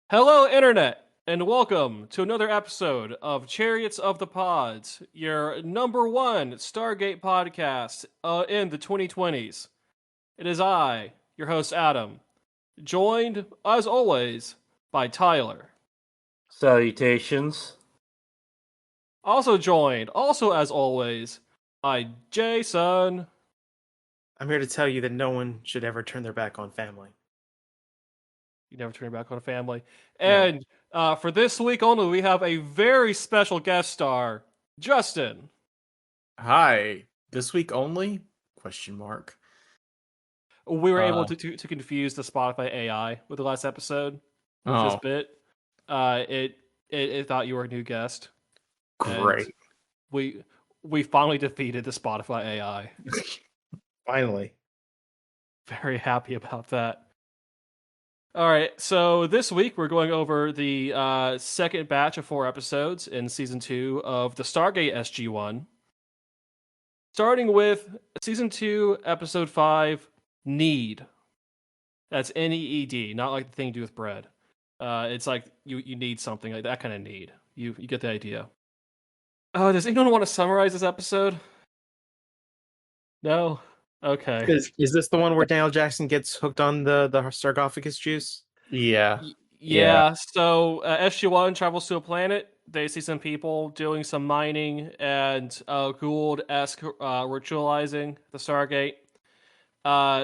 Hello, Internet, and welcome to another episode of Chariots of the Pods, your number one Stargate podcast in the 2020s. It is I, your host Adam, joined, as always, by Tyler. Salutations. Also joined, also as always, by Jason. I'm here to tell you that no one should ever turn their back on family. You never turn your back on a family. No. And for this week only, we have a very special guest star, Justin. Hi, this week only? Question mark. We were able to confuse the Spotify AI with the last episode with this Oh, bit. It thought you were a new guest. And great. we finally defeated the Spotify AI. Finally. Very happy about that. All right, so this week we're going over the second batch of 4 episodes in season 2 of the Stargate SG-1. Starting with season 2, episode 5, Need. That's Need, not like the thing to do with bread. It's like you need something, like that kind of need. You get the idea. Does anyone want to summarize this episode? No? Okay. Is this the one where Daniel Jackson gets hooked on the sarcophagus juice? Yeah. Yeah, so SG-1 travels to a planet. They see some people doing some mining and Gould-esque ritualizing the Stargate.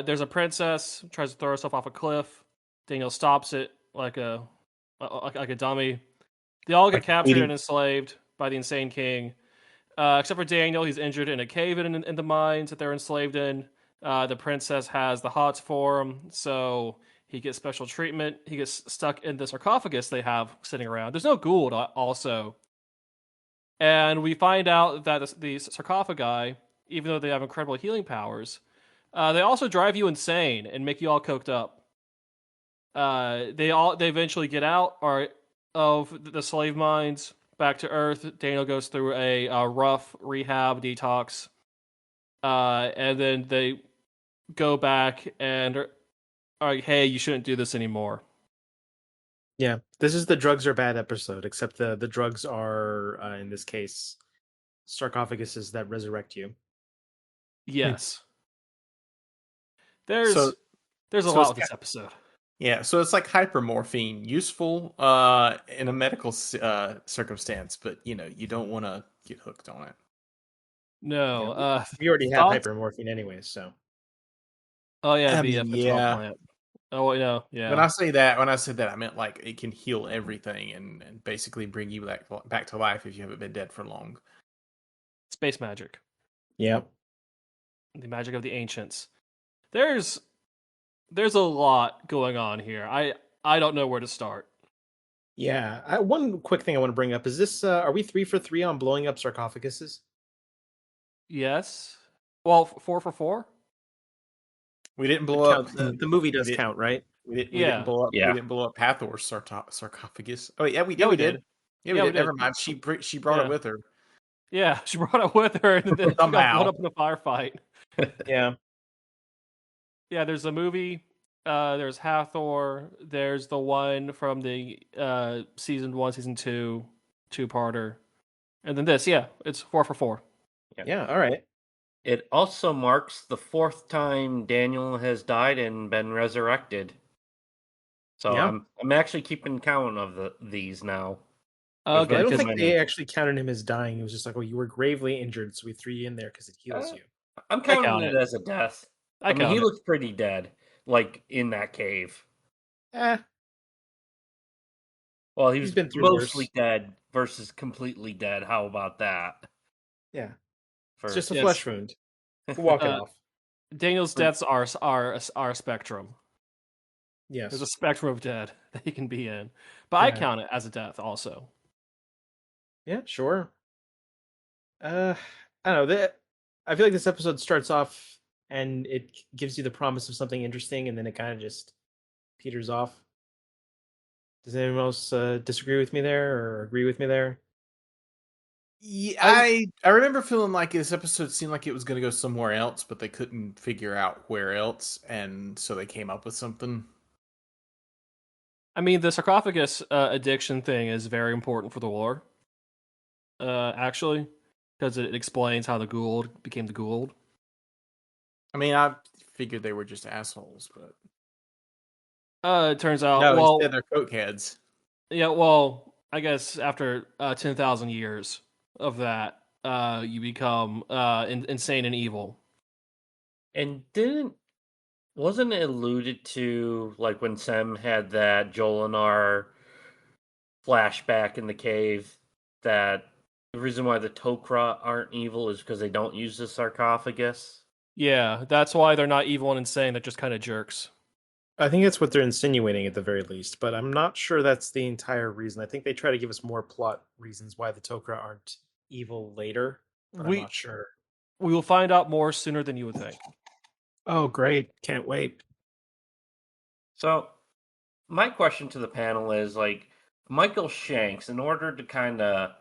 There's a princess tries to throw herself off a cliff. Daniel stops it like a dummy. They all get captured and enslaved by the insane king, except for Daniel. He's injured in a cave in the mines that they're enslaved in. The princess has the hots for him, so he gets special treatment. He gets stuck in the sarcophagus they have sitting around. There's no Gould also, and we find out that the sarcophagi, even though they have incredible healing powers, they also drive you insane and make you all coked up. They eventually get out of the slave mines back to Earth. Daniel goes through a rough rehab detox, and then they go back and are like, "Hey, you shouldn't do this anymore." Yeah. This is the drugs are bad episode, except the drugs are, in this case, sarcophaguses that resurrect you. Yes. There's So a so lot it's with this episode. yeah, so it's like hypermorphine, useful in a medical circumstance, but you don't want to get hooked on it. No, Yeah, we already have thoughts? hypermorphine anyways, so. Oh yeah, I the mean, fentanyl yeah. plant. Oh yeah. When I said that, I meant like it can heal everything and basically bring you back to life if you haven't been dead for long. Space magic. Yep. The magic of the ancients. There's a lot going on here. I don't know where to start. Yeah. One quick thing I want to bring up is this: are we 3 for 3 on blowing up sarcophaguses? Yes. Well, 4 for 4. We didn't blow up. The movie does did- count, right? We didn't Yeah. blow up. Yeah. We didn't blow up Hathor's sarcophagus. Oh yeah, we did. Yeah, we we did. did. Yeah, we Yeah, we did. did. Never mind. She brought Yeah. it with her. Yeah, she brought it with her, and then she got Somehow. blown up in a firefight. Yeah. Yeah, there's a movie. There's Hathor. There's the one from the season 1, season 2, 2-parter, and then this. Yeah, it's 4 for 4. Yeah. All right. It also marks the 4th time Daniel has died and been resurrected. So Yeah. I'm actually keeping count of these now. Okay, I don't 'cause think they actually counted him as dying. It was just like, oh, you were gravely injured, so we threw you in there because it heals you. I'm count counting it. it as a death. I I mean, he count it. looks pretty dead, like in that cave. Eh, Well, he He's was been through mostly worse. dead versus completely dead. How about that? yeah. For It's just a Yes. flesh wound. We'll walk it Uh, off. Daniel's deaths are a spectrum. Yes. There's a spectrum of dead that he can be in, but I Yeah. count it as a death also. Yeah, sure. I don't know. I feel like this episode starts off and it gives you the promise of something interesting, and then it kind of just peters off. Does anyone else disagree with me there or agree with me there? Yeah, I remember feeling like this episode seemed like it was going to go somewhere else, but they couldn't figure out where else, and so they came up with something. I mean, the sarcophagus addiction thing is very important for the lore. Actually, because it explains how the Gould became the Gould. I mean, I figured they were just assholes, but It turns out, no, well, instead they're cokeheads. yeah, well, I guess after 10,000 years of that, you become insane and evil. And wasn't it alluded to like when Sem had that Jolinar flashback in the cave that the reason why the Tok'ra aren't evil is because they don't use the sarcophagus? Yeah, that's why they're not evil and insane. They're just kind of jerks. I think that's what they're insinuating at the very least, but I'm not sure that's the entire reason. I think they try to give us more plot reasons why the Tok'ra aren't evil later, but I'm We not sure. we will find out more sooner than you would think. Oh, great. Can't wait. So, my question to the panel is like Michael Shanks, in order to kind of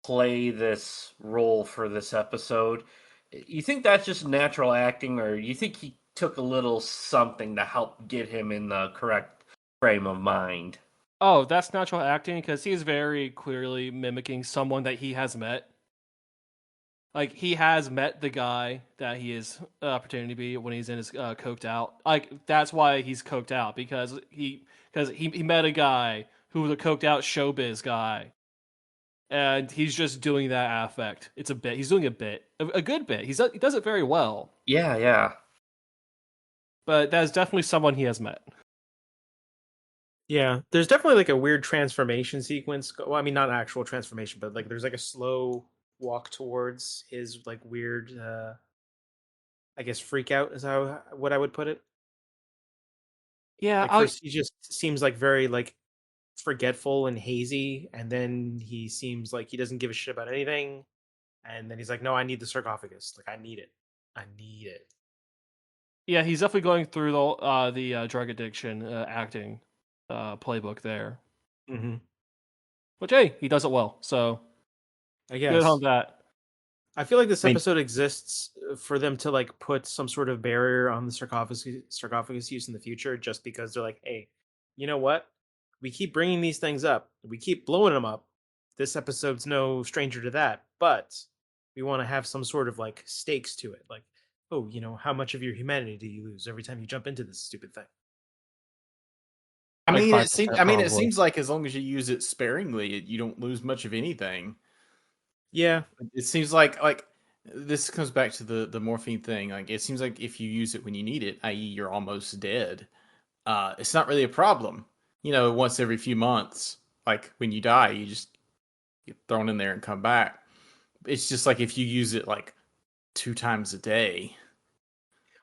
play this role for this episode, you think that's just natural acting, or you think he took a little something to help get him in the correct frame of mind? Oh, that's natural acting because he's very clearly mimicking someone that he has met. Like he has met the guy that he is pretending to be when he's in his coked out. Like that's why he's coked out because he met a guy who was a coked out showbiz guy, and he's just doing that affect. It's a bit. He's doing a bit, a good bit. He does it very well, Yeah. but that is definitely someone he has met. Yeah, there's definitely like a weird transformation sequence. Well, I mean, not actual transformation, but like there's like a slow walk towards his like weird, I guess, freak out is how what I would put it. Yeah, Like first he just seems like very like forgetful and hazy, and then he seems like he doesn't give a shit about anything, and then he's like, "No, I need the sarcophagus. Like I need it. I need it." yeah, he's definitely going through the drug addiction acting playbook there. Mm-hmm. Which hey, he does it well. So I good on guess. that. I feel like this I mean- episode exists for them to like put some sort of barrier on the sarcophagus use in the future, just because they're like, hey, you know what? We keep bringing these things up, we keep blowing them up. This episode's no stranger to that, but we want to have some sort of like stakes to it. Like, oh, how much of your humanity do you lose every time you jump into this stupid thing? I Like mean, 5%, it probably. seems like as long as you use it sparingly, you don't lose much of anything. Yeah, It seems like this comes back to the morphine thing. Like it seems like if you use it when you need it, i.e., you're almost dead, it's not really a problem. Once every few months, like when you die, you just get thrown in there and come back. It's just like if you use it like 2 times a day,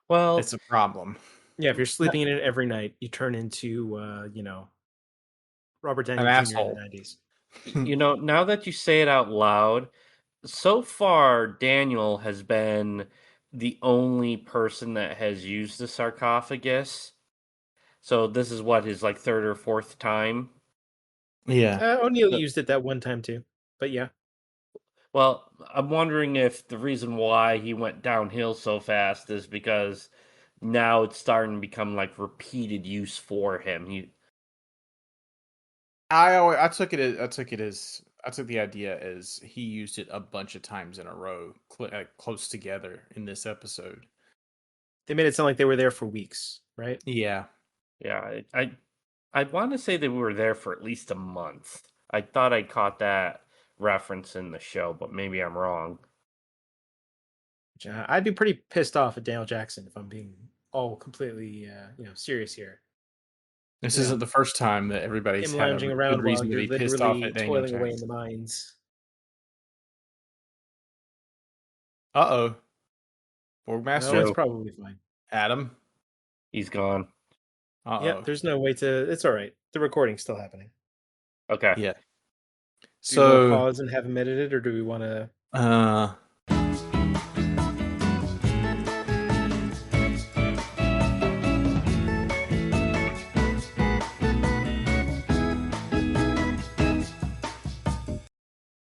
Well, it's a problem. yeah. If you're sleeping in it every night, you turn into, Robert Downey An Jr. in asshole. the '90s. now that you say it out loud, so far Daniel has been the only person that has used the sarcophagus. So this is what his like third or fourth time. Yeah. O'Neill So- used it that one time too, but yeah. Well, I'm wondering if the reason why he went downhill so fast is because now it's starting to become like repeated use for him. I took the idea as he used it a bunch of times in a row, close together in this episode. They made it sound like they were there for weeks, right? Yeah. Yeah, I want to say they were there for at least a month. I thought I caught that reference in the show, but maybe I'm wrong. Which, I'd be pretty pissed off at Daniel Jackson if I'm being all completely, serious here. This Yeah. isn't the first time that everybody's Him had a lounging good around while reason to you're be pissed off literally at Daniel toiling away in the Jackson. mines. Uh-oh. No, Borgmaster it's probably fine. Adam. He's gone. Uh-oh. Yeah, there's no way to. It's all right. The recording's still happening. Okay. Yeah. Do we want to So, pause and have him edited, or do we want to? uh,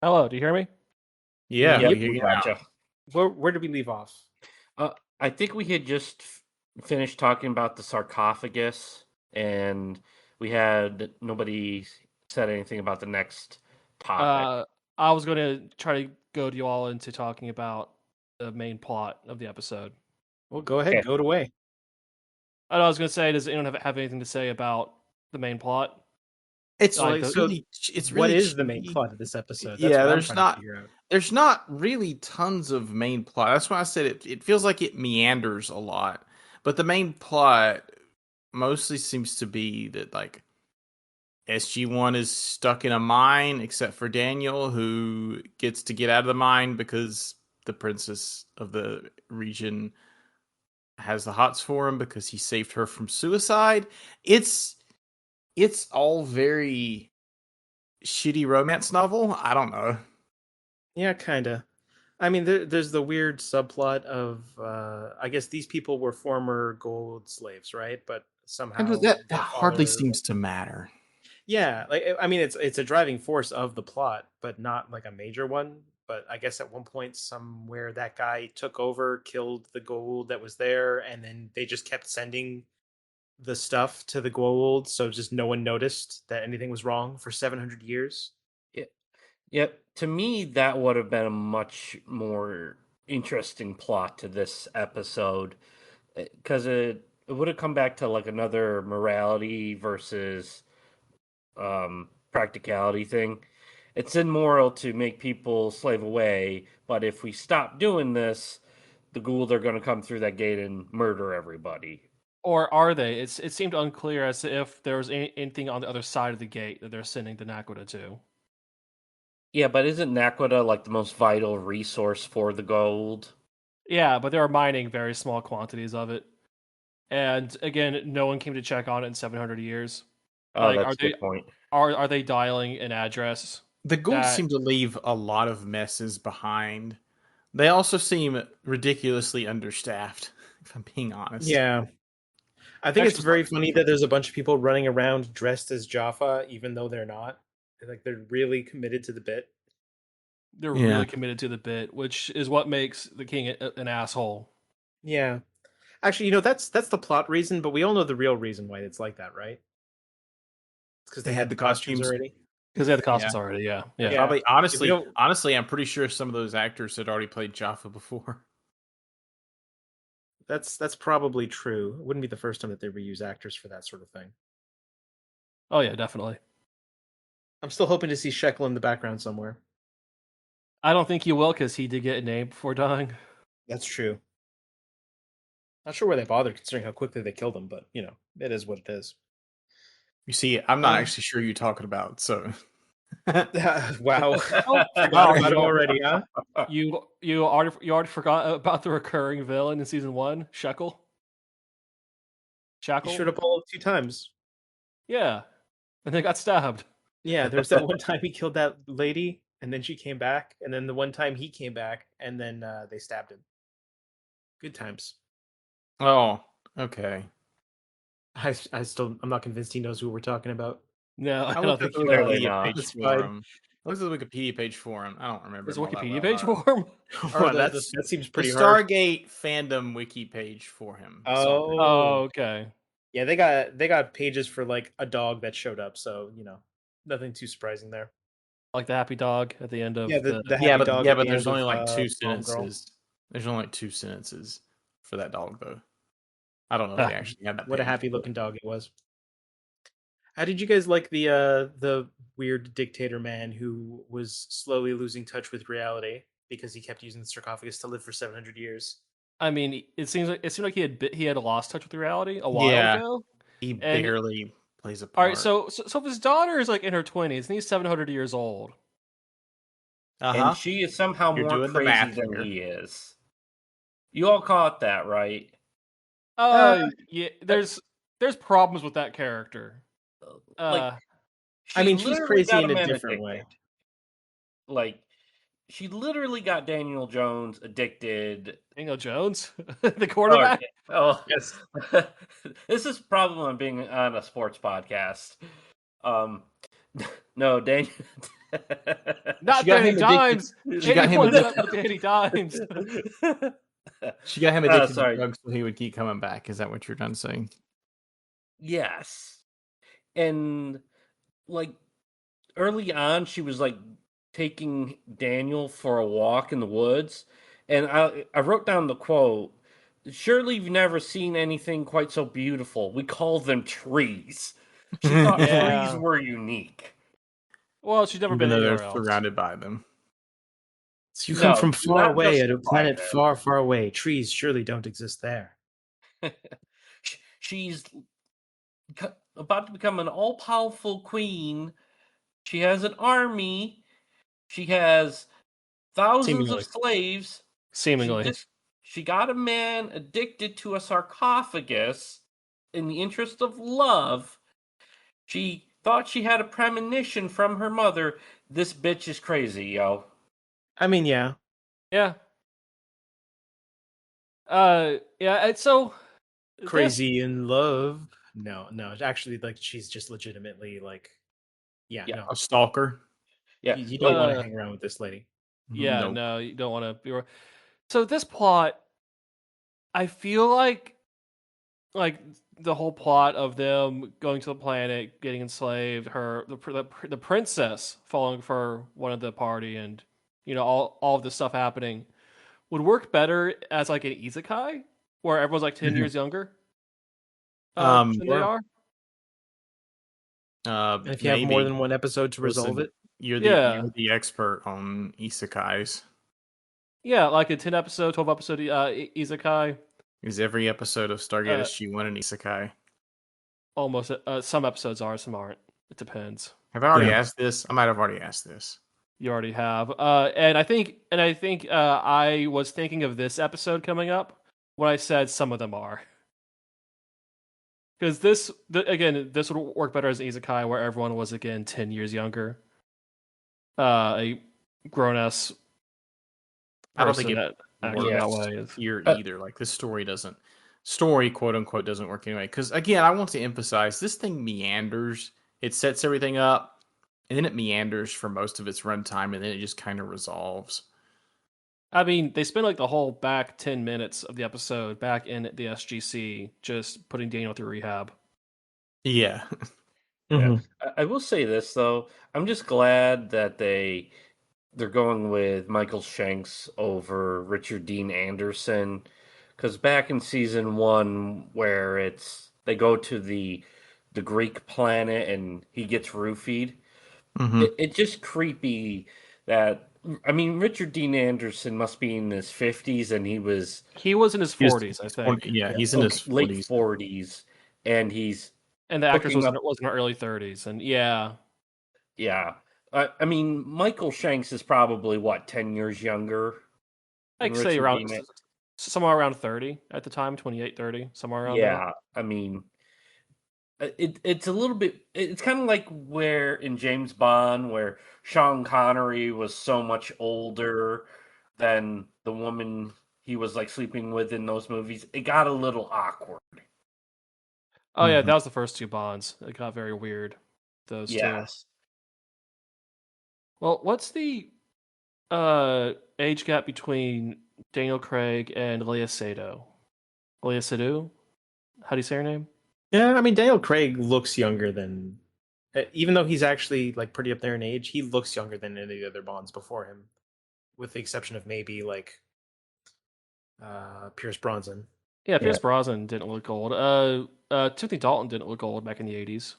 Hello, do you hear me? yeah, Yep, we hear we you now. gotcha. Where did we leave off? I think we had just finished talking about the sarcophagus and nobody said anything about the next topic. I was going to try to goad you all into talking about the main plot of the episode. Well, go ahead, Okay. go away. I was going to say, does anyone have anything to say about the main plot? It's Like like the- really, it's What really is the main cheesy. plot of this episode? That's Yeah, what I'm there's trying not- to figure out. There's not really tons of main plot. That's why I said it feels like it meanders a lot. But the main plot mostly seems to be that like SG-1 is stuck in a mine, except for Daniel, who gets to get out of the mine because the princess of the region has the hots for him because he saved her from suicide. It's all very shitty romance novel. I don't know. Yeah, kind of. I mean, there's the weird subplot of, I guess these people were former gold slaves, right? But somehow That their hardly father, seems to matter. yeah, like I mean, it's a driving force of the plot, but not like a major one. But I guess at one point, somewhere that guy took over, killed the gold that was there, and then they just kept sending the stuff to the gold, so just no one noticed that anything was wrong for 700 years. Yep. To me, that would have been a much more interesting plot to this episode because it would have come back to like another morality versus practicality thing. It's immoral to make people slave away, but if we stop doing this, the Gould are going to come through that gate and murder everybody. or are they? It seemed unclear as to if there was anything on the other side of the gate that they're sending the Naquita to. Yeah, but isn't Naquita like the most vital resource for the gold? Yeah, but they were mining very small quantities of it. And again, no one came to check on it in 700 years. Oh, Like, that's a good point. are they dialing an address? The Goulds That- seem to leave a lot of messes behind. They also seem ridiculously understaffed, if I'm being honest. Yeah, I think it's Actually, very funny that there's a bunch of people running around dressed as Jaffa, even though they're not. Like they're really committed to the bit. They're Yeah. really committed to the bit, which is what makes the king an asshole. Yeah, actually, that's the plot reason, but we all know the real reason why it's like that, right? It's because they had the costumes already. Because they had the costumes already, yeah. Yeah. Probably honestly, don't- I'm pretty sure some of those actors had already played Jaffa before. That's probably true. It wouldn't be the first time that they reuse actors for that sort of thing. Oh yeah, definitely. I'm still hoping to see Shekel in the background somewhere. I don't think you will, because he did get a name before dying. That's true. Not sure why they bothered, considering how quickly they killed him, but it is what it is. You see, I'm not actually sure who you're talking about, so Wow. Forgot About you him already, huh? You already forgot about the recurring villain in season 1, Shekel. He Shackle. showed up all 2 times. Yeah, and they got stabbed. Yeah, there was that one time he killed that lady, and then she came back, and then the one time he came back, and then they stabbed him. Good times. Oh, okay. I'm not convinced he knows who we're talking about. No, I I'll don't look think up you the know. Clearly Wikipedia not. page That's for fine. him. Look at the Wikipedia page for him. I don't remember. There's a him all that Wikipedia well, page though. for him. Or that seems pretty hard. Stargate fandom wiki page for him. Oh. Oh, okay. Yeah, they got pages for like a dog that showed up, so nothing too surprising there. Like the happy dog at the end of Yeah, the happy yeah, but dog yeah, at but the there's end only of, like two Bomb Girl. sentences. There's only like 2 sentences for that dog, though. I don't know if they actually had that. What a page. happy looking dog it was. How did you guys like the weird dictator man who was slowly losing touch with reality because he kept using the sarcophagus to live for 700 years? I mean, it seemed like he had lost touch with reality a while Yeah. ago. He And- barely plays a All part. right, so if his daughter is like in her 20s and he's 700 years old, And she is somehow You're more doing the crazy math than here. he is. You all caught that, right? yeah, there's problems with that character. Like, I mean, she's literally crazy got in a man different way. addicted. Like, she literally got Daniel Jones addicted. Daniel Jones, the quarterback. Oh, Yes. This is problem on being on a sports podcast. No, Daniel. Not She got Danny him addicted- Dimes. she got him Anyone addicted- but Danny Dimes. She got him addicted to sorry. drugs so he would keep coming back. Is that what you're trying to say? Yes. and like early on, she was like taking Daniel for a walk in the woods, and I wrote down the quote. Surely you've never seen anything quite so beautiful. We call them trees. She thought trees Yeah. were unique. Well, she's never Even been though they're anywhere else. surrounded by them. So you come No, from far not away, just at a by planet far, far away. Trees surely don't exist there. them. She's about to become an all-powerful queen. She has an army. She has thousands of Seemingly. slaves. She Seemingly. just she got a man addicted to a sarcophagus in the interest of love. She thought she had a premonition from her mother. This bitch is crazy, yo. I mean, yeah. Yeah. Yeah, so this Crazy in love. No, no. Actually, like, she's just legitimately, like, yeah, Yeah. no. A stalker. Yeah, You don't like want to hang around with this lady. yeah, Nope. no, you don't want to be. So this plot, I feel like the whole plot of them going to the planet, getting enslaved, the princess falling for one of the party, and all of this stuff happening would work better as like an isekai where everyone's like 10 years younger than they Sure. are. And if you have more Maybe. than one episode to resolve Listen, it, Yeah, you're the expert on isekais. yeah, like a 10 episode, 12 episode isekai. Is every episode of Stargate Uh, SG-1 an isekai? almost. Some episodes are, some aren't. It depends. Have I already Yeah. asked this? I might have already asked this. You already have. And I think I was thinking of this episode coming up when I said some of them are. Because again, this would work better as an isekai where everyone was again 10 years younger. A grown ass I don't think person it that acting Yeah. that works way is. here Uh, either. Like, this story quote unquote doesn't work anyway. Because again, I want to emphasize this thing meanders. It sets everything up, and then it meanders for most of its runtime, and then it just kind of resolves. I mean, they spend like the whole back 10 minutes of the episode back in the SGC just putting Daniel through rehab. Yeah. Yeah. Mhm. I will say this though. I'm just glad that they're going with Michael Shanks over Richard Dean Anderson, because back in season one, where they go to the Greek planet and he gets roofied, Mm-hmm. it's just creepy that I mean Richard Dean Anderson must be in his 50s and he was He was in his 40s, I think. Yeah, he's in okay, his late 40s. 40s and he's And the actress hooking up. was in her early 30s. And yeah. Yeah. I mean, Michael Shanks is probably what, 10 years younger than I'd say Richard around Dean. somewhere around 30 at the time, 28, 30, somewhere around there. Yeah, I mean, it's a little bit. It's kind of like where in James Bond, where Sean Connery was so much older than the woman he was like sleeping with in those movies. It got a little awkward. Oh yeah, Mhm. that was the first two Bonds. It got very weird. Those two. Yes. Well, what's the age gap between Daniel Craig and Leia Sado? Leia Sado? How do you say her name? Yeah, I mean, Daniel Craig looks younger than, even though he's actually like pretty up there in age, he looks younger than any of the other Bonds before him, with the exception of maybe like Pierce Bronson. Yeah, Yeah. Pierce Brosnan didn't look old. Timothy Dalton didn't look old back in the 80s.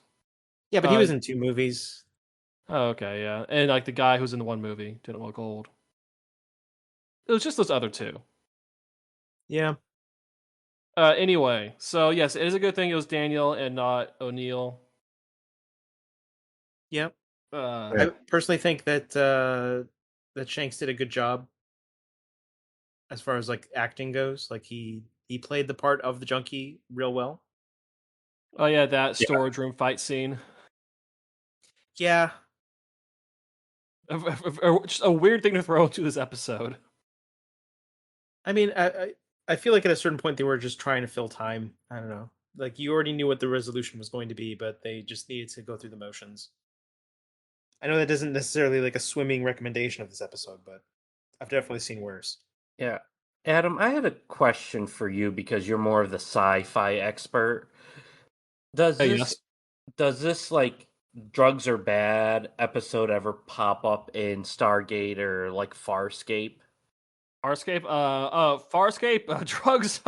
Yeah, but he was in 2 movies. Oh, okay, yeah. And like the guy who's in the one movie didn't look old. It was just those other two. Yeah. Anyway, so yes, it is a good thing it was Daniel and not O'Neill. Yep. Uh, I personally think that that Shanks did a good job as far as like acting goes. Like he played the part of the junkie real well. oh yeah, that Yeah. storage room fight scene. Yeah. Just a weird thing to throw into this episode. I mean, I feel like at a certain point they were just trying to fill time. I don't know. Like you already knew what the resolution was going to be, but they just needed to go through the motions. I know that isn't necessarily like a swimming recommendation of this episode, but I've definitely seen worse. Yeah. Adam, I had a question for you because you're more of the sci-fi expert. Does Hey, this yes. does this like drugs are bad episode ever pop up in Stargate or like Farscape? Farscape, drugs.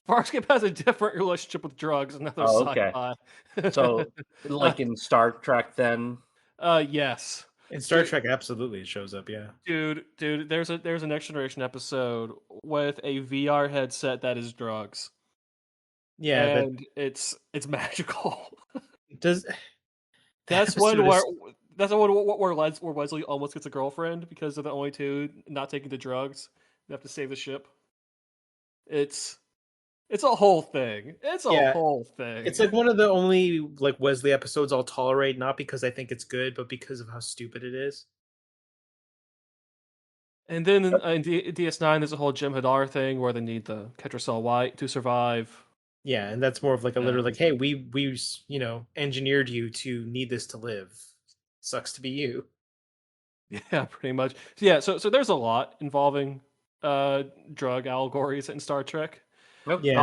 Farscape has a different relationship with drugs and other Oh, okay. sci-fi. So uh, like in Star Trek then? yes, In Star dude, Trek, absolutely, it shows up. Yeah. dude. There's a Next Generation episode with a VR headset that is drugs, Yeah. That and it's magical. does. The That's one episode where is. where Wesley almost gets a girlfriend because they're the only two not taking the drugs. They have to save the ship. It's it's a whole thing. It's a Yeah. whole thing. It's like one of the only like Wesley episodes I'll tolerate, not because I think it's good, but because of how stupid it is. And then in DS9, there's a whole Jim Hadar thing where they need the Ketracel White to survive. Yeah, and that's more of like a Yeah. literal like, hey, we engineered you to need this to live. Sucks to be you. Yeah, pretty much. Yeah, so there's a lot involving drug allegories in Star Trek. Nope. Yeah.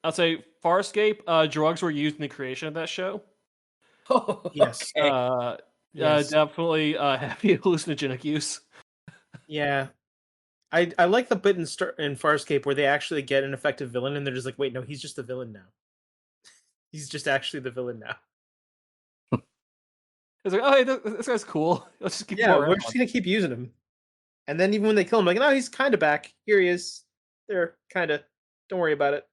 I'll say Farscape, drugs were used in the creation of that show. Yes. Okay. Yes. Definitely heavy hallucinogenic use. Yeah. I like the bit in Farscape where they actually get an effective villain and they're just like, wait, no, he's just the villain now. He's just actually the villain now. It's like, oh, hey, this guy's cool. Let's just keep him Yeah, around. we're just gonna keep using him. And then even when they kill him, like, no, he's kind of back. Here he is. There, kind of. Don't worry about it.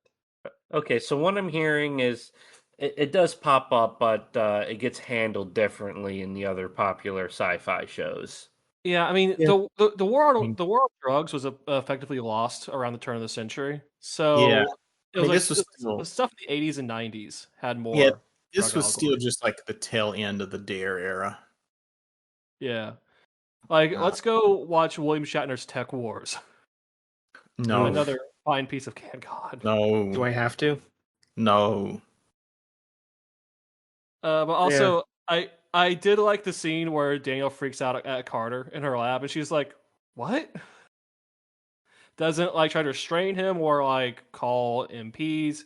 Okay, so what I'm hearing is it does pop up, but it gets handled differently in the other popular sci-fi shows. Yeah, I mean Yeah. the war I on mean, the war on drugs was effectively lost around the turn of the century. yeah. So it I was mean, like this was the still stuff in the 80s and 90s had yeah, more this drug was still allegories. just like the tail end of the Dare era. Yeah, like Uh, let's go watch William Shatner's Tech Wars. no, Oof. Another fine piece of CanCon. Do no, I have to? no. But Yeah. also I did like the scene where Daniel freaks out at Carter in her lab, and she's like, "What?" Doesn't like try to restrain him or like call MPs.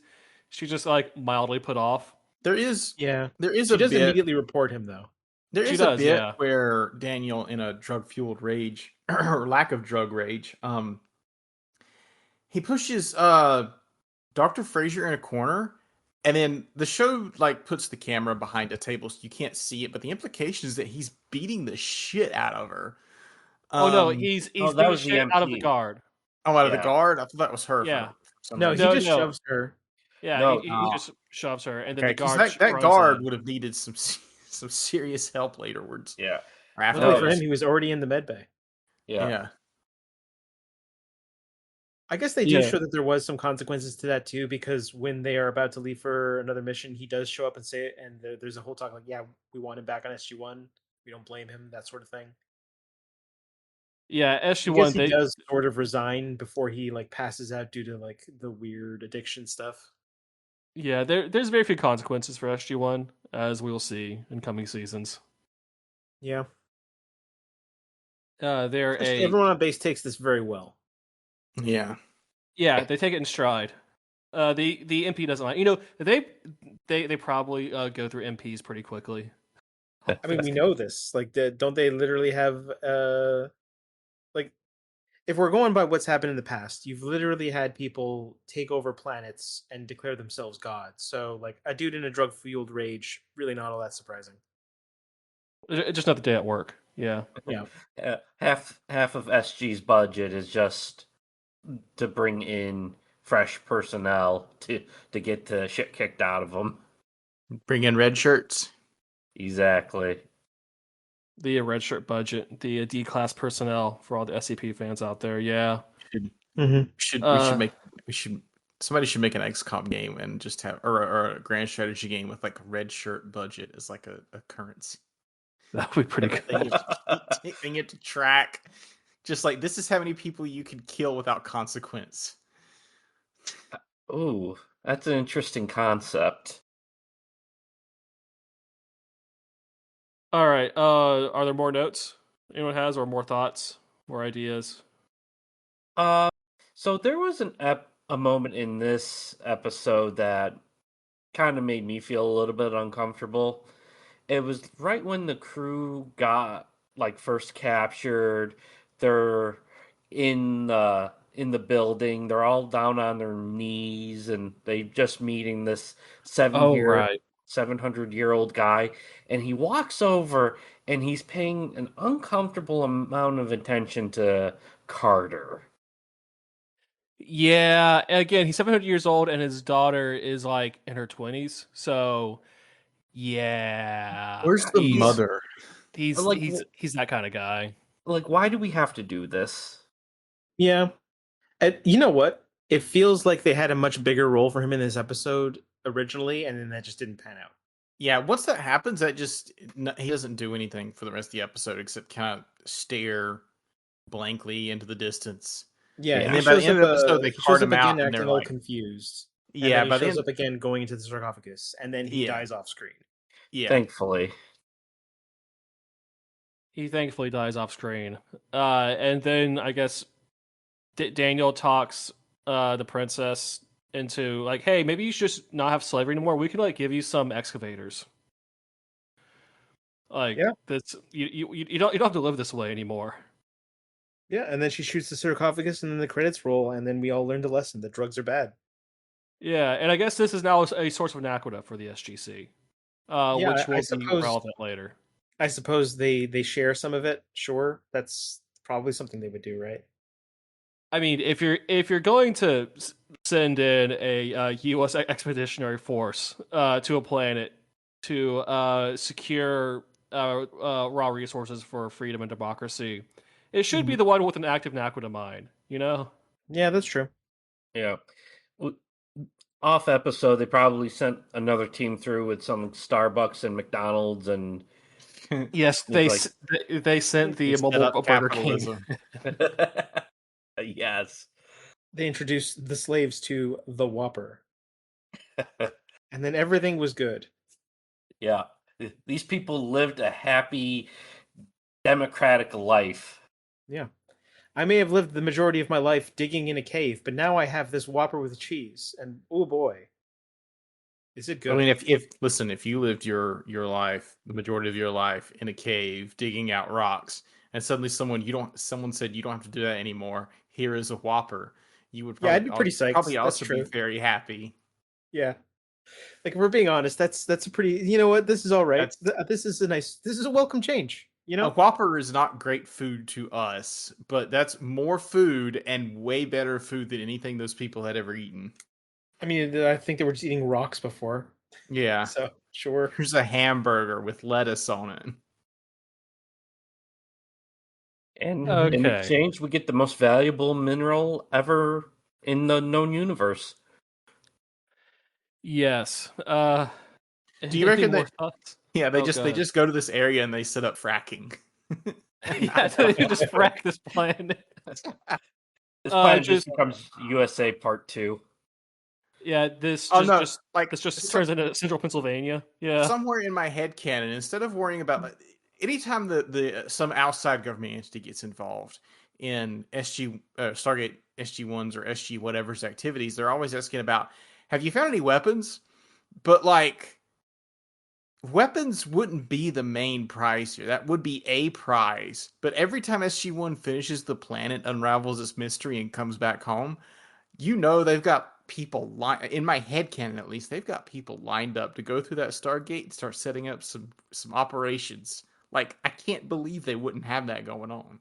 She's just like mildly put off. There is Yeah. there is She a does bit immediately report him though. there She is a does, bit yeah. where Daniel, in a drug fueled rage or lack of drug rage, he pushes Dr. Frazier in a corner, and then the show like puts the camera behind a table so you can't see it, but the implication is that he's beating the shit out of her. Oh no, Um Oh, he's that beating was the shit out of the MP. guard. out of the Yeah. guard. I thought that was her Yeah. for some No, he reason. No, just no. shoves her. Yeah, No. he Oh, just shoves her, and then okay, the because guard that runs guard in. would have needed some some serious help laterwards Yeah. or Luckily No. for him, afterwards. he was already in the med bay. Yeah. Yeah. I guess they do Yeah. show that there was some consequences to that too, because when they are about to leave for another mission, he does show up and say it, and there's a whole talk like, "Yeah, we want him back on SG-1. We don't blame him," that sort of thing. Yeah, I guess SG-1 he they does sort of resign before he like passes out due to like the weird addiction stuff. yeah, there's very few consequences for SG-1 as we will see in coming seasons. Yeah, They're especially a everyone on base takes this very well. Yeah. yeah, they take it in stride. The MP doesn't like they probably go through MPs pretty quickly. I mean, we know this. Like, don't they literally have like if we're going by what's happened in the past, you've literally had people take over planets and declare themselves gods. So, like, a dude in a drug fueled rage, really not all that surprising. Just not the day at work. Yeah. Yeah. Half of SG's budget is just to bring in fresh personnel to get the shit kicked out of them. Bring in red shirts. Exactly. The red shirt budget, the D class personnel for all the SCP fans out there. Yeah. Should Mm-hmm. should we should somebody should make an XCOM game and just have or a grand strategy game with like a red shirt budget as like a currency. That would be pretty Thing good. you have to keep taking it to track. Just like this is how many people you can kill without consequence. Ooh, that's an interesting concept. All right. Are there more notes anyone has, or more thoughts, more ideas? Uh, so there was a moment in this episode that kind of made me feel a little bit uncomfortable. It was right when the crew got like first captured. They're in the building. They're all down on their knees, and they just meeting this seven Oh, year right. 700-year-old guy, and he walks over and he's paying an uncomfortable amount of attention to Carter. Yeah, again, he's 700 years old and his daughter is like in her 20s. So, yeah, Where's the He's mother? he's like, he's he's that kind of guy. why do we have to do this? Yeah. And you know what? It feels like they had a much bigger role for him in this episode originally, and then that just didn't pan out. Yeah, once that happens, he doesn't do anything for the rest of the episode except kind of stare blankly into the distance. Yeah, Yeah. And he then by the shows end up. of the episode, they He cart shows up him again, out, and acting they're all like, confused. And "Yeah." then he By the shows end, up again, going into the sarcophagus, and then he Yeah. dies off screen. yeah, Thankfully. He thankfully dies off screen. And then I guess Daniel talks the princess into like, hey, maybe you should just not have slavery anymore. We can like give you some excavators. Like Yeah. that's you don't have to live this way anymore. Yeah, and then she shoots the sarcophagus, and then the credits roll, and then we all learned a lesson that drugs are bad. Yeah, and I guess this is now a source of anaconda for the SGC, Yeah, which I will be suppose. relevant later. I suppose they share some of it. Sure, that's probably something they would do, right? I mean, if you're going to send in a U.S. expeditionary force to a planet to secure raw resources for freedom and democracy, it should be Mhm. the one with an active Naquita mine. You know? Yeah, that's true. Yeah. W- Off episode, they probably sent another team through with some Starbucks and McDonald's and Yes, it's like they sent the they set mobile up Burger King. capitalism. yes. They introduced the slaves to the Whopper, and then everything was good. Yeah. These people lived a happy democratic life. Yeah. I may have lived the majority of my life digging in a cave, but now I have this Whopper with cheese, and oh boy, is it good. I mean, if you lived your life, the majority of your life in a cave digging out rocks, and suddenly someone said you don't have to do that anymore. Here is a Whopper. You would Yeah, I'd be pretty psyched. probably That's also be true. very happy. Yeah. Like if we're being honest, that's a pretty. You know what? This is all right. That's This is a nice. This is a welcome change. You A know. Whopper is not great food to us, but that's more food and way better food than anything those people had ever eaten. I mean, I think they were just eating rocks before. Yeah. So sure. Here's a hamburger with lettuce on it. And in Okay. exchange, we get the most valuable mineral ever in the known universe. Yes. Do you reckon more that? thoughts? Yeah, they Oh, just go they ahead. just go to this area and they set up fracking. Yeah, they just frack this planet. This planet just Just becomes USA Part 2. yeah, this Oh just no! just Like this just turns into central Pennsylvania. Yeah. somewhere in my head canon, instead of worrying about anytime the some outside government entity gets involved in Stargate SG-1's or SG whatever's activities, they're always asking about, have you found any weapons? But like, weapons wouldn't be the main prize here. That would be a prize. But every time SG-1 finishes the planet, unravels its mystery, and comes back home, you know they've got people in my head canon at least, they've got people lined up to go through that Stargate and start setting up some operations. Like, I can't believe they wouldn't have that going on.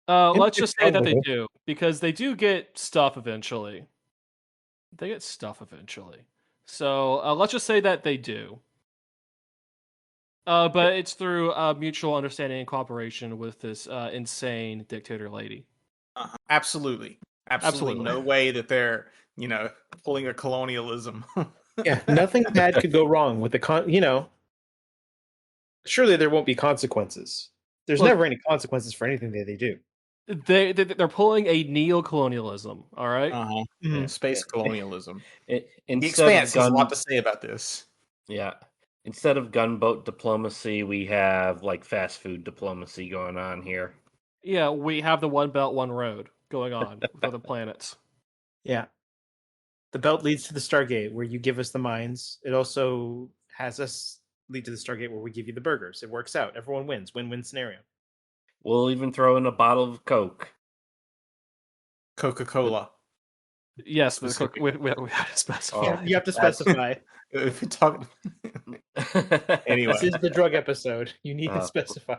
Let's just say that they do, because they do get stuff eventually. They get stuff eventually. So let's just say that they do. But it's through mutual understanding and cooperation with this insane dictator lady. Absolutely. Absolutely. No way that they're, pulling a colonialism. Yeah, nothing bad could go wrong with the surely there won't be consequences. There's Look, never any consequences for anything that they do. They're pulling a neo-colonialism, all right? Uh-huh. Mhm. Yeah, space colonialism. The Instead Expanse of has a lot to say about this. yeah, instead of gunboat diplomacy, we have like fast food diplomacy going on here. Yeah, we have the one belt, one road going on with other planets. Yeah. The belt leads to the Stargate, where you give us the mines. It also has us lead to the Stargate, where we give you the burgers. It works out. Everyone wins. Win-win scenario. We'll even throw in a bottle of Coke. Coca-Cola. Yes, but Specific. we have to specify. Oh. You have to That's- specify. If we talk, Anyway. This is the drug episode. You need to specify.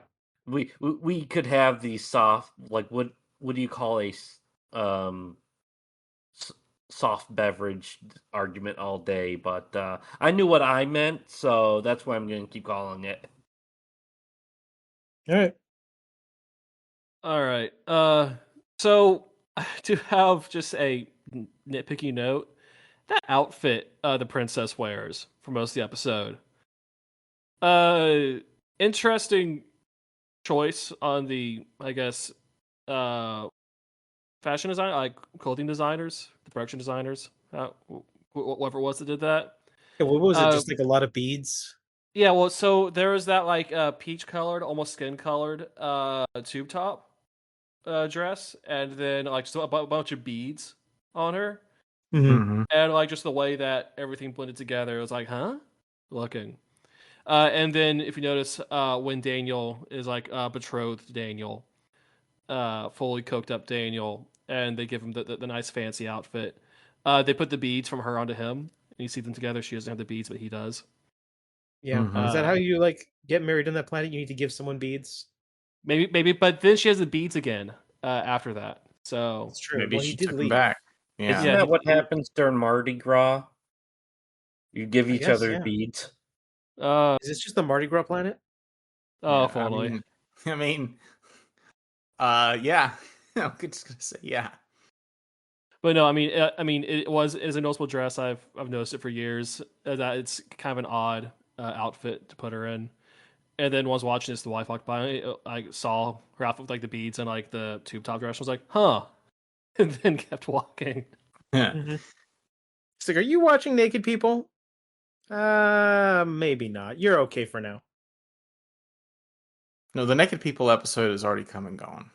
we could have the soft, like, what do you call a soft beverage argument all day, but I knew what I meant, so that's why I'm going to keep calling it. All right. All right. So I do have just a nitpicky note. That outfit the princess wears for most of the episode. Interesting choice on the, I guess, fashion design, like clothing designers, the production designers, whoever it was that did that. Yeah, what was it? Just like a lot of beads? Yeah, well, so there was that like peach colored, almost skin colored tube top dress, and then like just a bunch of beads on her, Mm-hmm. and like just the way that everything blended together, it was like, huh, looking. And then if you notice, when Daniel is like betrothed to Daniel, fully coked up Daniel, and they give him the nice fancy outfit. They put the beads from her onto him, and you see them together. She doesn't have the beads, but he does. Yeah. Mhm. Is that how you like get married on that planet? You need to give someone beads. Maybe, but then she has the beads again after that. So It's true. maybe Well, she he did took leave. him back. Yeah. Isn't Yeah, that what he- happens during Mardi Gras? You give I each guess, other yeah. beads. Is this just the Mardi Gras planet? Oh, Yeah, finally. I mean, yeah. I'm just gonna say yeah. But no, I mean, it is a noticeable dress. I've noticed it for years. That it's kind of an odd outfit to put her in. And then once watching this, the wife walked by. I saw her outfit with like the beads and like the tube top dress. I was like, huh, and then kept walking. Yeah. Mm-hmm. It's like, are you watching naked people? Maybe not. You're okay for now. No, the naked people episode has already come and gone.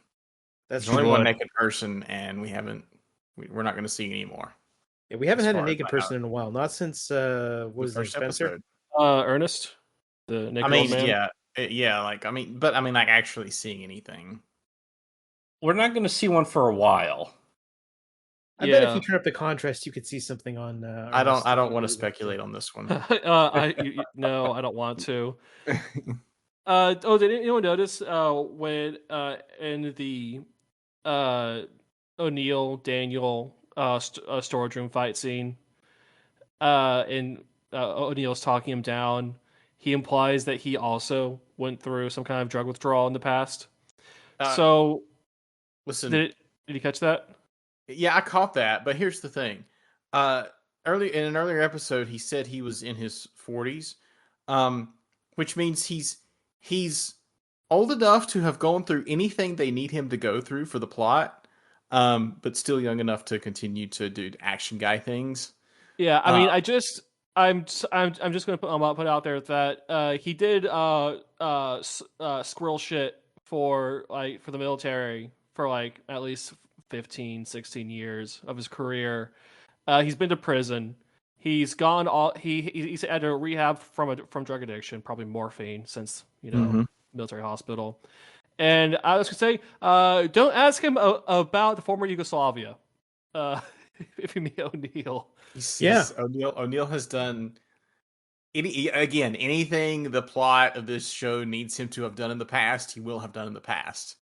That's There's only true. one naked person, and we're not going to see anymore. Yeah, we haven't as had a far as naked I person in a while. Not since what was The his name, first Spencer? episode. Ernest, the naked I old mean, man. yeah. Like, like actually seeing anything. We're not going to see one for a while. I bet if Yeah. you turn up the contrast, you could see something on. I Ernest don't if want you to really speculate on this one. No, I don't want to. Did anyone notice when in the O'Neill Daniel storage room fight scene, and O'Neill's talking him down, he implies that he also went through some kind of drug withdrawal in the past. So Listen, did you catch that? yeah, I caught that, but here's the thing. Early in an earlier episode, he said he was in his 40s, which means he's old enough to have gone through anything they need him to go through for the plot, but still young enough to continue to do action guy things. Yeah, I mean, I'm just gonna put out there that he did squirrel shit for the military for like at least 15, 16 years of his career. He's been to prison. He's gone all he's had to rehab from drug addiction, probably morphine, since military hospital. And I was gonna say, don't ask him about the former Yugoslavia. If you meet O'Neill. Yeah. O'Neill has done anything the plot of this show needs him to have done in the past, he will have done in the past.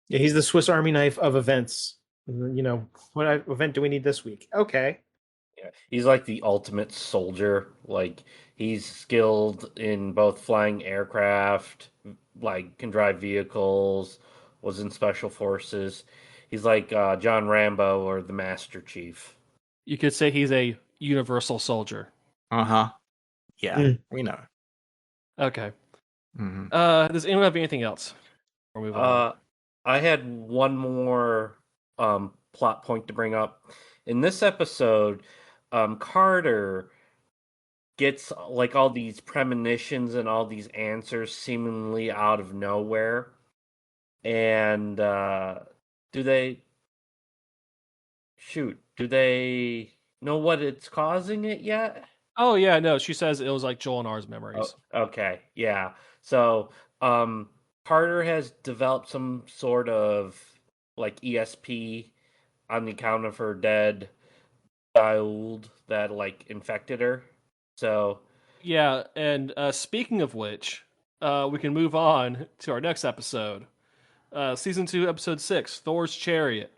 Yeah, he's the Swiss Army knife of events. You know, what event do we need this week? Okay. Yeah, he's like the ultimate soldier. Like, he's skilled in both flying aircraft, like can drive vehicles, was in special forces. He's like John Rambo or the Master Chief. You could say he's a universal soldier. Uh-huh. Yeah, we know. Okay. Mm-hmm. Does anyone have anything else? Or move on. I had one more plot point to bring up. In this episode, Carter gets like all these premonitions and all these answers seemingly out of nowhere. And do they shoot, do they know what it's causing it yet? Oh yeah, no, she says it was like Joel and R's Oh, memories. okay, yeah. So, Carter has developed some sort of like ESP on the account of her dead child that like infected her. So, Yeah, and speaking of which, we can move on to our next episode, season 2, episode 6, Thor's Chariot.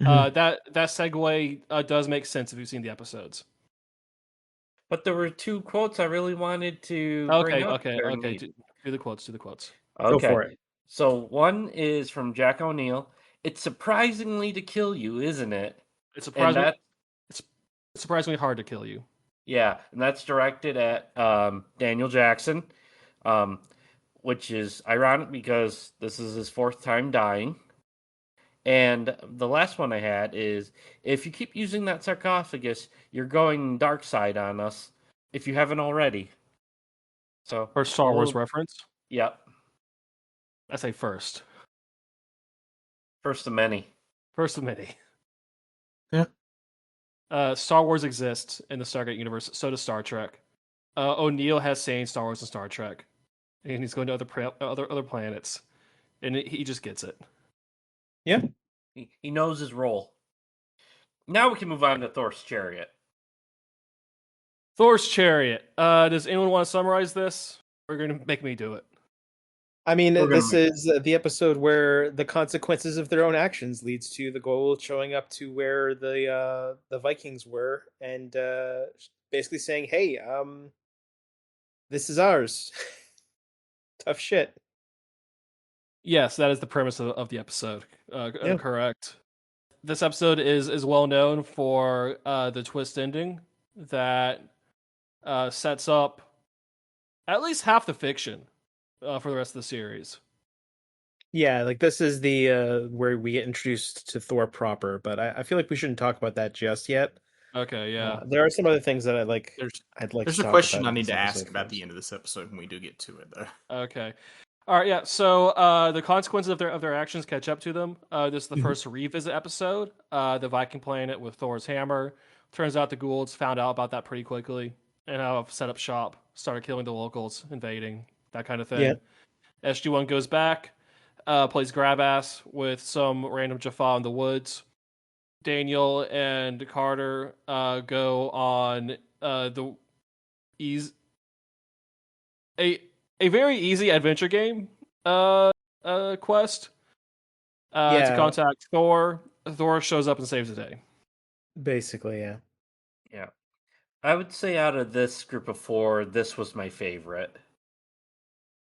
Mhm. That segue does make sense if you've seen the episodes. but there were two quotes I really wanted to bring Okay, up okay, during okay. the. Do the quotes. Do the quotes. Go Okay, for it. so one is from Jack O'Neill. It's surprisingly to kill you, isn't it? It's And surprisingly, that, it's surprisingly hard to kill you. yeah, and that's directed at Daniel Jackson, um, which is ironic because this is his fourth time dying. And the last one I had is if you keep using that sarcophagus, you're going dark side on us if you haven't already. So, First a Star Wars little, reference. yep, I say first. first of many. First of many. Yeah. Star Wars exists in the Stargate universe. So does Star Trek. O'Neill has seen Star Wars and Star Trek, and he's going to other planets, and he just gets it. Yeah. He knows his role. Now we can move on to Thor's Chariot. Thor's Chariot. Does anyone want to summarize this? Or are you going to make me do it? I mean, We're gonna this make- is the episode where the consequences of their own actions leads to the goal of showing up to where the Vikings were and basically saying, "Hey, this is ours." Tough shit. Yes, that is the premise of the episode. Yeah. Correct. This episode is well known for the twist ending that sets up at least half the fiction for the rest of the series. Yeah, like this is the where we get introduced to Thor proper, but I feel like we shouldn't talk about that just yet. Okay, yeah. There are some other things that There's I'd like there's to a talk question about I in need this to ask episode about first. the end of this episode when we do get to it, though. Okay. All right, yeah. So the consequences of their actions catch up to them. This is the Mhm. first revisit episode. The Viking planet with Thor's hammer. Turns out the Goulds found out about that pretty quickly and have set up shop, started killing the locals, invading, that kind of thing. Yeah. SG-1 goes back, plays grab ass with some random Jaffa in the woods. Daniel and Carter go on the ease a a very easy adventure game quest to Yeah, contact Thor. Thor shows up and saves the day. basically, yeah. Yeah. I would say out of this group of four, this was my favorite.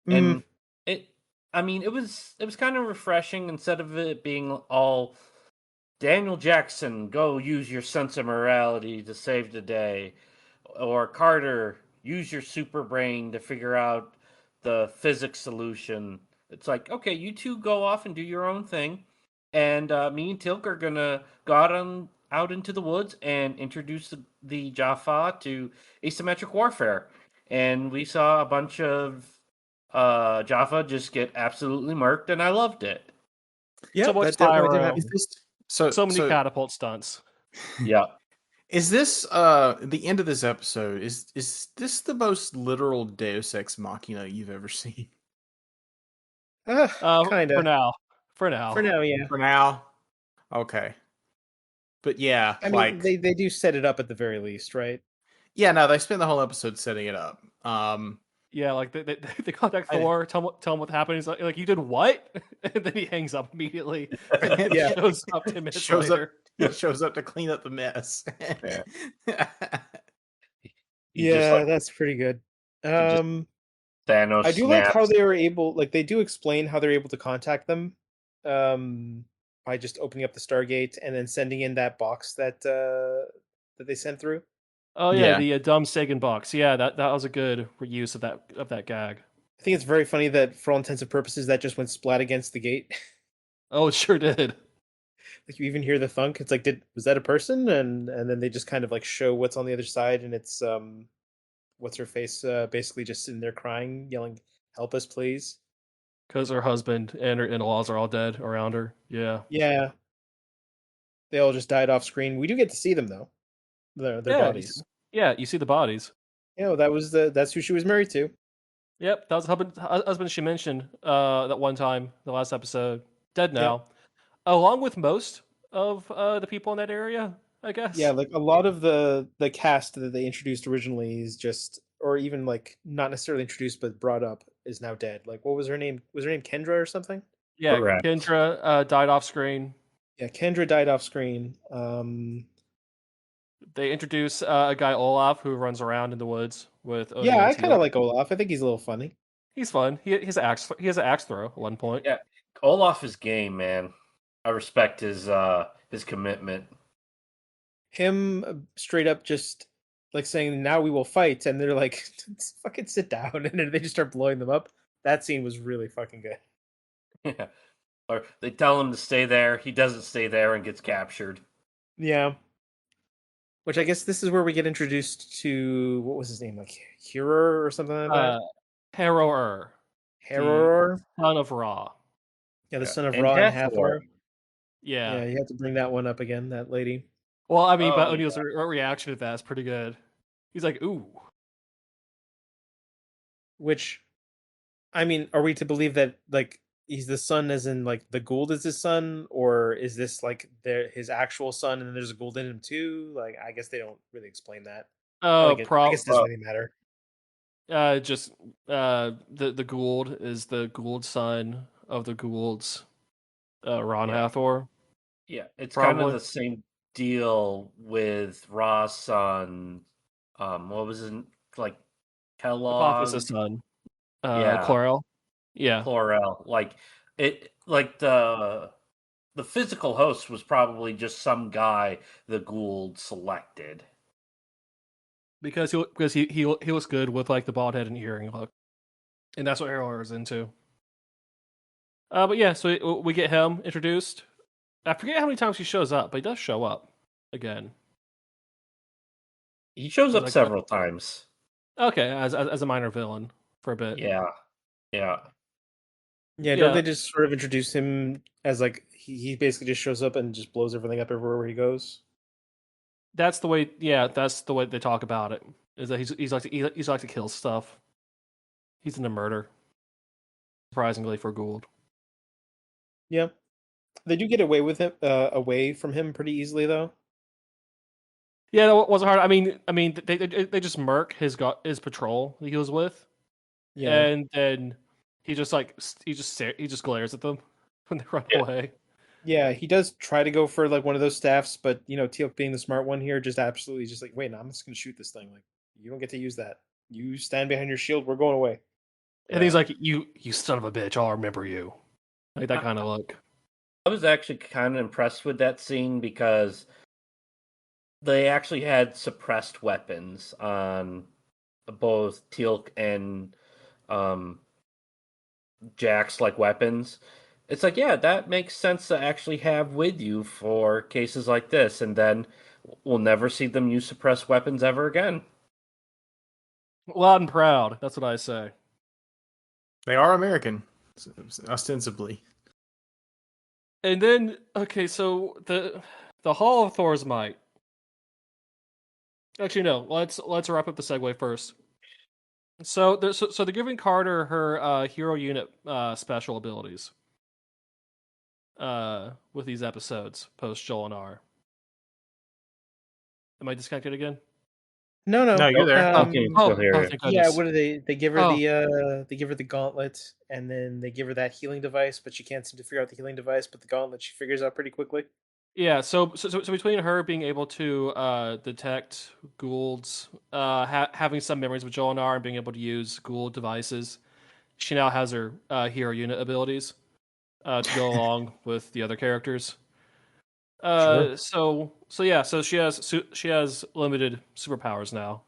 Mm, And it I mean it was kind of refreshing instead of it being all Daniel Jackson, go use your sense of morality to save the day. Or Carter, use your super brain to figure out the physics solution. It's like, okay, you two go off and do your own thing, and me and Tilk are gonna go out into the woods and introduce the Jaffa to asymmetric warfare. And we saw a bunch of Jaffa just get absolutely murked, and I loved it. yeah, So much that definitely did pyro, happen. Is this so? so many So catapult stunts. Yeah. is this the end of this episode? Is this the most literal Deus Ex Machina you've ever seen? Kind For of. now, for now. For now, yeah. For now, okay, but yeah, I mean, like they do set it up at the very least, right? yeah, no, they spend the whole episode setting it up. Yeah, like they contact I- Thor, tell him what happened. He's like you did what? And then he hangs up immediately. And then Yeah. shows up 10 minutes shows later. up, shows up to clean up the mess. He just like That's pretty good. just Thanos I do like how snaps. they were able, like they do explain how they're able to contact them, by just opening up the Stargate and then sending in that box that they sent through. Oh yeah, Yeah. the dumb Sagan box. Yeah, that was a good reuse of that gag. I think it's very funny that for all intents and purposes that just went splat against the gate. Oh, it sure did. Like you even hear the thunk. It's like, was that a person? And then they just kind of like show what's on the other side, and it's what's her face basically just sitting there crying, yelling, "Help us, please!" Because her husband and her in-laws are all dead around her. Yeah. Yeah. They all just died off screen. We do get to see them though, their Yeah, bodies. you see the bodies. That's who she was married to. Yep, that was the husband she mentioned that one time, the last episode. Dead now, along with most of the people in that area, I Yeah, guess. like a lot of the cast that they introduced originally is just, or even like not necessarily introduced but brought up, is now dead. Like, what was her name? Was her name Kendra or something? Yeah, Correct. Kendra died off screen. Yeah, Kendra died off screen. They introduce a guy Olaf who runs around in the woods with Yeah, Odin and I kind of Teal. like Olaf. I think he's a little funny. He's fun. He has an axe. He has an axe throw at one point. Yeah, Olaf is game, man. I respect his commitment. Him straight up just like saying, "Now we will fight," and they're like, "Fucking sit down," and then they just start blowing them up. That scene was really fucking good. Yeah. Or they tell him to stay there. He doesn't stay there and gets captured. Yeah. Which I guess this is where we get introduced to, what was his name, like Hero or something like that. Harrower, the Harrower. son of Ra. Yeah, the Yeah. son of And Ra and Hathor. Hathor. Yeah. Yeah, you have to bring that one up again. That lady. Well, I mean, but Oh, O'Neill's reaction to that is pretty good. He's like, "Ooh." Which, I mean, are we to believe that like he's the son, as in like the Gould is his son, or is this like his actual son, and then there's a Gould in him too? Like, I guess they don't really explain that. Oh, I guess it doesn't really matter. just the Gould is the Gould son of the Goulds, Ron Yeah. Hathor. Yeah, it's kind of Probably. the same deal with Ross son. What was his like Apophis' Kellogg? son, Yeah, Chlorel. Yeah, Chlorel. Like it, like the physical host was probably just some guy the Gould selected. because he looks good with like the bald head and earring look, and that's what Harrower is into. But yeah, so we get him introduced. I forget how many times he shows up, but he does show up again. He shows As up like several times. okay, as a minor villain for a bit. Yeah, yeah. Yeah, don't Yeah, they just sort of introduce him as like he basically just shows up and just blows everything up everywhere where he goes? that's the way. Yeah, that's the way they talk about it. Is that he's like to kill stuff. He's into murder. Surprisingly for Gould. Yeah, they do get away with him, away from him pretty easily though. Yeah, that wasn't hard. I mean, they just murk his patrol that he was with, Yeah, and then he just glares at them when they run Yeah. away. yeah, he does try to go for like one of those staffs, but Teal'c being the smart one here, just absolutely just like, wait, no, I'm just gonna shoot this thing. Like, you don't get to use that. You stand behind your shield. We're going away. And he's like, "You son of a bitch! I'll remember you." Like that I, kind of look. I was actually kind of impressed with that scene because they actually had suppressed weapons on both Teal'c and um, Jack's like weapons. It's like, yeah, that makes sense to actually have with you for cases like this, and then we'll never see them use suppressed weapons ever again. Loud and proud. That's what I say. They are American, ostensibly. And then okay, so the Hall of Thor's Might. Actually, no. Let's wrap up the segue first. So they're giving Carter her hero unit special abilities with these episodes post Joel and R. Am I disconnected again? No, no. No, you're there. Okay, still hear you. Thank Yeah, goodness. what do they give her Oh. they give her the gauntlet, and then they give her that healing device, but she can't seem to figure out the healing device, but the gauntlet she figures out pretty quickly. Yeah, so between her being able to detect Gould's, having some memories with Joel and R, and being able to use Gould devices, she now has her hero unit abilities to go along with the other characters. Sure. So yeah, so she has limited superpowers now,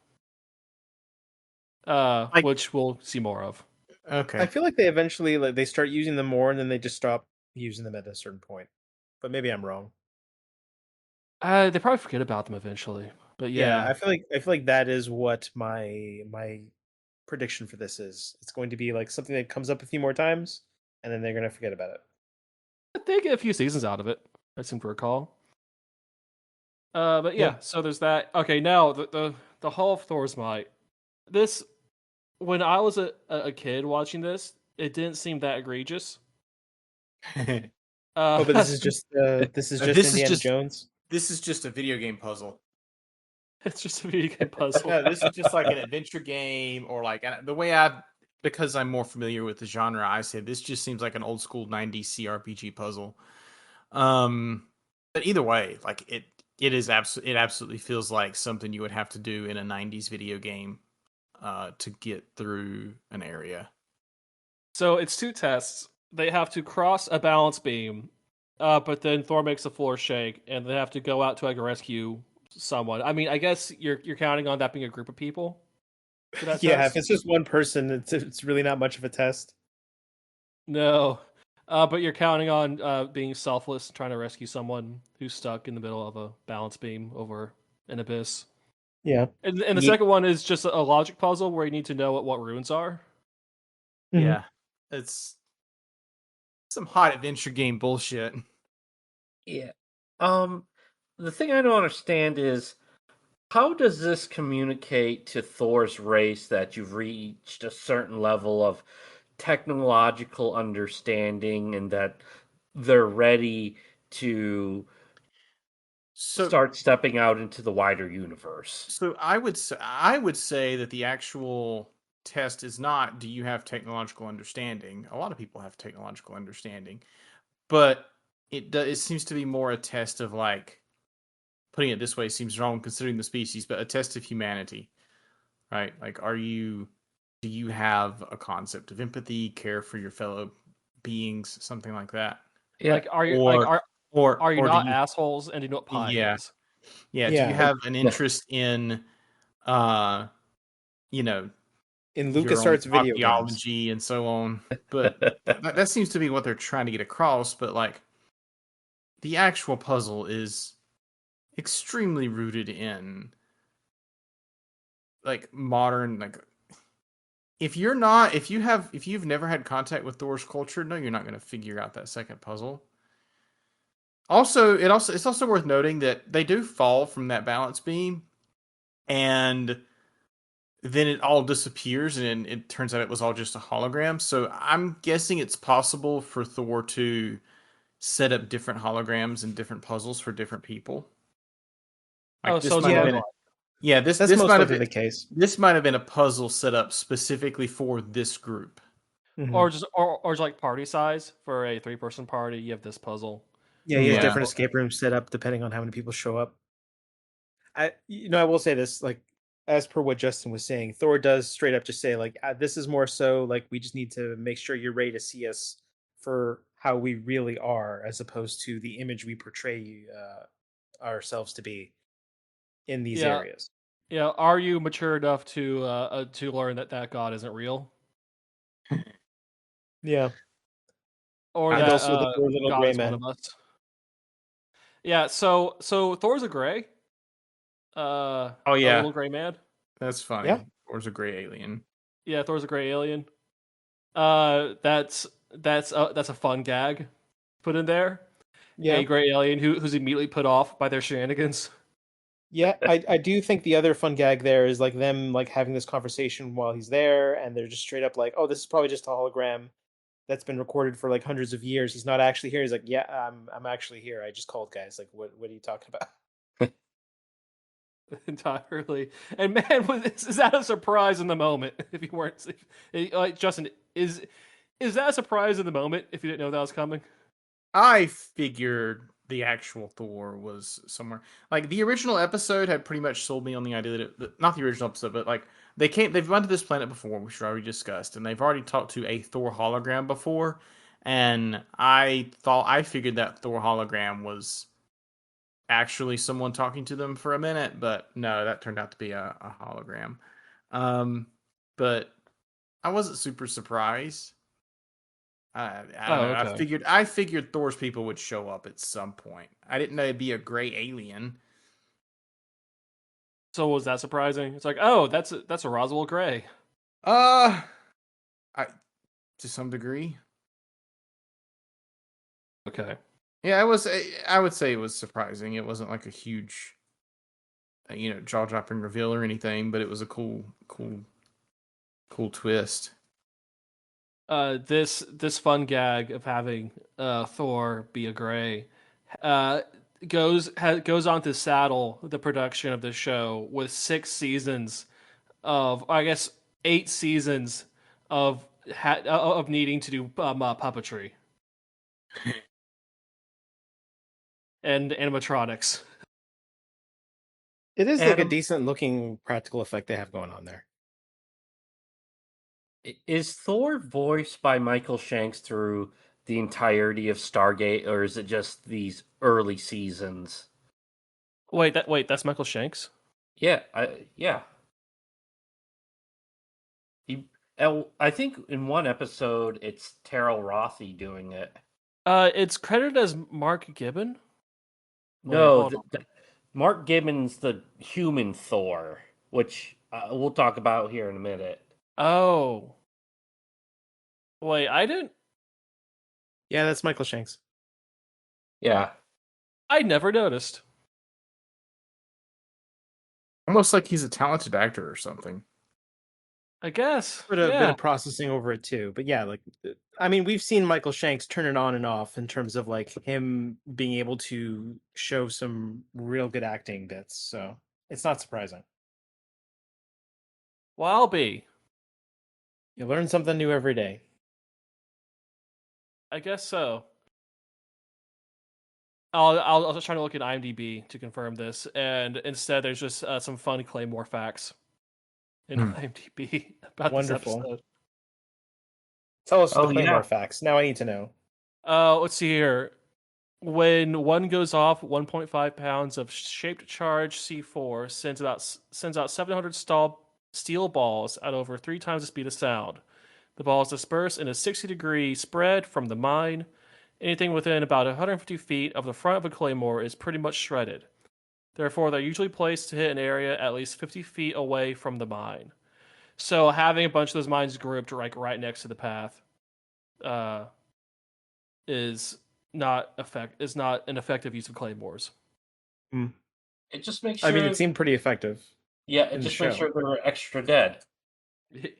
Like, which we'll see more of. Okay. I feel like they eventually they start using them more, and then they just stop using them at a certain point. But maybe I'm wrong. They probably forget about them eventually, but Yeah, yeah, I feel like that is what my prediction for this is. It's going to be like something that comes up a few more times, and then they're gonna forget about it. they get a few seasons out of it. I seem to recall. But yeah, so there's that. Okay, now the Hall of Thor's Might. This when I was a kid watching this, it didn't seem that egregious. Oh, but Uh, this is just This is Indiana just Jones. this is just a video game puzzle. it's just a video game puzzle. No, this is just like an adventure game, or like the way because I'm more familiar with the genre, I say this just seems like an old school 90s CRPG puzzle. But either way, like it absolutely feels like something you would have to do in a 90s video game to get through an area. So it's two tests. They have to cross a balance beam, but then Thor makes the floor shake, and they have to go out to like rescue someone. I mean, I guess you're counting on that being a group of people for that Yeah, test. if it's just one person, it's really not much of a test. No, but you're counting on being selfless, trying to rescue someone who's stuck in the middle of a balance beam over an abyss. Yeah. And the Ye- second one is just a logic puzzle where you need to know what runes are. Mhm. Yeah, it's some hot adventure game bullshit. Yeah. The thing I don't understand is how does this communicate to Thor's race that you've reached a certain level of technological understanding and that they're ready to So start stepping out into the wider universe? So I would say that the actual test is not do you have technological understanding. A lot of people have technological understanding, but it seems to be more a test of like putting it this way seems wrong considering the species, but a test of humanity, right? Like do you have a concept of empathy, care for your fellow beings, something like that? Yeah. Like, are you like Or are you or do not you assholes and do you know what pi yeah, is? yeah, do you Yeah. have an Yeah. interest in uh you know In your own LucasArts video games. archaeology and so on. But that seems to be what they're trying to get across. But like the actual puzzle is extremely rooted in like modern like if you've never had contact with Thor's culture, no, you're not going to figure out that second puzzle. It's also worth noting that they do fall from that balance beam, and then it all disappears, and it turns out it was all just a hologram. So I'm guessing it's possible for Thor to set up different holograms and different puzzles for different people. Oh, Like so this it's a might have Yeah. been roguelike. yeah, That's this most might have likely been the case. this might have been a puzzle set up specifically for this group. Mhm. Or just like party size for a 3-person party. You have this puzzle. Yeah, he has Yeah. different escape rooms set up depending on how many people show up. I will say this, like, as per what Justin was saying, Thor does straight up just say, like, this is more so like we just need to make sure you're ready to see us for how we really are, as opposed to the image we portray ourselves to be in these Yeah, areas. yeah. Are you mature enough to learn that God isn't real, Yeah, or and I that also the poor little God gray is one man. of us? Yeah. So Thor's a gray, Oh a yeah, little gray man. that's Yeah, funny. Thor's a gray alien. Yeah, Thor's a gray alien. That's a fun gag put in there. yeah, A gray alien who's immediately put off by their shenanigans. yeah. I do think the other fun gag there is like them like having this conversation while he's there, and they're just straight up like, "Oh, this is probably just a hologram that's been recorded for like hundreds of years. He's not actually here." He's like, "Yeah, I'm actually here. I just called, guys. Like, what are you talking about?" Entirely. And man, is that a surprise in the moment? If you weren't, like Justin, is that a surprise in the moment if you didn't know that was coming? I figured the actual Thor was somewhere. Like the original episode had pretty much sold me on the idea that not the original episode, but like they've gone to this planet before, which we already discussed, and they've already talked to a Thor hologram before, and I figured that Thor hologram was actually someone talking to them for a minute, but no, that turned out to be a hologram. But I wasn't super surprised. I don't Oh, know. okay. I figured Thor's people would show up at some point. I didn't know it'd be a gray alien. So was that surprising? It's like, oh, that's a Roswell Gray. Uh, I to some degree. Okay. Yeah, it was. I would say it was surprising. It wasn't like a huge jaw dropping reveal or anything, but it was a cool twist. This fun gag of having Thor be a gray uh, goes on to saddle the production of the show with 6 seasons of, I guess, 8 seasons of of needing to do puppetry and animatronics. It is like a Adam, decent looking practical effect they have going on there. is Thor voiced by Michael Shanks through the entirety of Stargate, or is it just these early seasons? Wait, that's Michael Shanks? Yeah. He, I think in one episode it's Terrell Rothy doing it. It's credited as Mark Gibbon. Wait, No, hold on. Mark Gibbon's the human Thor, which we'll talk about here in a minute. Oh, wait, I didn't. Yeah, that's Michael Shanks. Yeah. I never noticed. Almost like he's a talented actor or something. I guess. Bit of Yeah. processing over it too, but yeah, like I mean, we've seen Michael Shanks turn it on and off in terms of like him being able to show some real good acting bits, so it's not surprising. Well, I'll be. You learn something new every day. I guess so. I'll just try to look at IMDb to confirm this, and instead there's just some fun Claymore facts in IMDb about Wonderful. this episode. Tell us the Oh, Claymore yeah. facts. Now I need to know. Let's see here. When one goes off, 1.5 pounds of shaped charge C4 sends out 700 steel balls at over 3 times the speed of sound. The balls disperse in a 60-degree spread from the mine. Anything within about 150 feet of the front of a claymore is pretty much shredded. Therefore, they're usually placed to hit an area at least 50 feet away from the mine. So having a bunch of those mines grouped right next to the path uh, is not an effective use of claymores. It just makes I sure. mean, it seemed pretty effective. Yeah, it in the just makes show. sure they're extra dead.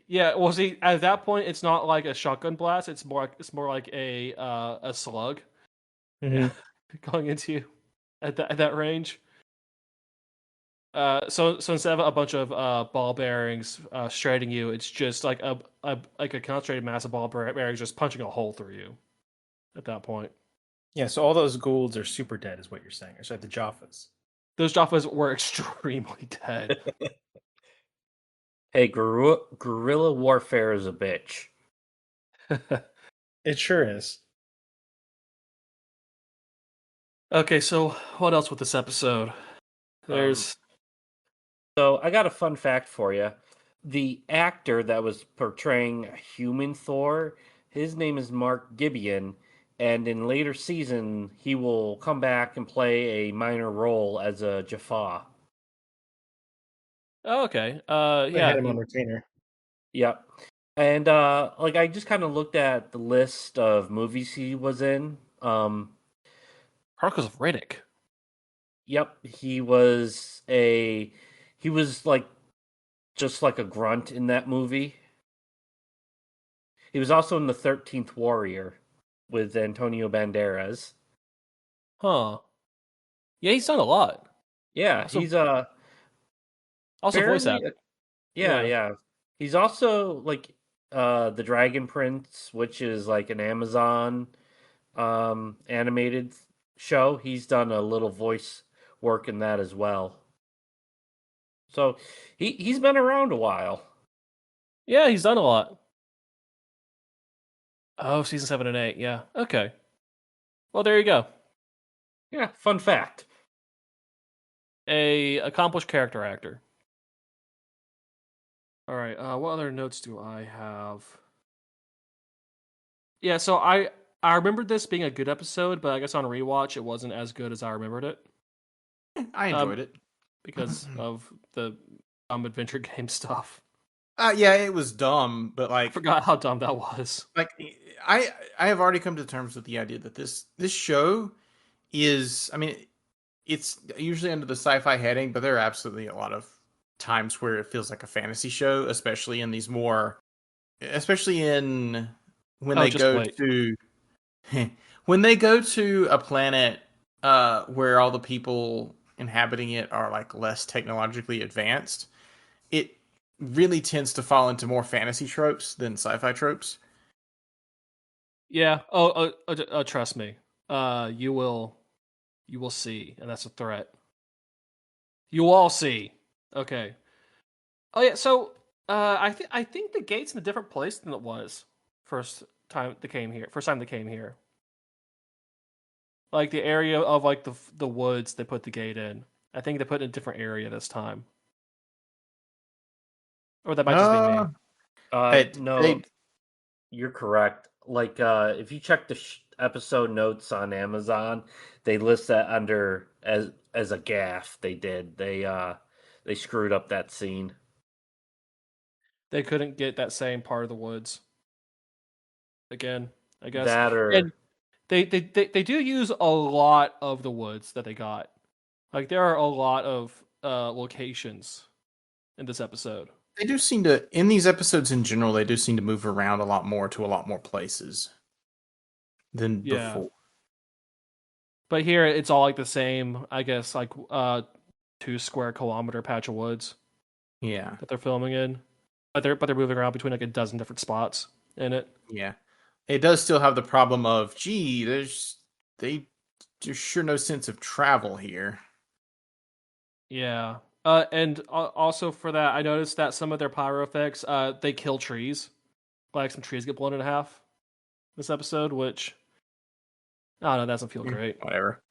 Yeah, well, see, at that point, it's not like a shotgun blast. It's more like a slug Mhm. going into you at that range. So instead of a bunch of ball bearings straighting you, it's just like a concentrated mass of ball bearings just punching a hole through you. At that point, Yeah, so all those Goulds are super dead, is what you're saying. Or sorry, the Jaffas. those Jaffas were extremely dead. Hey, guerrilla warfare is a bitch. It sure is. Okay, so what else with this episode? There's So I got a fun fact for you. The actor that was portraying human Thor, his name is Mark Gibeon, and in later season he will come back and play a minor role as a Jaffa. okay. They had Yeah, him on retainer. Yep. And like I just kind of looked at the list of movies he was in. Chronicles of Riddick. Yep, he was like just like a grunt in that movie. He was also in the 13th Warrior with Antonio Banderas. Huh. Yeah, he's done a lot. Yeah, Also, he's also voice fairly actor. yeah, Yeah. yeah. He's also like the Dragon Prince, which is like an Amazon animated show. He's done a little voice work in that as well. So he's been around a while. Yeah, he's done a lot. Oh, season 7 and 8. Yeah. Okay. Well, there you go. Yeah, fun fact. A accomplished character actor. All right. What other notes do I have? Yeah. So I remembered this being a good episode, but I guess on rewatch it wasn't as good as I remembered it I enjoyed it. because of the adventure game stuff. Yeah, it was dumb, but I like forgot how dumb that was. like I have already come to terms with the idea that this show is, I mean, it's usually under the sci-fi heading, but there are absolutely a lot of times where it feels like a fantasy show, especially in these more, especially in when Oh, they just go wait. to when they go to a planet where all the people inhabiting it are like less technologically advanced. It really tends to fall into more fantasy tropes than sci-fi tropes. Yeah. Trust me. You will see, and that's a threat. You will all see. Okay. Oh yeah. So I think the gate's in a different place than it was first time they came here. Like the area of like the woods they put the gate in. I think they put it in a different area this time. Or that might just be me. Uh, it, No, they you're correct. Like, if you check the episode notes on Amazon, they list that under as a gaff. They did. They screwed up that scene. They couldn't get that same part of the woods again, I guess. That or And they do use a lot of the woods that they got. Like there are a lot of locations in this episode. they do seem to in these episodes in general. They do seem to move around a lot more to a lot more places than Yeah. before. But here it's all like the same, I guess, like 2 square kilometer patch of woods Yeah, that they're filming in. But they're moving around between like a dozen different spots in it. yeah. It does still have the problem of, gee, there's sure no sense of travel here. Yeah. And also for that, I noticed that some of their pyro effects, they kill trees. Like some trees get blown in half this episode, which I don't know, that doesn't feel great. Whatever.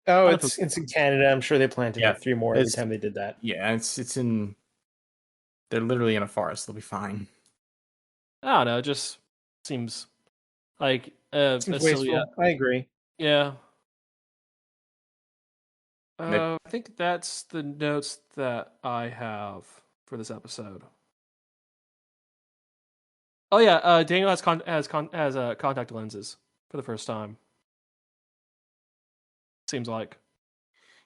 Oh, I it's in Canada. I'm sure they planted Yeah, like 3 more every it's- time they did that. Yeah, it's in. They're literally in a forest. They'll be fine. I don't know, it just seems like Seems a silly. wasteful. I agree. Yeah. They- I think that's the notes that I have for this episode. Oh yeah, Daniel has contact lenses for the first time. Seems like.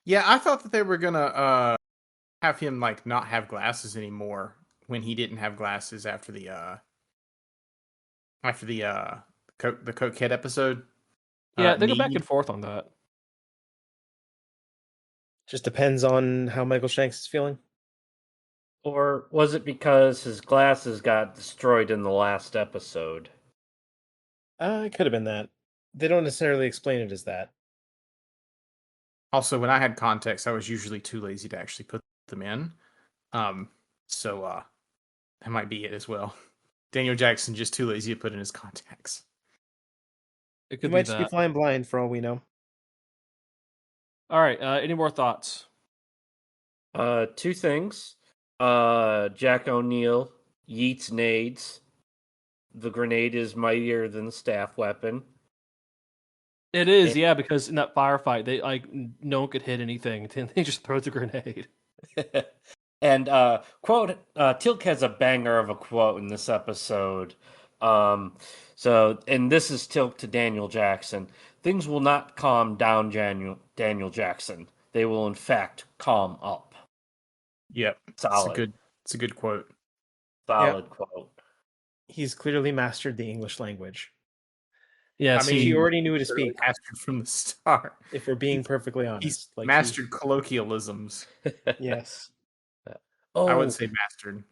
Yeah, I thought that they were gonna have him like not have glasses anymore when he didn't have glasses after the the Cokehead episode. Yeah, they go back Need. and forth on that. Just depends on how Michael Shanks is feeling. or was it because his glasses got destroyed in the last episode? It could have been that. They don't necessarily explain it as that. Also, when I had contacts, I was usually too lazy to actually put them in. So that might be it as well. Daniel Jackson just too lazy to put in his contacts. It You could might be just be that. flying blind for all we know. All right. Any more thoughts? Two things. Jack O'Neill yeets nades. The grenade is mightier than the staff weapon. It is, yeah, because in that firefight, they like no one could hit anything. They just throw the grenade. And quote Tilk has a banger of a quote in this episode. And this is Tilk to Daniel Jackson. Things will not calm down Daniel Jackson. They will in fact calm up. Yep, Solid. It's a good quote. Solid quote. He's clearly mastered the English language. Yeah, I mean, he already knew to speak. Mastered from the start. If we're being perfectly He's honest, like mastered colloquialisms. Yes. Oh, I wouldn't say mastered,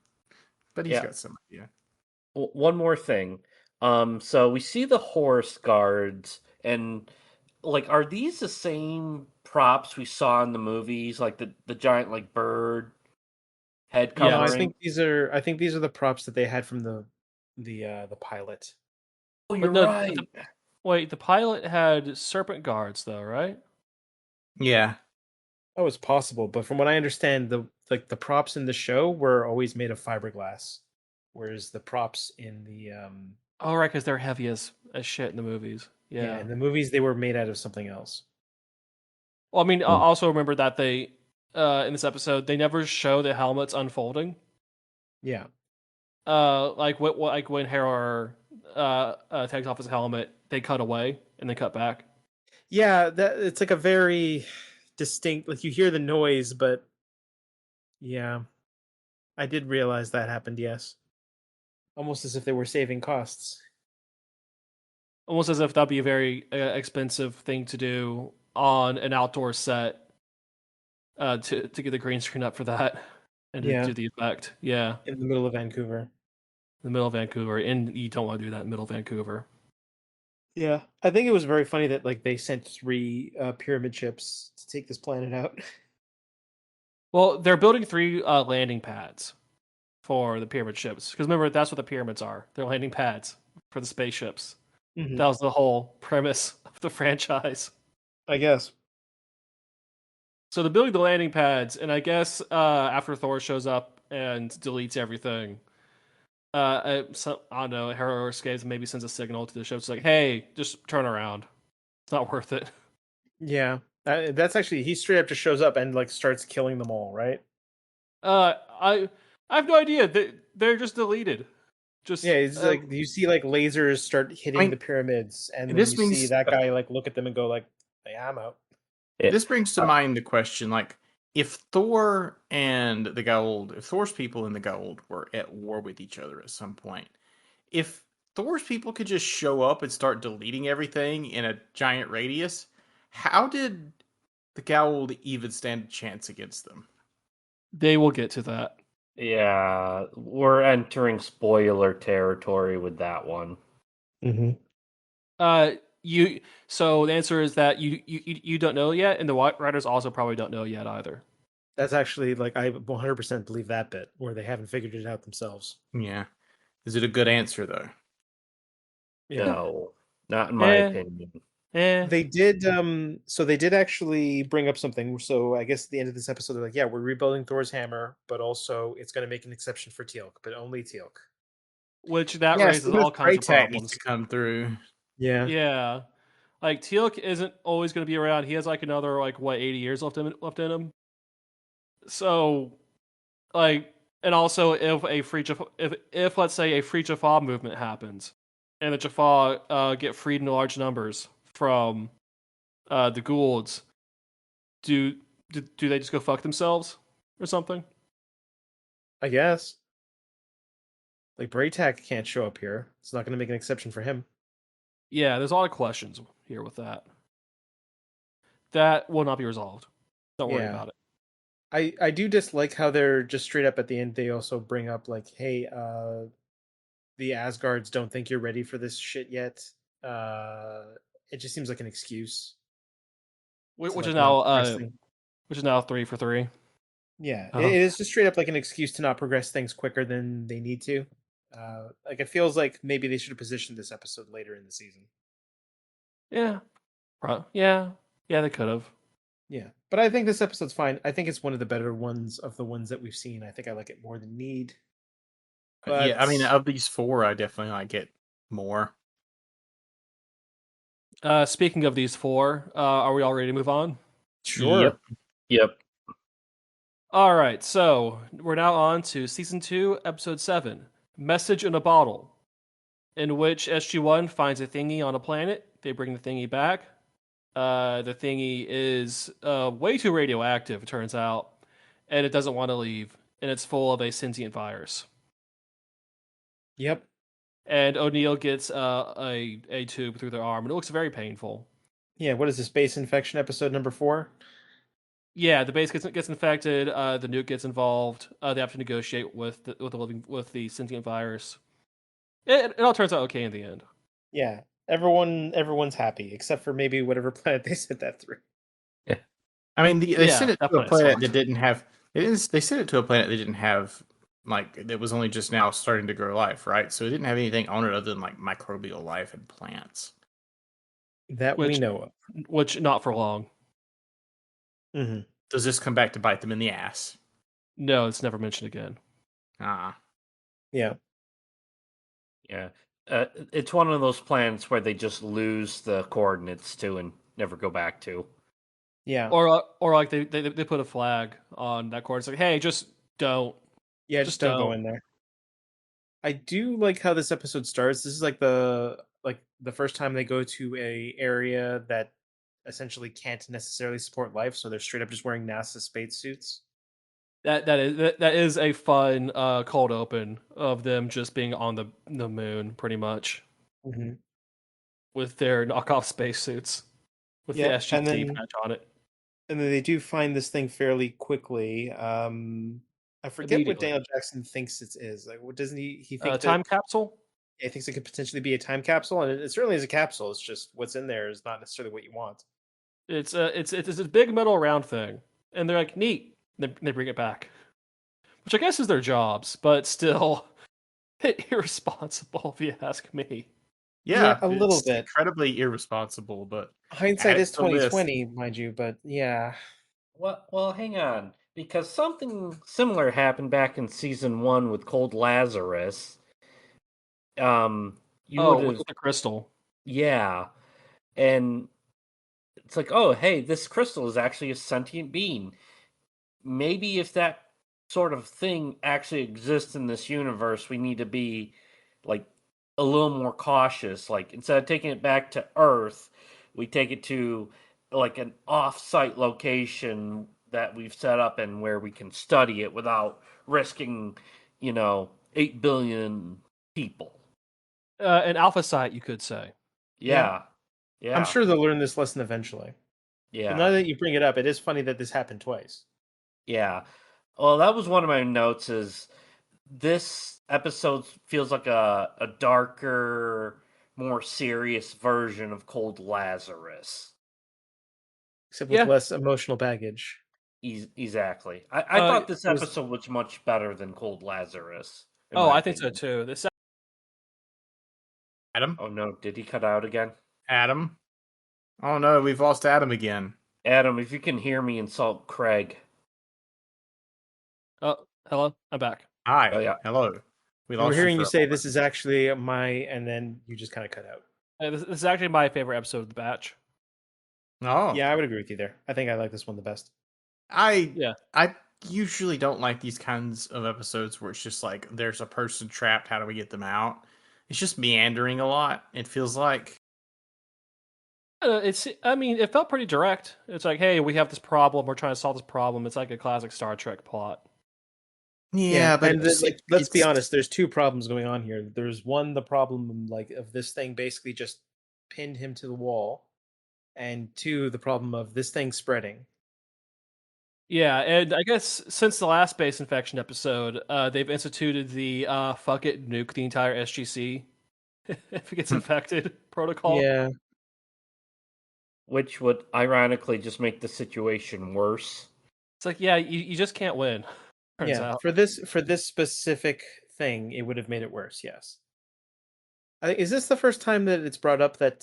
but he's Yeah. got some idea. one more thing. So we see the horse guards, and like, are these the same props we saw in the movies, like the giant like bird head Yeah, No, I covering? think these are the props that they had from the pilot. Oh, But you're no, right. wait, the pilot had serpent guards though, right? Yeah, Oh, it's possible, but from what I understand, the props in the show were always made of fiberglass, whereas the props in the Oh, right, because they're heavy as shit in the movies. Yeah. in the movies they were made out of something else. Well, I mean, I also remember that they in this episode they never show the helmets unfolding. Yeah. Like like when Harrow takes off his helmet, they cut away and then cut back. Yeah, that it's like a very distinct. Like you hear the noise, but yeah, I did realize that happened. Yes, almost as if they were saving costs. Almost as if that'd be a very expensive thing to do on an outdoor set to get the green screen up for that and to Yeah, do the effect. Yeah, in the middle of Vancouver. in the middle of Vancouver, and you don't want to do that in middle of Vancouver. Yeah, I think it was very funny that like they sent 3 pyramid ships to take this planet out. Well, they're building 3 landing pads for the pyramid ships because remember that's what the pyramids are. They're landing pads for the spaceships. Mhm. That was the whole premise of the franchise. I guess. So they're building the landing pads, and I guess after Thor shows up and deletes everything, I don't know, Hero escapes and maybe sends a signal to the ship. It's like, hey, just turn around. It's not worth it. Yeah, that's actually he straight up just shows up and like starts killing them all, right? Uh, I I have no idea. They're just deleted. Yeah, Just it's like you see like lasers start I hitting the mean, pyramids, and then this you see means that guy like look at them and go like, "Yeah, I'm out." this brings to mind the question: like, if Thor and the Goa'uld, if Thor's people and the Goa'uld were at war with each other at some point, if Thor's people could just show up and start deleting everything in a giant radius, how did the Goa'uld even stand a chance against them? they will get to that. Yeah, we're entering spoiler territory with that one. Mm-hmm. You so the answer is that you don't know yet, and the writers also probably don't know yet either. That's actually like I 100% believe that bit where they haven't figured it out themselves. Yeah. Is it a good answer though? Yeah. No, not in my Eh, opinion. They did so they did actually bring up something. So I guess at the end of this episode they're like, yeah, we're rebuilding Thor's hammer, but also it's going to make an exception for Teal'c, but only Teal'c. which that Yeah, raises so this all kinds of Braytac needs problems. to come through. Yeah. Yeah, like Teal'c isn't always going to be around. He has like another like what 80 years left in him. So like, and also if a free if let's say a free Jaffa movement happens, and the Jaffa get freed in large numbers from the Goulds, do do they just go fuck themselves or something? I guess. Like Braytac can't show up here. It's not going to make an exception for him. Yeah, there's a lot of questions here with that. That will not be resolved. Don't worry Yeah. about it. I do dislike how they're just straight up at the end they also bring up like, hey, the Asgards don't think you're ready for this shit yet. Uh it just seems like an excuse to Which is like not now progress things. 3 for 3. Yeah, Uh-huh. it is just straight up like an excuse to not progress things quicker than they need to. Like it feels like maybe they should have positioned this episode later in the season. Yeah, yeah, yeah. They could have. Yeah, but I think this episode's fine. I think it's one of the better ones of the ones that we've seen. I think I like it more than Need. Yeah, I mean, But of these 4, I definitely like it more. Speaking of these 4, are we all ready to move on? sure. Yep. All right, so we're now on to season 2, episode 7, "Message in a Bottle," in which SG-1 finds a thingy on a planet. They bring the thingy back. The thingy is way too radioactive, it turns out, and it doesn't want to leave, and it's full of a sentient virus. Yep. And O'Neill gets a tube through their arm, and it looks very painful. Yeah, what is this base infection episode number 4? Yeah, the base gets infected. The nuke gets involved. They have to negotiate with the sentient virus. It all turns out okay in the end. Yeah. Everyone's happy except for maybe whatever planet they sent that through. I mean, they Yeah, sent it that to a planet planet sucked. that didn't have. They sent it to a planet that didn't have, like, that was only just now starting to grow life, right? So it didn't have anything on it other than like microbial life and plants. That we Which know of. not for long. Mhm. Does this come back to bite them in the ass? No, it's never mentioned again. Ah, Yeah. Yeah. It's one of those planets where they just lose the coordinates to and never go back to. Yeah. Or like they put a flag on that course, like, hey, just don't. Yeah, Just just don't go don't. in there. I do like how this episode starts. This is like the first time they go to a area that essentially can't necessarily support life, so they're straight up just wearing NASA spacesuits. That is a fun cold open of them just being on the moon, pretty much, Mm-hmm. with their knockoff spacesuits with the Yeah, SGC patch on it and then they do find this thing fairly quickly. I forget what immediately. Daniel Jackson thinks it is. Like, what doesn't he think that? Time capsule. He thinks it could potentially be a time capsule, and it certainly is a capsule. It's just what's in there is not necessarily what you want. It's a big metal round thing, and they're like neat. They bring it back, which I guess is their jobs, but still irresponsible if you ask me. Yeah, a little it's bit. incredibly irresponsible, but Hindsight add is it to the list. 2020, mind you, but yeah. Well, hang on, because something similar happened back in season 1 with Cold Lazarus. You would have, With the crystal. yeah, and it's like, oh, hey, this crystal is actually a sentient being. Maybe if that sort of thing actually exists in this universe, we need to be like a little more cautious. Like instead of taking it back to Earth, we take it to like an off-site location that we've set up and where we can study it without risking, 8 billion people. An alpha site, you could say. Yeah. I'm sure they'll learn this lesson eventually. Yeah. But now that you bring it up, it is funny that this happened twice. Yeah. Well, that was one of my notes is this episode feels like a darker, more serious version of Cold Lazarus. Except with less emotional baggage. Exactly. I thought this episode was much better than Cold Lazarus. I think so too. This Adam? Oh no, did he cut out again? Adam? Oh no, we've lost Adam again. Adam, if you can hear me, insult Craig. Oh, hello, I'm back. Hi. Oh, yeah. Hello. We're hearing you say this is actually my, and then you just kind of cut out. This is actually my favorite episode of the batch. Oh. Yeah, I would agree with you there. I think I like this one the best. I usually don't like these kinds of episodes where it's just like there's a person trapped, how do we get them out? It's just meandering a lot, it feels like. It felt pretty direct. It's like, hey, we have this problem, we're trying to solve this problem. It's like a classic Star Trek plot. Yeah, but let's be honest, there's two problems going on here. There's one, the problem of this thing basically just pinned him to the wall, and two, the problem of this thing spreading. Yeah, and I guess since the last base infection episode, they've instituted the fuck it, nuke the entire SGC if it gets infected protocol. Yeah. Which would ironically just make the situation worse. It's like, yeah, you just can't win. Turns out. For this specific thing, it would have made it worse. Yes. Is this the first time that it's brought up that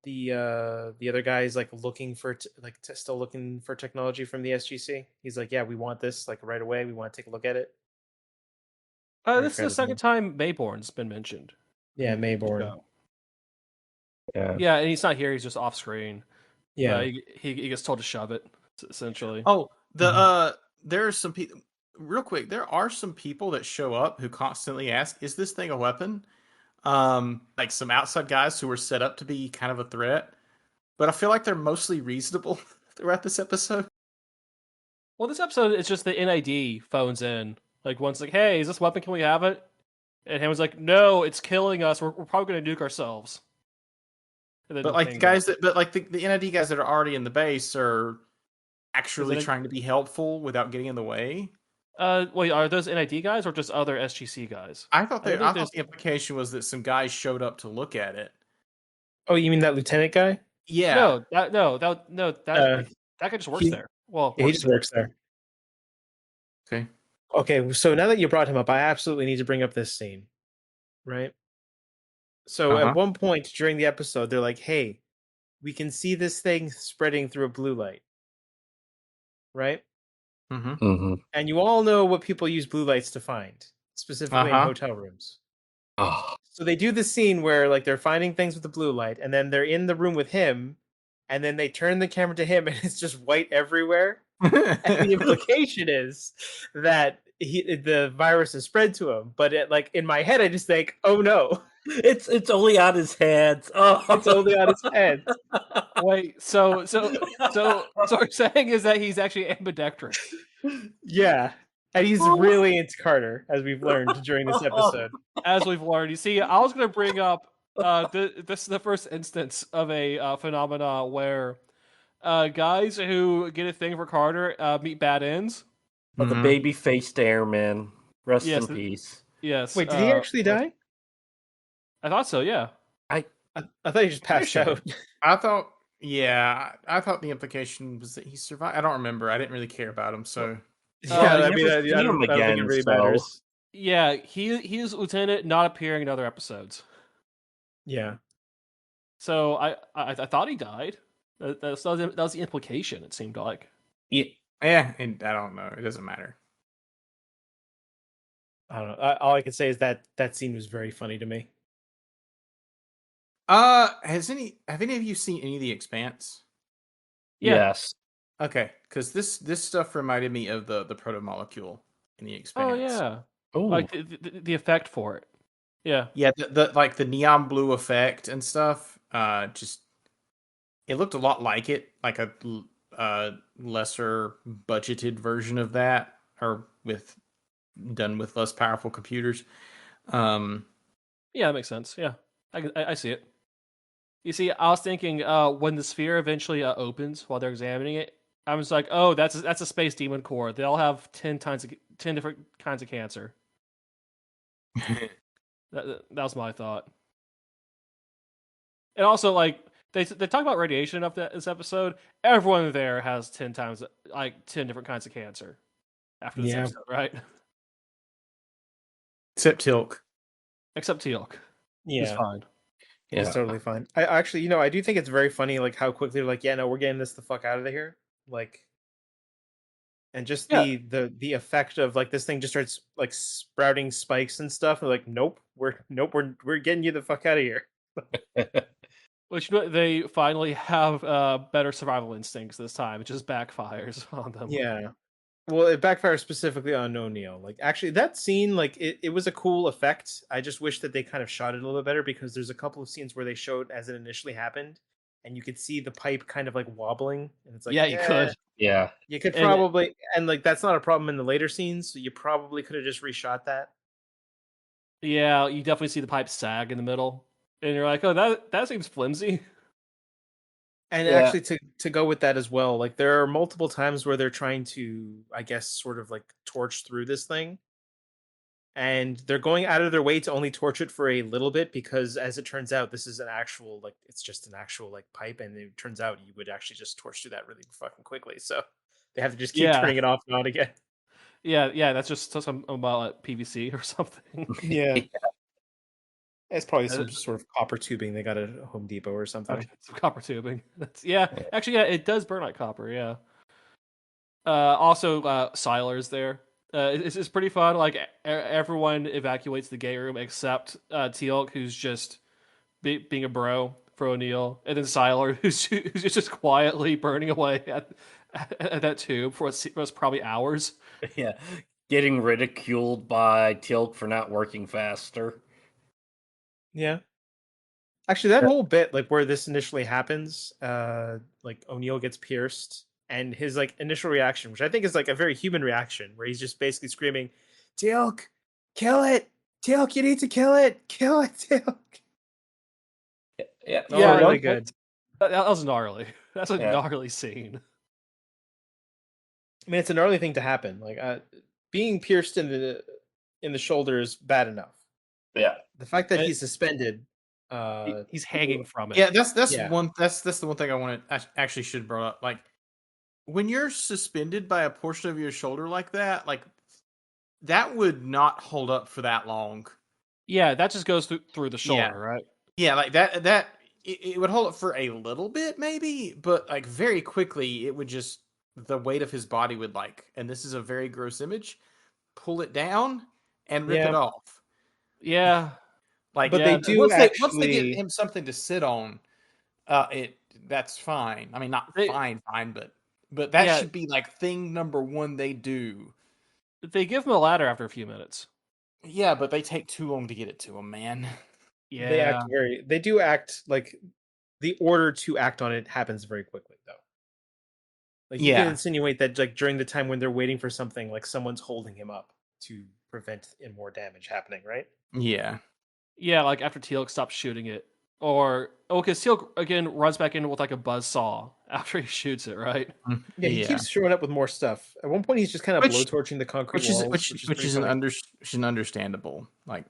the other guy is like looking for still looking for technology from the SGC? He's like, yeah, we want this like right away. We want to take a look at it. This is the second time Mayborn's been mentioned. Yeah, Mayborn. Yeah, and he's not here. He's just off screen. Yeah, he gets told to shove it essentially. Oh, there are some people. Real quick, there are some people that show up who constantly ask, "Is this thing a weapon?" Like some outside guys who were set up to be kind of a threat, but I feel like they're mostly reasonable throughout this episode. Well, this episode it's just the NID phones in. Like once, like, "Hey, is this weapon? Can we have it?" And Hammond's like, "No, it's killing us. We're probably going to nuke ourselves." But like the guys the NID guys that are already in the base are actually trying to be helpful without getting in the way. Wait, are those NID guys or just other SGC guys? I thought the implication was that some guys showed up to look at it. Oh, you mean that lieutenant guy? Yeah. That guy just works there. Well, he just works there. Okay, so now that you brought him up, I absolutely need to bring up this scene. Right? So at one point during the episode, they're like, hey, we can see this thing spreading through a blue light. Right? Mm-hmm. Mm-hmm. And you all know what people use blue lights to find, specifically in hotel rooms. Oh. So they do the scene where like they're finding things with the blue light, and then they're in the room with him, and then they turn the camera to him, and it's just white everywhere. And the implication is that the virus is spread to him. But in my head, I just think, oh no, it's only on his hands. Oh, it's only on his head. Wait, so what you're saying is that he's actually ambidextrous. Yeah, and he's really into Carter, as we've learned during this episode. As we've learned. You see, I was going to bring up this is the first instance of a phenomena where guys who get a thing for Carter meet bad ends. But the baby faced airman. Rest Yes, in peace. Yes. Wait, did he actually die? I thought so. Yeah. I thought he just passed out. I thought, I thought the implication was that he survived. I don't remember. I didn't really care about him, so. Yeah, you I mean, never see I him don't think again, it really so- matters. Yeah, he's lieutenant, not appearing in other episodes. Yeah. So I thought he died. That was the implication. It seemed like. Yeah, and I don't know. It doesn't matter. I don't know. All I can say is that scene was very funny to me. Have any of you seen any of The Expanse? Yeah. Yes. Okay, because this stuff reminded me of the protomolecule in The Expanse. Oh yeah. Oh, Like the effect for it. Yeah. Yeah, the like the neon blue effect and stuff. Just it looked a lot like it, like a lesser budgeted version of that, or done with less powerful computers. Yeah, that makes sense. Yeah, I see it. You see, I was thinking when the sphere eventually opens while they're examining it, I was like, oh, that's a space demon core. They all have 10 different kinds of cancer. That was my thought. And also, like they talk about radiation enough this episode. Everyone there has 10 different kinds of cancer after this episode, right? Except Tilk. Except Teal'c. Yeah, He's fine. yeah. it's totally fine. I actually, I do think it's very funny, like how quickly they're like, yeah, no, we're getting this the fuck out of here, like, and just Yeah. the effect of like this thing just starts like sprouting spikes and stuff. And like, nope, we're getting you the fuck out of here. Which they finally have better survival instincts this time. It just backfires on them. Yeah. Well, it backfires specifically on O'Neill. Like, actually, that scene, like, it was a cool effect. I just wish that they kind of shot it a little bit better because there's a couple of scenes where they showed as it initially happened, and you could see the pipe kind of like wobbling, and it's like, Yeah, you could. Yeah. you could And- probably, and like that's not a problem in the later scenes. So you probably could have just reshot that. Yeah, you definitely see the pipe sag in the middle, and you're like, oh, that seems flimsy. And Yeah. actually, to go with that as well, like there are multiple times where they're trying to, I guess, sort of like torch through this thing, and they're going out of their way to only torch it for a little bit because, as it turns out, this is an actual like it's just an actual like pipe, and it turns out you would actually just torch through that really fucking quickly. So they have to just keep Yeah. turning it off and on again. Yeah, that's just some about PVC or something. Yeah. It's probably some sort of copper tubing they got at Home Depot or something. Some copper tubing. Actually, yeah, it does burn like copper. Yeah. Also, Siler's there. It's pretty fun. Like everyone evacuates the gate room except Teal'c, who's just being a bro for O'Neill, and then Siler, who's just quietly burning away at that tube for what's probably hours. Yeah. Getting ridiculed by Tilk for not working faster. Yeah. Actually, that whole bit, like where this initially happens, like O'Neill gets pierced, and his like initial reaction, which I think is like a very human reaction, where he's just basically screaming, "Teal'c, kill it! Teal'c, you need to kill it! Kill it, Teal'c!" Yeah. Yeah, really good. That was gnarly. That's a Yeah. gnarly scene. I mean, it's a gnarly thing to happen. Like being pierced in the shoulder is bad enough. Yeah. The fact that And- he's suspended, He's hanging from it. Yeah, that's Yeah. the one thing I want to actually should bring up. Like when you're suspended by a portion of your shoulder like that, like that would not hold up for that long. Yeah, that just goes through the shoulder, Yeah. right? Yeah, like that it would hold up for a little bit maybe, but like very quickly it would just the weight of his body would and this is a very gross image, pull it down and rip it Yeah. off. Yeah. Like, But Yeah, they do once actually. they get him something to sit on, that's fine. I mean, not fine, but that Yeah. should be like thing number one they do. They give him a ladder after a few minutes. Yeah, but they take too long to get it to him, man. Yeah. They do act like the order to act on it happens very quickly, though. Like you can Yeah. insinuate that like during the time when they're waiting for something, like someone's holding him up to prevent more damage happening, right? Yeah. Yeah, like after Teal'c stops shooting it, or because Teal'c again runs back in with like a buzz saw after he shoots it, right? Yeah, he Yeah. keeps showing up with more stuff. At one point, he's just kind of Which- blowtorching the concrete walls, which is pretty funny. which is an understandable like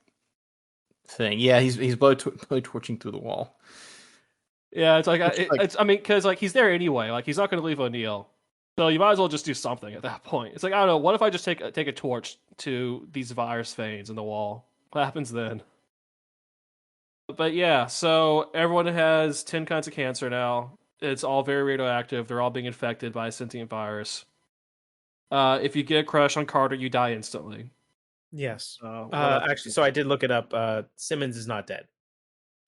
thing. Yeah, he's blow torching through the wall. Yeah, it's like, Which, like- it's I mean, because like he's there anyway. Like he's not going to leave O'Neill, so you might as well just do something at that point. It's like I don't know. What if I just take a torch to these virus veins in the wall? What happens then? But yeah, so everyone has 10 kinds of cancer now. It's all very radioactive. They're all being infected by a sentient virus. If you get a crush on Carter, you die instantly. Yes. What else? Actually, so I did look it up. Simmons is not dead.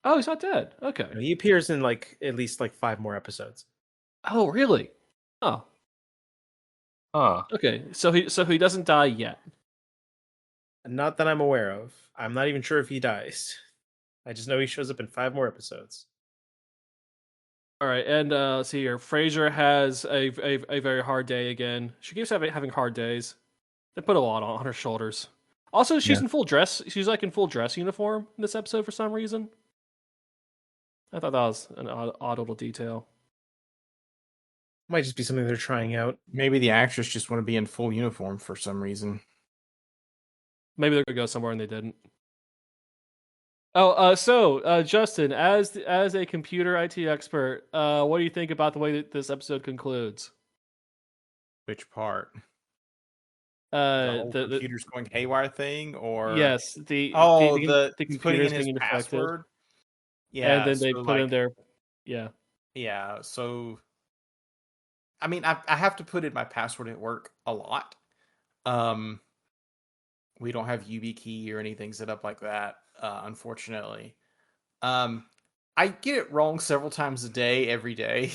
Oh, he's not dead. Okay. He appears in like at least like 5 more episodes. Oh, really? Oh, Huh. okay. So he doesn't die yet. Not that I'm aware of. I'm not even sure if he dies. I just know he shows up in 5 more episodes. All right, and let's see here. Frasier has a very hard day again. She keeps having hard days. They put a lot on her shoulders. Also, she's in full dress. She's like in full dress uniform in this episode for some reason. I thought that was an odd little detail. Might just be something they're trying out. Maybe the actress just want to be in full uniform for some reason. Maybe they're gonna go somewhere and they didn't. Oh, so Justin, as a computer IT expert, what do you think about the way that this episode concludes? Which part? The whole The computer's going haywire thing, or yes, the putting computers in his being infected, password. Yeah, and then they so, put in like, their yeah. Yeah, so I mean, I have to put in my password at work a lot. We don't have YubiKey or anything set up like that, unfortunately. I get it wrong several times a day, every day.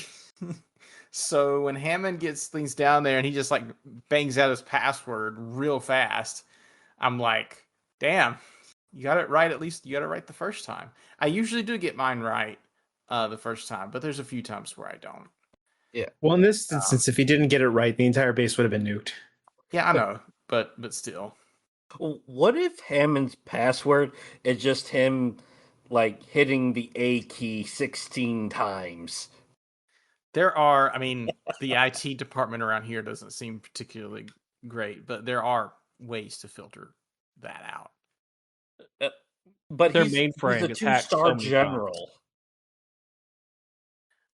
So when Hammond gets things down there and he just like bangs out his password real fast, I'm like, damn, you got it right. At least you got it right the first time. I usually do get mine right the first time, but there's a few times where I don't. Yeah. Well, in this instance, if he didn't get it right, the entire base would have been nuked. Yeah, I know, but still. What if Hammond's password is just him, like, hitting the A key 16 times? There are, I mean, the IT department around here doesn't seem particularly great, but there are ways to filter that out. But Their he's mainframe a gets hacked so 2-star many general.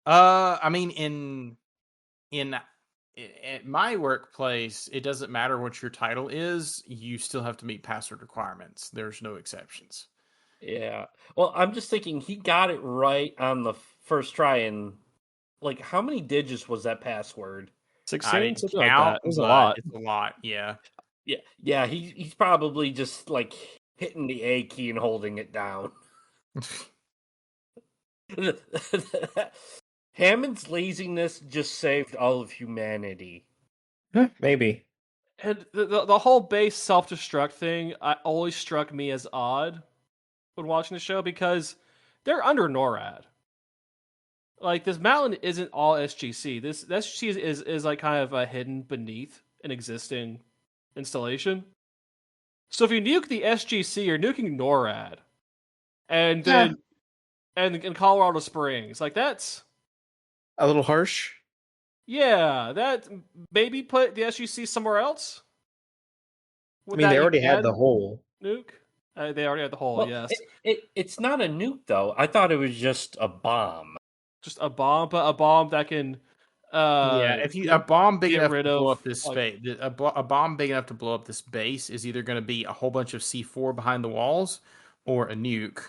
I mean, in at my workplace, it doesn't matter what your title is, you still have to meet password requirements. There's no exceptions. Yeah. Well, I'm just thinking he got it right on the first try, and like, how many digits was that password? 16, I didn't something like count, that. It was a but lot. it's a lot, yeah. Yeah. He's probably just like hitting the A key and holding it down. Hammond's laziness just saved all of humanity. Maybe. And the whole base self destruct thing always struck me as odd when watching the show because they're under NORAD. Like this mountain isn't all SGC. This SGC is like kind of hidden beneath an existing installation. So if you nuke the SGC, you're nuking NORAD, and then and in Colorado Springs, like that's A little harsh. yeah, that maybe put the SGC somewhere else. I mean, they already had the hole. Nuke. They already had the hole. Well, Yes, it's not a nuke though. I thought it was just a bomb. just a bomb, but a bomb that can. Yeah, if you a bomb big get enough to rid blow of, up this like- space, a bomb big enough to blow up this base is either going to be a whole bunch of C4 behind the walls or a nuke.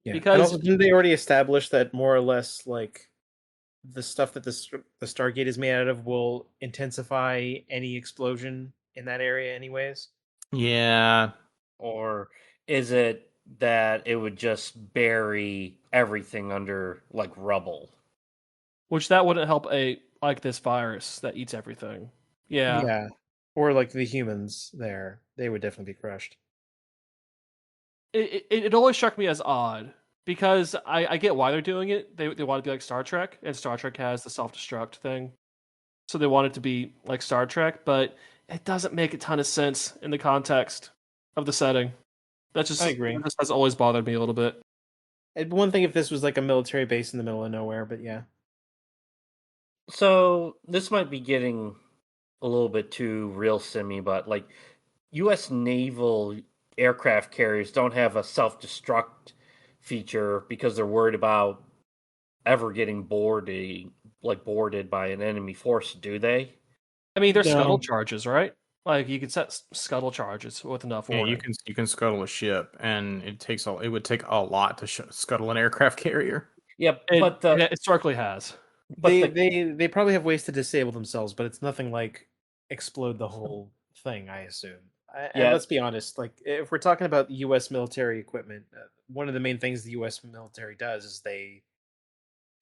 Yeah. Because- and also, didn't they already establish that more or less like the stuff that the Stargate is made out of will intensify any explosion in that area, anyways? Yeah, Or is it that it would just bury everything under like rubble? which that wouldn't help like this virus that eats everything. Yeah. Yeah. Or like the humans there, they would definitely be crushed. It always struck me as odd because I get why they're doing it. They want to be like Star Trek, and Star Trek has the self destruct thing, so they want it to be like Star Trek, but it doesn't make a ton of sense in the context of the setting. I agree. That just has always bothered me a little bit. It'd be one thing if this was like a military base in the middle of nowhere, but yeah. So this might be getting a little bit too real simmy, but like U.S. naval aircraft carriers don't have a self-destruct feature because they're worried about ever getting boarded by an enemy force, do they? I mean, there's scuttle No. charges, right? Like you can set scuttle charges with enough Yeah, warning. you can scuttle a ship, and it would take a lot to scuttle an aircraft carrier. Yeah, It historically has. They probably have ways to disable themselves, but it's nothing like explode the whole thing, I assume. And Yeah. let's be honest, like if we're talking about U.S. military equipment, one of the main things the U.S. military does is they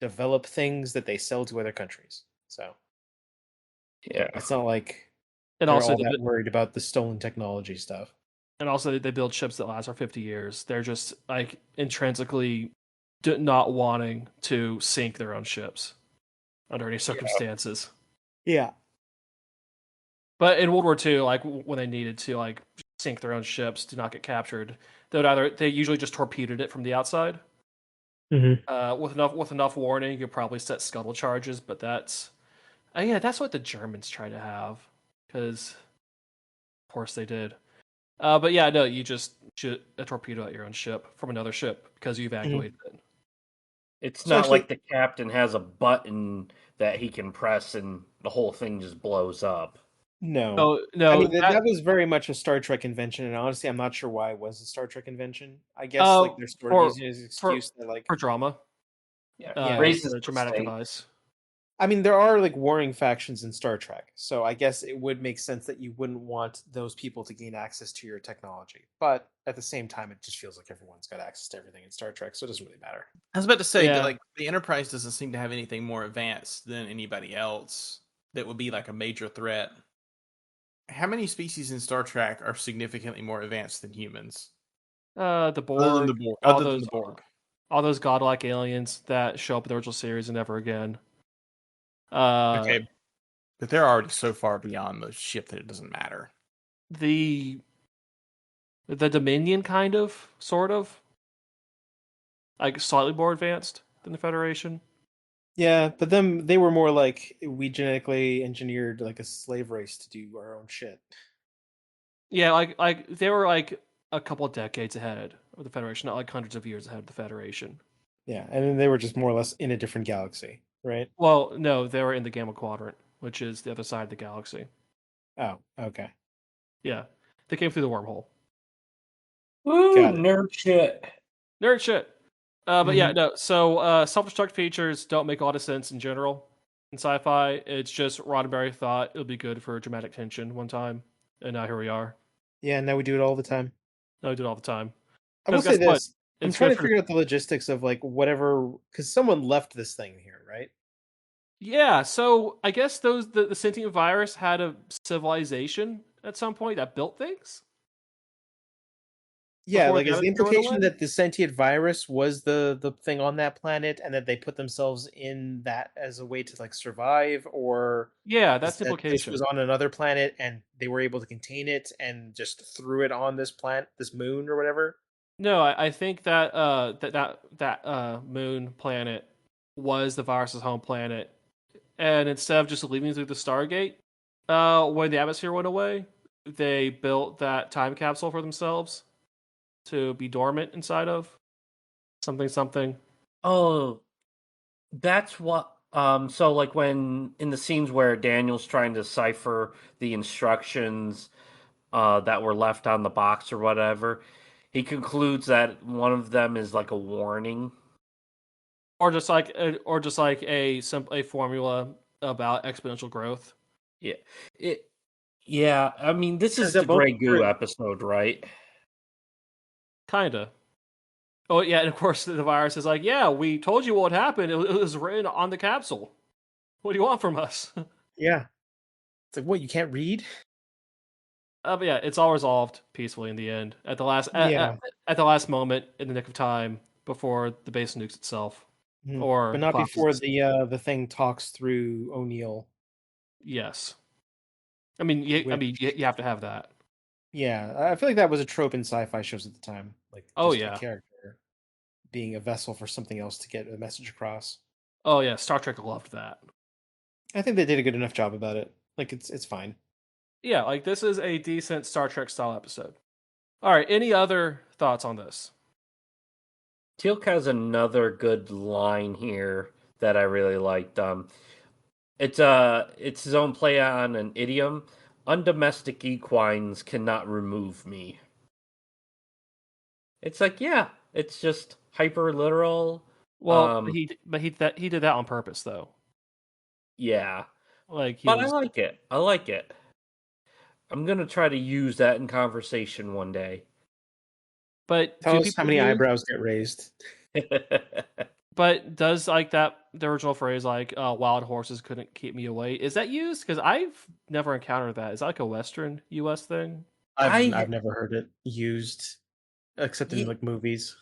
develop things that they sell to other countries. So yeah. it's not like And they're also, all that worried about the stolen technology stuff. they build ships that last for 50 years. They're just like intrinsically not wanting to sink their own ships under any circumstances. Yeah. But in World War II, like when they needed to like sink their own ships to not get captured, they usually just torpedoed it from the outside. Mm-hmm. With enough warning, you could probably set scuttle charges. But that's that's what the Germans try to have, because of course they did. But yeah, no, you just shoot a torpedo at your own ship from another ship because you evacuated it. It's So not actually, like the captain has a button that he can press and the whole thing just blows up. no. Oh I no, mean, that was very much a Star Trek invention, and honestly, I'm not sure why it was a Star Trek invention. I guess like they're sort of for using it as an for excuse that like, for drama, Yeah, yeah. just raises a the dramatic stakes. device. I mean, there are like warring factions in Star Trek, so I guess it would make sense that you wouldn't want those people to gain access to your technology. But at the same time, it just feels like everyone's got access to everything in Star Trek, so it doesn't really matter. I was about to say that Yeah. like the Enterprise doesn't seem to have anything more advanced than anybody else that would be like a major threat. How many species in Star Trek are significantly more advanced than humans? The Borg, Other than the Borg. all those godlike aliens that show up in the original series and never again. Okay, but they're already so far beyond the ship that it doesn't matter. The Dominion, kind of, sort of, like slightly more advanced than the Federation. Yeah, but then they were more like we genetically engineered like a slave race to do our own shit. Yeah, like they were like a couple of decades ahead of the Federation, not like hundreds of years ahead of the Federation. Yeah, and then they were just more or less in a different galaxy, right? Well, no, they were in the Gamma Quadrant, which is the other side of the galaxy. Oh, okay. Yeah, they came through the wormhole. Ooh, Got it. nerd shit. Nerd shit. But yeah, Mhm. no. So self-destruct features don't make a lot of sense in general in sci-fi. It's just Roddenberry thought it would be good for dramatic tension one time, and now here we are. Yeah, now we do it all the time. No, we do it all the time. I will Because say guess what? this. I'm It's trying good to for figure out the logistics of like whatever because someone left this thing here, right? yeah. So I guess the sentient virus had a civilization at some point that built things Yeah, before like the is the atmosphere went implication away. that the sentient virus was the thing on that planet and that they put themselves in that as a way to like survive, or Yeah, is that's the that this was implication. on another planet and they were able to contain it and just threw it on this planet, this moon or whatever? No, I think that moon planet was the virus's home planet, and instead of just leaving through the Stargate, when the atmosphere went away, they built that time capsule for themselves to be dormant inside of something something. Oh, that's what. So like when in the scenes where Daniel's trying to decipher the instructions that were left on the box or whatever, he concludes that one of them is like a warning. Or just like a formula about exponential growth. Yeah. It. Yeah. I mean, this Turns is the out both Grey Goo are episode, right? Kinda. Oh yeah, and of course the virus is like, yeah, we told you what happened. It was written on the capsule. What do you want from us? yeah. It's like what you can't read? But yeah, it's all resolved peacefully in the end. At the last Yeah. at the last moment, in the nick of time, before the base nukes itself, Mhm. or but not collapses before itself. the thing talks through O'Neill. Yes, I mean, you have to have that. Yeah, I feel like that was a trope in sci-fi shows at the time, like Oh just a yeah, character being a vessel for something else to get a message across. oh yeah. Star Trek loved that. I think they did a good enough job about it. Like it's fine. Yeah, like this is a decent Star Trek style episode. All right, any other thoughts on this? Teal'c has another good line here that I really liked. It's his own play on an idiom. Undomestic equines cannot remove me. It's like, yeah, it's just hyper literal. Well, he did that on purpose though. Yeah, Like he but I was, like it. I like it. I'm gonna try to use that in conversation one day. but Tell do us how people many use? eyebrows get raised. But does like that the original phrase like "wild horses couldn't keep me away"? Is that used? Because I've never encountered that. Is that like a Western U.S. thing? I I've never heard it used except in ye- like movies.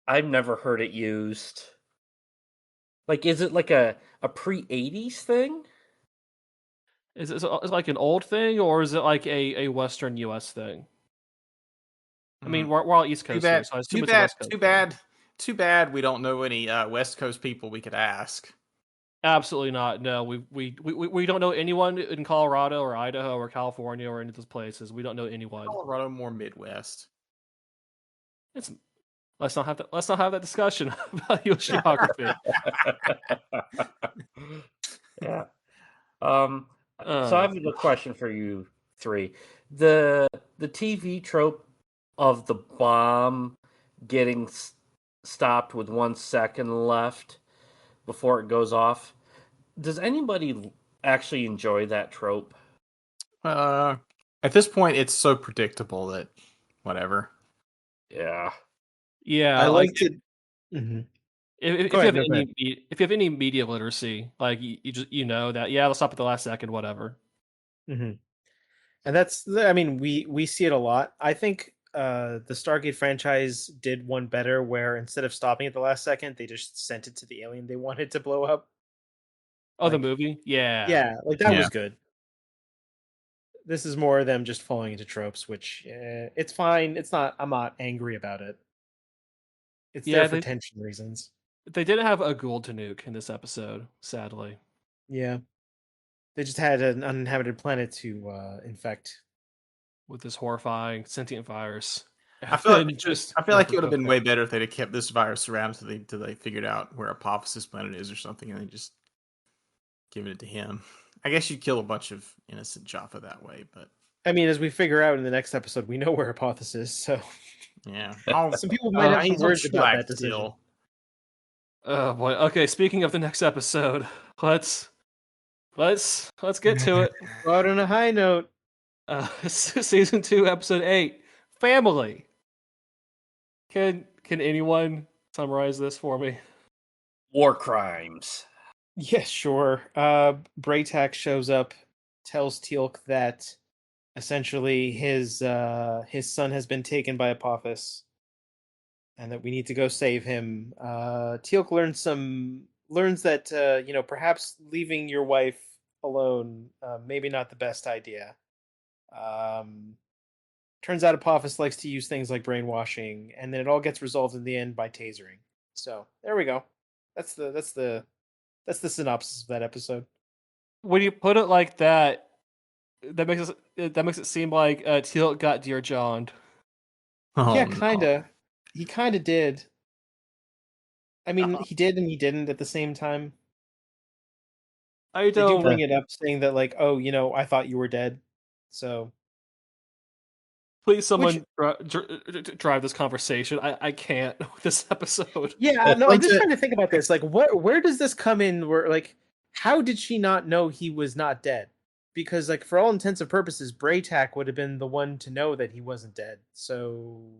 I've never heard it used. Like, is it like a pre-80s thing? Is it like an old thing or is it like a Western U.S. thing? I mean, we're all East Too Coasters, bad. so I Too assume it's a bad. West Coast Too thing. bad. Too bad we don't know any West Coast people we could ask. Absolutely not. No, we don't know anyone in Colorado or Idaho or California or any of those places. We don't know anyone. Colorado more Midwest. It's let's not have that discussion about U.S. geography. Yeah. Um. So I Uh, have a question for you three. The the TV trope of the bomb getting stopped with 1 second left before it goes off. Does anybody actually enjoy that trope? Uh, at this point, it's so predictable that whatever. Yeah. yeah, I like liked it. Mhm. Go if you ahead. have No, go ahead. if you have any media literacy, like you just know that they'll stop at the last second, whatever. hmm And I mean, we see it a lot. I think the Stargate franchise did one better, where instead of stopping at the last second, they just sent it to the alien they wanted to blow up. Oh, the Like, movie, yeah, yeah, like that Yeah. was good. This is more of them just falling into tropes, which it's fine. It's not. I'm not angry about it. It's there yeah. for tension reasons. They didn't have a Gould to nuke in this episode, sadly, Yeah, they just had an uninhabited planet to infect. with this horrifying sentient virus. I feel like And just I feel like it would have been way better if they'd have kept this virus around till they figured out where Apophysis planet is or something, and they just given it to him. I guess you'd kill a bunch of innocent Jaffa that way, but I mean, as we figure out in the next episode, we know where Hypothesis. So yeah. Oh, some people might have some he's on words about Chulak that decision. still. Oh boy. Okay, speaking of the next episode, let's get to it. Go out on a high note. Season 2, episode 8, Family. Can anyone summarize this for me? War crimes. Yeah, sure. Braytak shows up, tells Teal'c that essentially his son has been taken by Apophis, and that we need to go save him. Teal'c learns that perhaps leaving your wife alone maybe not the best idea. Um, Turns out Apophis likes to use things like brainwashing, and then it all gets resolved in the end by tasering. So there we go. That's the synopsis of that episode. When you put it like that, that makes it seem like Teal got Dear John. Oh, Yeah, no. kinda. He kinda did. I mean, Uh, he did and he didn't at the same time. I They do don't. bring it up, saying that like, oh, I thought you were dead. So, Please, which, someone drive this conversation. I can't with this episode. yeah, no, I'm Explain just to trying to think about this. Like, where does this come in? Where like, how did she not know he was not dead? Because like, for all intents and purposes, Braytak would have been the one to know that he wasn't dead. So,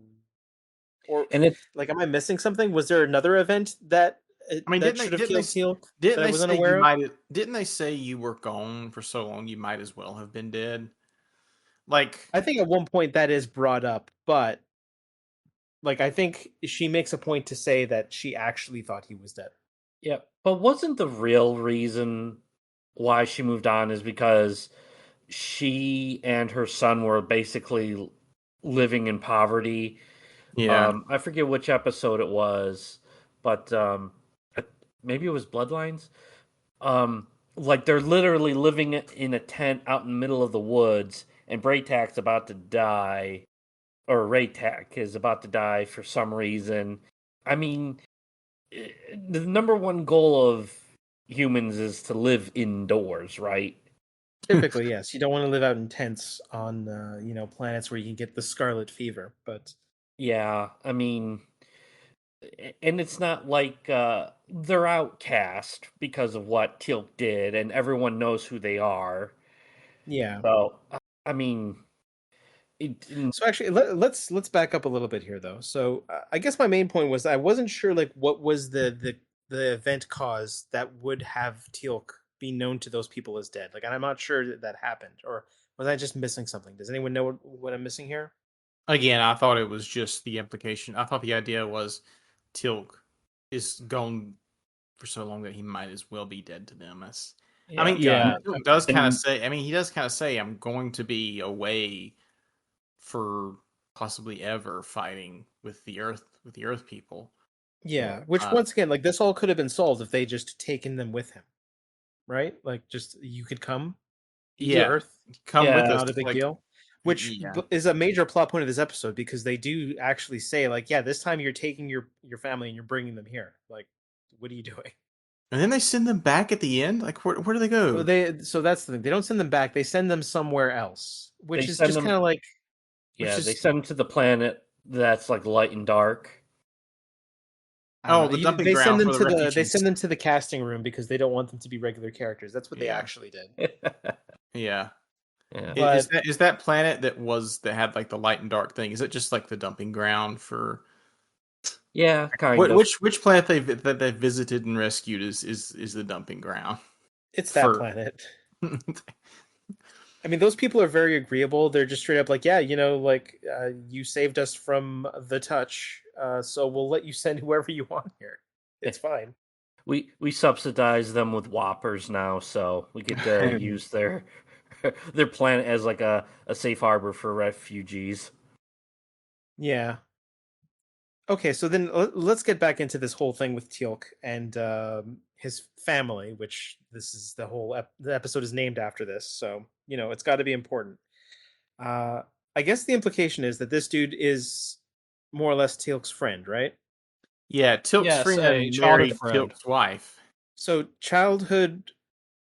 or And it's like, am I missing something? Was there another event that I mean, that should have killed Teal didn't that I they was say you unaware of? might didn't they say you were gone for so long you might as well have been dead? Like, I think at one point that is brought up, but Like, I think she makes a point to say that she actually thought he was dead. Yeah, but wasn't the real reason why she moved on is because she and her son were basically living in poverty. Yeah. I forget which episode it was, but maybe it was Bloodlines. Like they're literally living in a tent out in the middle of the woods, and Braytak's about to die, or Raytak is about to die for some reason. I mean, the number one goal of humans is to live indoors, right? Typically, yes. You don't want to live out in tents on, planets where you can get the scarlet fever. But Yeah, I mean, and it's not like they're outcast because of what Teal'c did, and everyone knows who they are. yeah. So, I mean, So actually, let's back up a little bit here, though. So I guess my main point was I wasn't sure like what was the event cause that would have Teal'c be known to those people as dead. Like, and I'm not sure that happened, or was I just missing something? Does anyone know what I'm missing here? Again, I thought it was just the implication. I thought the idea was Tilk is gone for so long that he might as well be dead to them. I mean, Yeah. Tilk does kind of And- say. I mean, he does kind of say, "I'm going to be away for possibly ever fighting with the Earth people." Yeah, which Uh, once again, like this all could have been solved if they just taken them with him, right? Like, just you could come to yeah, Earth, come with Yeah, us. not a big Like, deal. Which yeah, is a major plot point of this episode because they do actually say, like, yeah, this time you're taking your family and you're bringing them here. Like, what are you doing? and then they send them back at the end. Like, where do they go? So that's the thing. They don't send them back. They send them somewhere else, they which is send just them. kind of like, which Yeah, they is send them to the planet that's like light and dark. I don't Oh, know. the dumping They send ground them for the to the refugees. casting room because they don't want them to be regular characters. That's what they Yeah, actually did. yeah. Yeah. Is But that planet that had like the light and dark thing? Is it just like the dumping ground for Yeah, kind of. which planet that they've visited and rescued is the dumping ground it's that for? planet. I mean, those people are very agreeable. They're just straight up like, yeah, like you saved us from the touch, so we'll let you send whoever you want here. It's fine. We subsidize them with whoppers now, so we get to use their planet as like a safe harbor for refugees. Yeah. Okay, so then let's get back into this whole thing with Teal'c and his family, which this is the episode is named after this, so it's got to be important. Uh, I guess the implication is that this dude is more or less Teal'c's friend, right? Yeah, Tilt's Yes, a friend childhood married friend. Tilt's wife. So childhood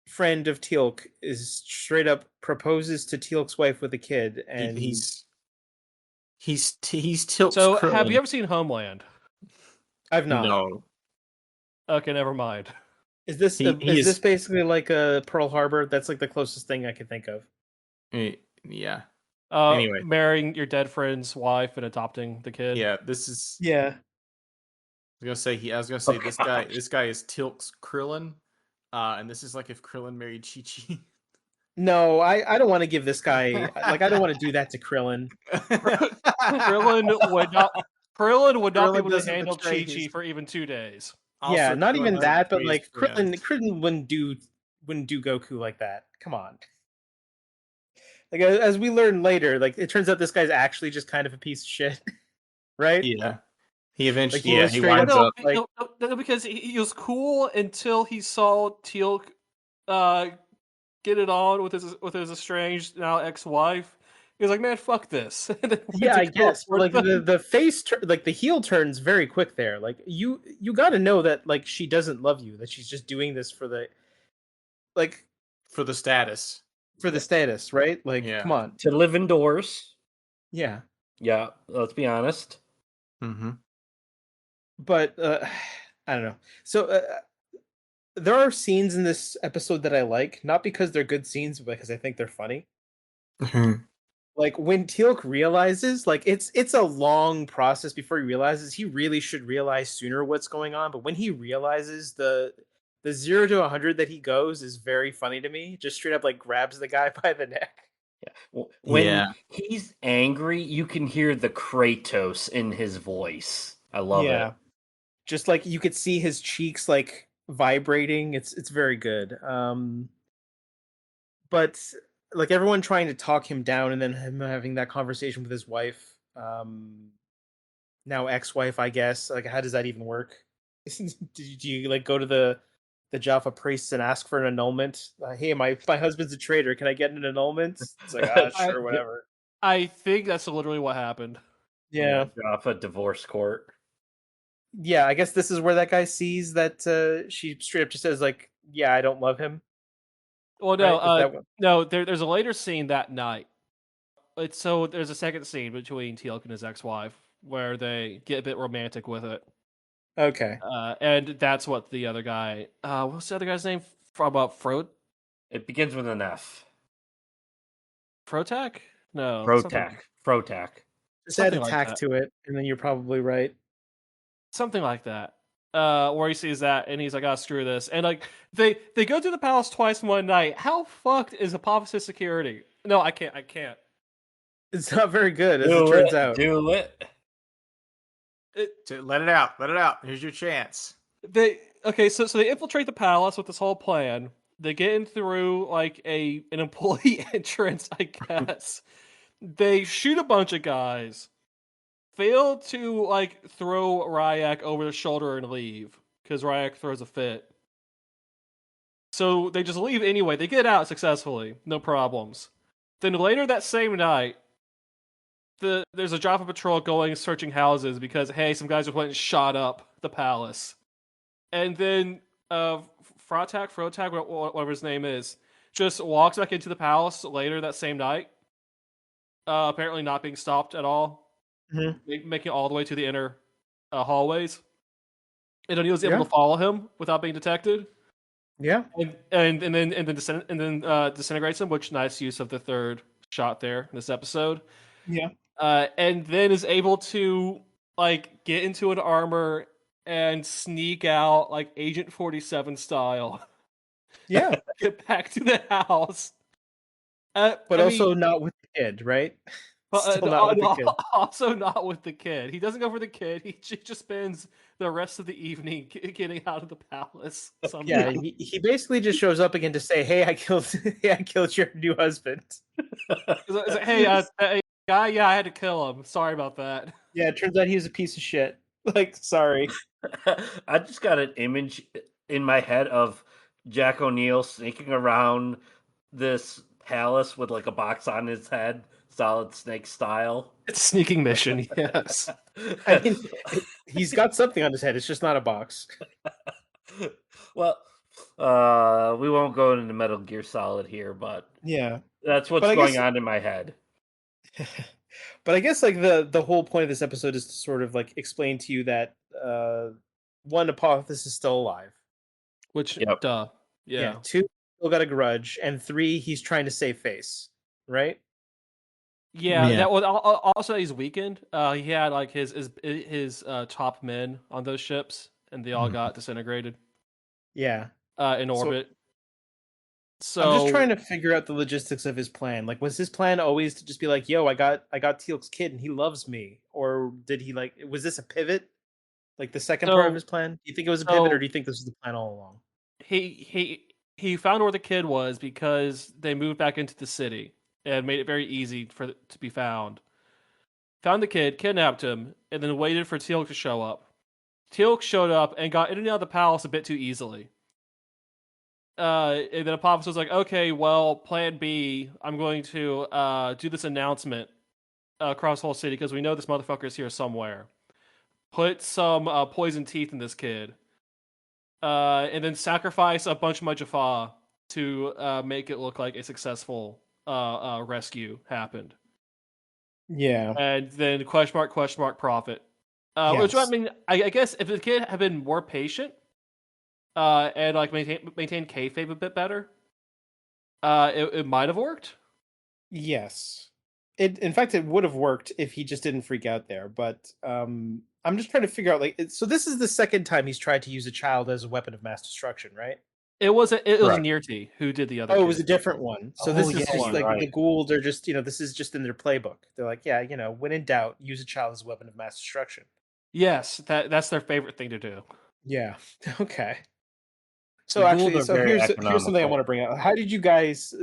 friend of Teal'c is straight up proposes to Teal'c's wife with a kid, He, and he's Tilt's So, have you Krillin. ever seen Homeland? I've not. No, Okay, never mind. Is this he is this is. basically like a Pearl Harbor? That's like the closest thing I can think of. Yeah. Anyway, Marrying your dead friend's wife and adopting the kid. yeah. This is. Yeah. I was gonna Oh, say gosh. this guy is Tilt's Krillin, and this is like if Krillin married Chi Chi. No, I don't want to give this guy like I don't want to do that to Krillin. Krillin would not. Krillin would not be Krillin able to doesn't handle betray Chi Chi his- for even 2 days. Yeah, Also, not Krillin even doesn't that, but betray his like friends. Krillin wouldn't do Goku like that. Come on. Like as we learn later, like it turns out this guy's actually just kind of a piece of shit, right? Yeah, he eventually. Like he was He straight winds up up. like No, because he was cool until he saw Teal'c uh, get it on with his estranged now ex-wife. He was like, "Man, fuck this." And then went yeah, to I go guess. But for like them. the heel turns very quick there. Like you got to know that like she doesn't love you, that she's just doing this for the like For the status. for the status, right? Like Yeah. come on. To live indoors. Yeah. Yeah, let's be honest. Mm-hmm. But I don't know. So there are scenes in this episode that I like, not because they're good scenes, but because I think they're funny. Like when Teal'c realizes, like it's a long process before he realizes. He really should realize sooner what's going on, but when he realizes the 0 to 100 that he goes is very funny to me. Just straight up like grabs the guy by the neck. When Yeah. he's angry, you can hear the Kratos in his voice. I love it. Just like you could see his cheeks like vibrating. It's very good. But like everyone trying to talk him down and then him having that conversation with his wife, now ex-wife, I guess. Like how does that even work? Do you like go to the Jaffa priests and ask for an annulment? Hey, my husband's a traitor. Can I get an annulment? It's like, I sure, whatever. I think that's literally what happened. Yeah. Off a divorce court. Yeah, I guess this is where that guy sees that she straight up just says like, "Yeah, I don't love him." Well, no, Right? Is that what? no. There's a later scene that night. There's a second scene between Teal'c and his ex-wife where they get a bit romantic with it, Okay. and that's what the other guy. What's the other guy's name? From It begins with an F. Frotak? No, Frotak. Frotak. Just add something a like tack that. to it, and then you're probably right. Something like that. Where he sees that and he's like, "Ah, screw this." And like they go to the palace twice in one night. How fucked is Apophysis security? No, I can't. I can't. It's not very good, as it Do turns it. out. Do it. Let it out. Let it out. Here's your chance. So they infiltrate the palace with this whole plan. They get in through like an employee entrance, I guess. They shoot a bunch of guys. Fail to like throw Ryak over the shoulder and leave because Ryak throws a fit. So they just leave anyway. They get out successfully, no problems. Then later that same night, there's a Jaffa patrol going searching houses because hey, some guys just went and shot up the palace. And then Frotak, whatever his name is, just walks back into the palace later that same night. Apparently not being stopped at all, making it all the way to the inner hallways. And then he was able to follow him without being detected. Yeah. And then disintegrates him, which nice use of the third shot there in this episode. Yeah. And then is able to like get into an armor and sneak out like Agent 47 style. Yeah. Get back to the house. But also not with the kid, right? Still not with the kid. Also not with the kid. He doesn't go for the kid. He just spends the rest of the evening getting out of the palace. Yeah, he basically just shows up again to say, "Hey, I killed your new husband." It's like, hey, guy, yeah, I had to kill him. Sorry about that. Yeah, it turns out he was a piece of shit. Like, sorry. I just got an image in my head of Jack O'Neill sneaking around this palace with like a box on his head, Solid Snake style. It's sneaking mission, yes. I mean, he's got something on his head. It's just not a box. Well, we won't go into Metal Gear Solid here, but yeah, that's what's going on in my head. But I guess like the whole point of this episode is to sort of like explain to you that one, Apophis is still alive. Which, yeah. Two, still got a grudge, and three, he's trying to save face, right? Yeah. That was also he's weakened. He had like his top men on those ships, and they all got disintegrated. Yeah. In orbit. So I'm just trying to figure out the logistics of his plan. Like, was his plan always to just be like, "Yo, I got Teal'c's kid, and he loves me," or did he like? Was this a pivot? Like the second part of his plan? Do you think it was a pivot, or do you think this was the plan all along? He found where the kid was because they moved back into the city and made it very easy for it to be found. Found the kid, kidnapped him, and then waited for Teal'c to show up. Teal'c showed up and got in and out of the palace a bit too easily. And then Apophis was like, okay, well, plan B, I'm going to do this announcement across the whole city because we know this motherfucker is here somewhere. Put some poison teeth in this kid. And then sacrifice a bunch of Mujaffa to make it look like a successful rescue happened. Yeah. And then question mark profit. Which I mean, I guess if the kid had been more patient and like maintain kayfabe a bit better, it might have worked. Yes. In fact, it would have worked if he just didn't freak out there. But I'm just trying to figure out, like, so this is the second time he's tried to use a child as a weapon of mass destruction, right? It was Correct. Nirti who did the other. Oh, it kid. was a different one. So Oh, this is yeah, just you're like right. the Gould are just, this is just in their playbook. They're like, yeah, when in doubt, use a child as a weapon of mass destruction. Yes, that's their favorite thing to do. Yeah. Okay. So The actually, Gould are very here's something I economical. want to bring up. How did you guys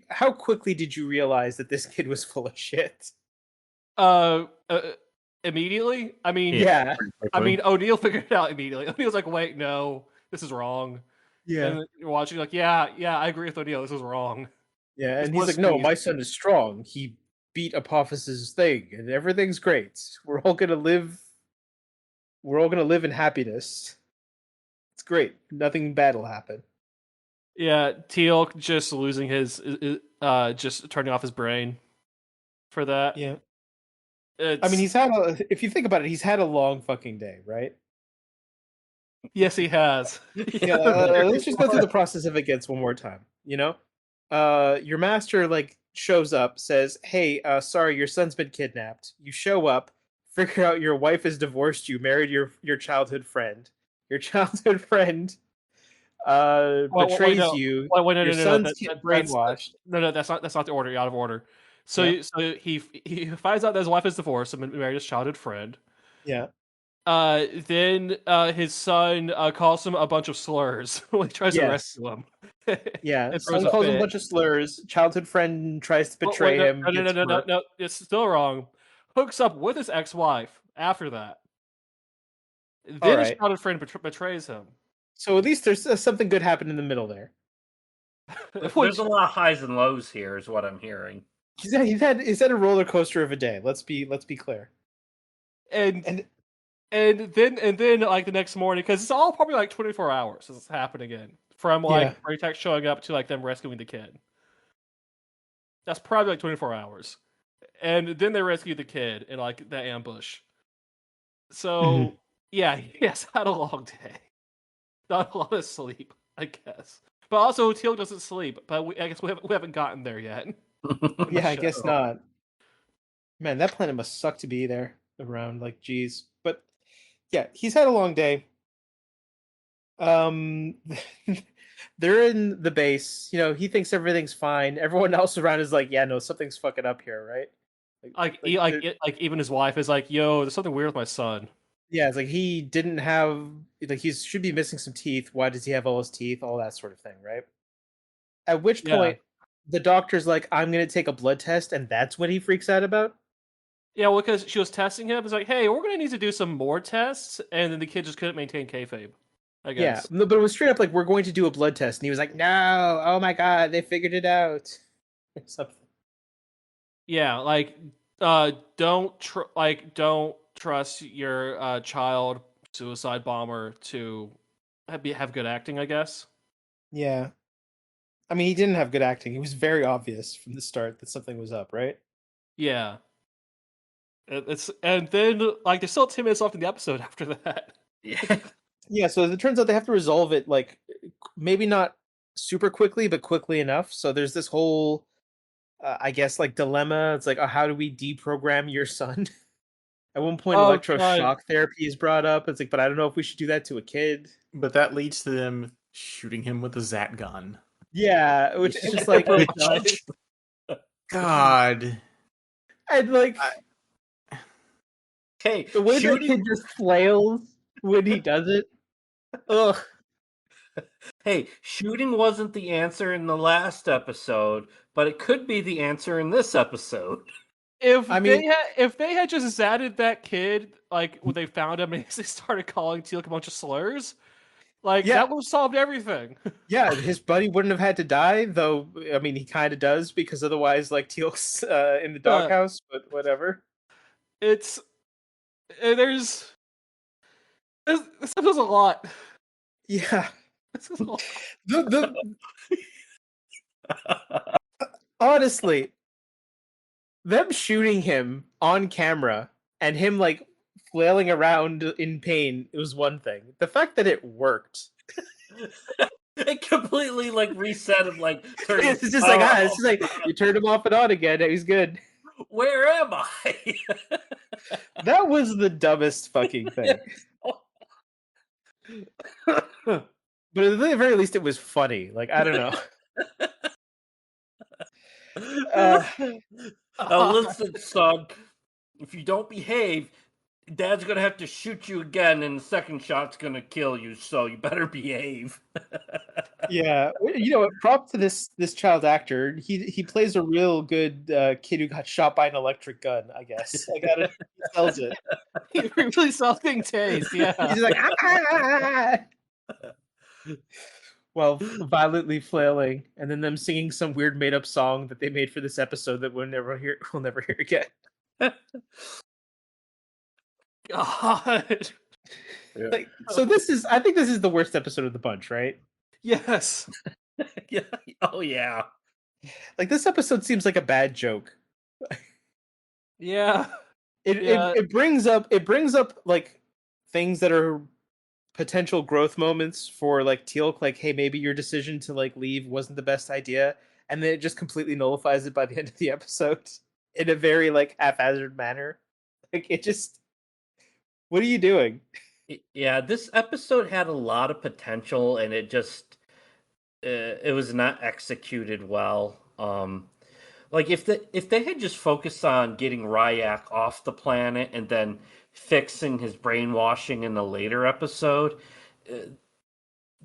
how quickly did you realize that this kid was full of shit? Uh, immediately. I mean, Yeah. Pretty I quickly. mean, O'Neill figured it out immediately. O'Neill's like, "Wait, no, this is wrong." Yeah. And you're watching, like, "Yeah, I agree with O'Neill. This is wrong." Yeah, This and he's was like, "No, Spinny's my kid. son is strong. He beat Apophyse's thing, and everything's great. We're all gonna live. We're all gonna live in happiness. It's great. Nothing bad will happen." Yeah, Teal just losing his, just turning off his brain for that. Yeah. I mean, It's he's had if you think about it, he's had a long fucking day, right? yes, he has. Yeah, Very let's just go through the process of it gets one more time. Your master like shows up, says, "Hey, sorry, your son's been kidnapped." You show up, figure out your wife has divorced you, married your childhood friend. Your childhood friend Wait, betrays no, you. wait, no, Your no, no. son's That's brainwashed. no. That's not the order. You're out of order. So, Yeah, so he finds out that his wife is divorced and married his childhood friend. yeah, Then his son calls him a bunch of slurs when he tries to yes, rescue him. yeah. And throws Son a calls him a fit. bunch of slurs. Childhood friend tries to betray No, him. Gets murked. no. It's still wrong. Hooks up with his ex-wife after that. All Then his right. childhood friend betrays him. So at least there's something good happened in the middle there. There's Which a lot of highs and lows here, is what I'm hearing. He's had a roller coaster of a day. Let's be clear. and And and then like the next morning, because it's all probably like 24 hours this is happening again. From yeah, like Braytech showing up to like them rescuing the kid. That's probably like 24 hours. And then they rescue the kid in like the ambush. So yeah, he has had a long day. Not a lot of sleep, I guess. But also Teal doesn't sleep, but I guess we haven't gotten there yet. in the yeah, I guess show. not. Man, that planet must suck to be there around. Like, geez. But yeah, he's had a long day. Um, they're in the base. He thinks everything's fine. Everyone else around is like, yeah, no, something's fucking up here, right? Like even his wife is like, "Yo, there's something weird with my son." Yeah, it's like he didn't have he should be missing some teeth. Why does he have all his teeth? All that sort of thing, right? At which Yeah. point the doctor's like, I'm gonna take a blood test, and that's what he freaks out about. Yeah, well, because she was testing him. It's like, hey, we're gonna need to do some more tests, and then the kid just couldn't maintain kayfabe. I Yeah, guess. but it was straight up like, we're going to do a blood test, and he was like, no, oh my god, they figured it out, or something. Yeah, like, don't trust your child suicide bomber to have good acting. I guess. Yeah, I mean, he didn't have good acting. It was very obvious from the start that something was up, right? Yeah. It's and then like there's still 10 minutes left in the episode after that. Yeah. Yeah, so it turns out they have to resolve it like maybe not super quickly, but quickly enough. So there's this whole, I guess, like dilemma. It's like, oh, how do we deprogram your son? At one point, Oh god. electroshock therapy is brought up. It's like, but I don't know if we should do that to a kid. But that leads to them shooting him with a Zat gun. Yeah, which is just like, Pretty much. God. and like Hey, the way that shooting. kid just flails when he does it. Ugh. Hey, shooting wasn't the answer in the last episode, but it could be the answer in this episode. I mean, If they had just zatted that kid like when they found him and they started calling Teal'c a bunch of slurs, like Yeah. that would have solved everything. yeah, his buddy wouldn't have had to die, though. I mean, he kind of does because otherwise, like Teal'c's in the doghouse. But whatever. It's there's this was a lot. Yeah. This was a lot. Honestly, them shooting him on camera and him like flailing around in pain, it was one thing. The fact that it worked. It completely like reset him, like It's just like, it's just like you turned him off and on again. He's good. where am I? That was the dumbest fucking thing. But at the very least, it was funny. Like, I don't know. Uh, Listen, son. If you don't behave, Dad's gonna have to shoot you again, and the second shot's gonna kill you. So you better behave. yeah, prop to this child actor. He plays a real good kid who got shot by an electric gun. I guess I got it. He sells it. He really sells being tased. He's Yeah. just like while violently flailing, and then them singing some weird made up song that they made for this episode that we'll never hear again. God. Like, so I think this is the worst episode of the bunch, right? Yes. Yeah. Oh yeah. Like, this episode seems like a bad joke. Yeah. It brings up like things that are potential growth moments for like Teal'c, like, hey, maybe your decision to like leave wasn't the best idea, and then it just completely nullifies it by the end of the episode in a very like haphazard manner. Like, it just, what are you doing? Yeah, this episode had a lot of potential, and it was not executed well. Like if they had just focused on getting Ryak off the planet and then fixing his brainwashing in the later episode,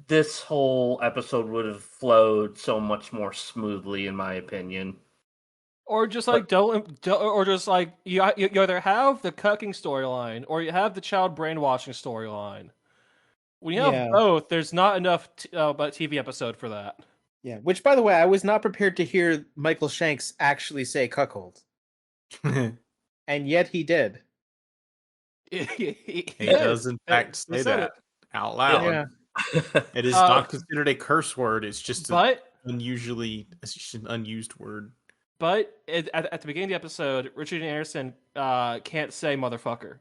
this whole episode would have flowed so much more smoothly, in my opinion. Or just like or just like you either have the cucking storyline or you have the child brainwashing storyline. When you have both, there's not enough but TV episode for that. Yeah, which, by the way, I was not prepared to hear Michael Shanks actually say cuckold, and yet he did. he does in fact say that out loud. Yeah. It is not considered a curse word. It's just it's just an unused word. But at the beginning of the episode, Richard Anderson can't say motherfucker.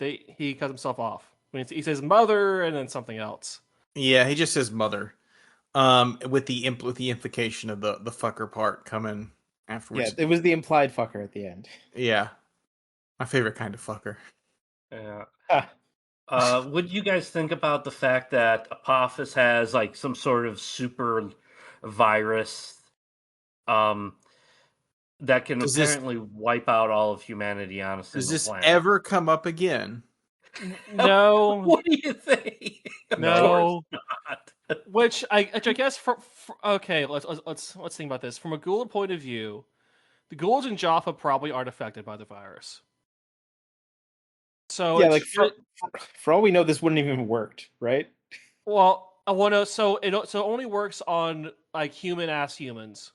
He cuts himself off when he says mother and then something else. Yeah, he just says mother. With the implication of the fucker part coming afterwards. Yeah, it was the implied fucker at the end. Yeah, my favorite kind of fucker. Yeah. What do you guys think about the fact that Apophis has like some sort of super virus that can apparently wipe out all of humanity on a single planet? Does this planet? ever come up again? No. What do you think? No. Which I guess okay, let's think about this from a Goa'uld point of view. The Goa'ulds in Jaffa probably aren't affected by the virus. So yeah, like for all we know, this wouldn't even worked, right? Well, I want to. So it only works on like human ass humans.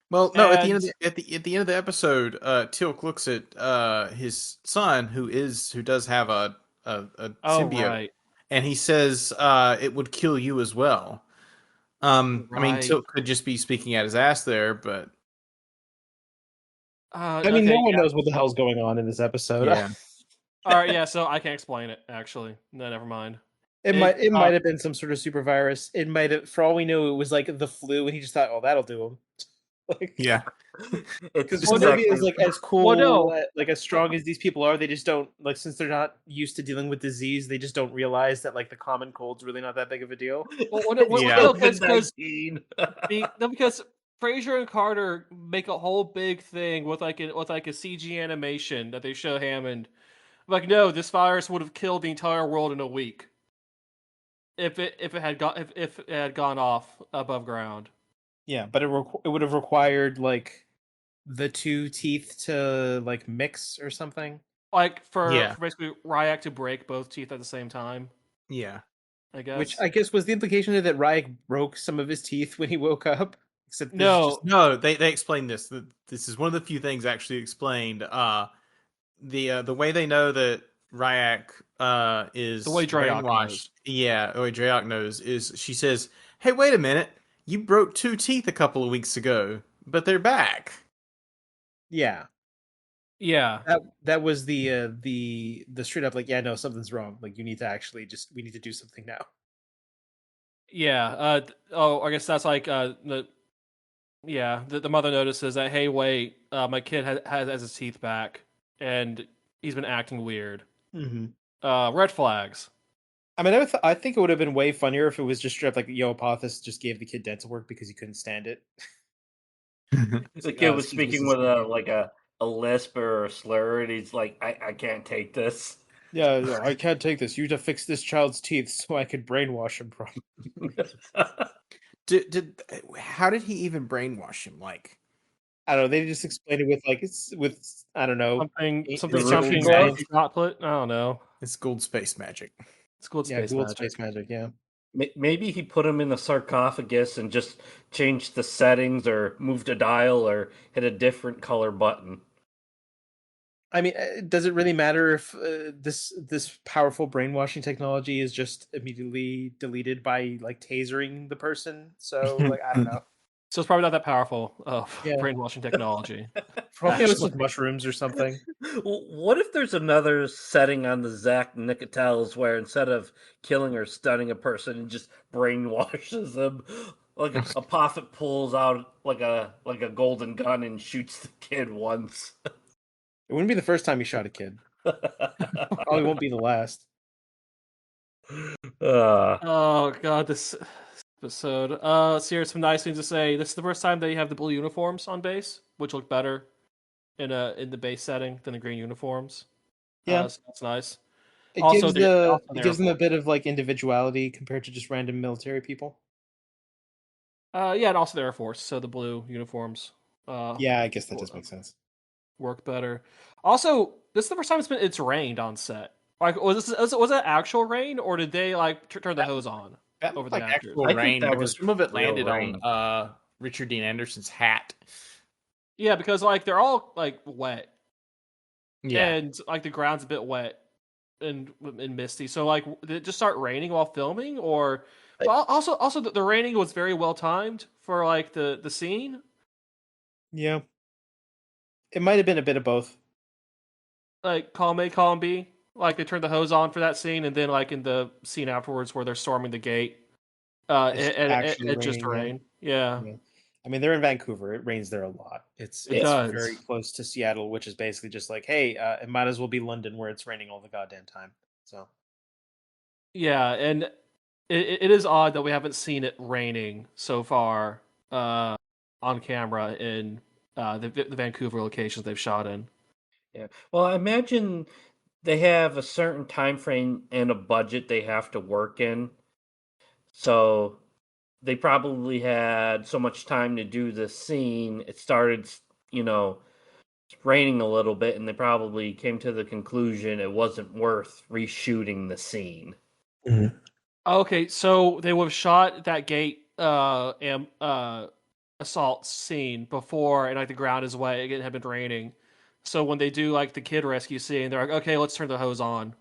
Well, no. At the end of the episode, Teal'c looks at his son, who does have a symbiote, right. and he says it would kill you as well. I mean, Teal'c could just be speaking at his ass there, but I mean, no one knows what the hell's going on in this episode. Yeah. All right, yeah. So I can't explain it. Actually, no, never mind. It might have been some sort of super virus. It might have, for all we know, it was like the flu, and he just thought, "Oh, that'll do him." Like, yeah, because maybe it's like as cool, like as strong as these people are, they just don't like, since they're not used to dealing with disease, they just don't realize that like the common cold's really not that big of a deal. Because Fraser and Carter make a whole big thing with like a CG animation that they show Hammond. Like, no, this virus would have killed the entire world in a week if it had gone off above ground. Yeah, but it would have required like the two teeth to like mix or something. Like for basically Ryak to break both teeth at the same time. Yeah, I guess. Which I guess was the implication that Ryak broke some of his teeth when he woke up. Except no, they explained this. This is one of the few things actually explained. The way they know that Ryak is the way Dreyok knows. Yeah, the way Dreyok knows is she says, "Hey, wait a minute. You broke 2 teeth a couple of weeks ago, but they're back." Yeah. Yeah. That was the straight up like, yeah, no, something's wrong. Like, you need to actually we need to do something now. Yeah. I guess that's like the mother notices that, hey, wait, my kid has his teeth back and he's been acting weird. Mm-hmm. Red flags. I mean, I think it would have been way funnier if it was just straight up like, yo, Apophis just gave the kid dental work because he couldn't stand it. It's The like, kid oh, was excuse me, speaking Mrs. with Creepy. a lisp or a slur, and he's like, I can't take this. Yeah, no, I can't take this. You have to fix this child's teeth so I could brainwash him properly. How did he even brainwash him? Like, I don't know. They just explained it with like it's with I don't know Something The residual Russian chunking glove? magic. anti-droplet. I don't know. it's gold space magic. It's called Yeah, space Gould magic. space magic. Yeah. Maybe he put him in a sarcophagus and just changed the settings or moved a dial or hit a different color button. I mean, does it really matter if this powerful brainwashing technology is just immediately deleted by like tasering the person? So like I don't know. So it's probably not that powerful of Yeah, brainwashing technology. probably it's Actually. just mushrooms or something. What if there's another setting on the Zack Nicotels where instead of killing or stunning a person, it just brainwashes them? Like a prophet pulls out like a golden gun and shoots the kid once. It wouldn't be the first time he shot a kid. Probably won't be the last. uh, Oh god, this episode. So here's some nice things to say. This is the first time they have the blue uniforms on base, which look better in the base setting than the green uniforms. Yeah, So that's nice. it Also, gives they're the also it there gives them for. a bit of like individuality compared to just random military people. Yeah, and also the Air Force, so the blue uniforms Yeah, I guess that does make sense. work better. Also, this is the first time it's rained on set. Like, was it actual rain, or did they like turn the hose on That over looked the like actors? actual I think rain that because was some of it real landed rain. on Richard Dean Anderson's hat. Yeah, because like they're all like wet, Yeah. and like the ground's a bit wet and misty. So like, did it just start raining while filming, or? But also the raining was very well timed for like the scene. Yeah, it might have been a bit of both. Like column A, column B. Like they turned the hose on for that scene, and then like in the scene afterwards where they're storming the gate, It's actually it just raining. Yeah. rained. Yeah, Yeah. I mean, they're in Vancouver. It rains there a lot. it It's does. very close to Seattle, which is basically just like, hey, it might as well be London where it's raining all the goddamn time. So Yeah, and it is odd that we haven't seen it raining so far on camera in the Vancouver locations they've shot in. Yeah. Well, I imagine they have a certain time frame and a budget they have to work in. So they probably had so much time to do this scene. It started, you know, raining a little bit, and they probably came to the conclusion it wasn't worth reshooting the scene. Okay, so they would have shot that gate assault scene before, and like the ground is wet. It had been raining, so when they do like the kid rescue scene, they're like, okay, let's turn the hose on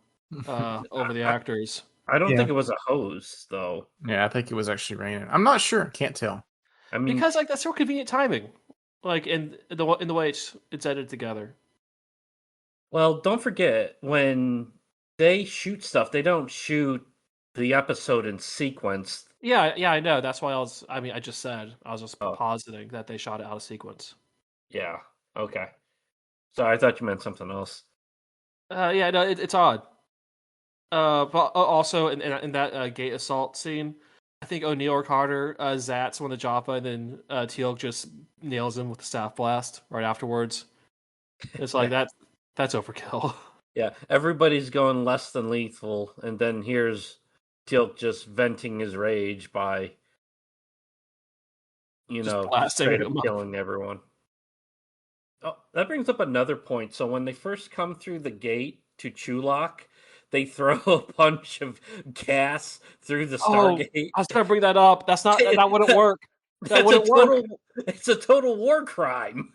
over the I, actors. I don't yeah, think it was a hose, though. Yeah, I think it was actually raining. I'm not sure. Can't tell. I mean, Because like that's so convenient timing, like in the way it's edited together. well, don't forget when they shoot stuff, they don't shoot the episode in sequence. Yeah, I know. That's why I mean, I just said I was just Oh, positing that they shot it out of sequence. yeah. Okay. Sorry, I thought you meant something else. Yeah, no, it's odd. But also in that gate assault scene, I think O'Neill or Carter zats one of the Joppa, and then Teal'c just nails him with the staff blast right afterwards. It's like that's overkill. Yeah, everybody's going less than lethal, and then here's Teal'c just venting his rage by, Just just blasting straight up him up. killing everyone. Oh, that brings up another point. So when they first come through the gate to Chulak, they throw a bunch of gas through the Oh, Stargate. I was trying to bring that up. That wouldn't work. That That's a wouldn't work. it's a total war crime.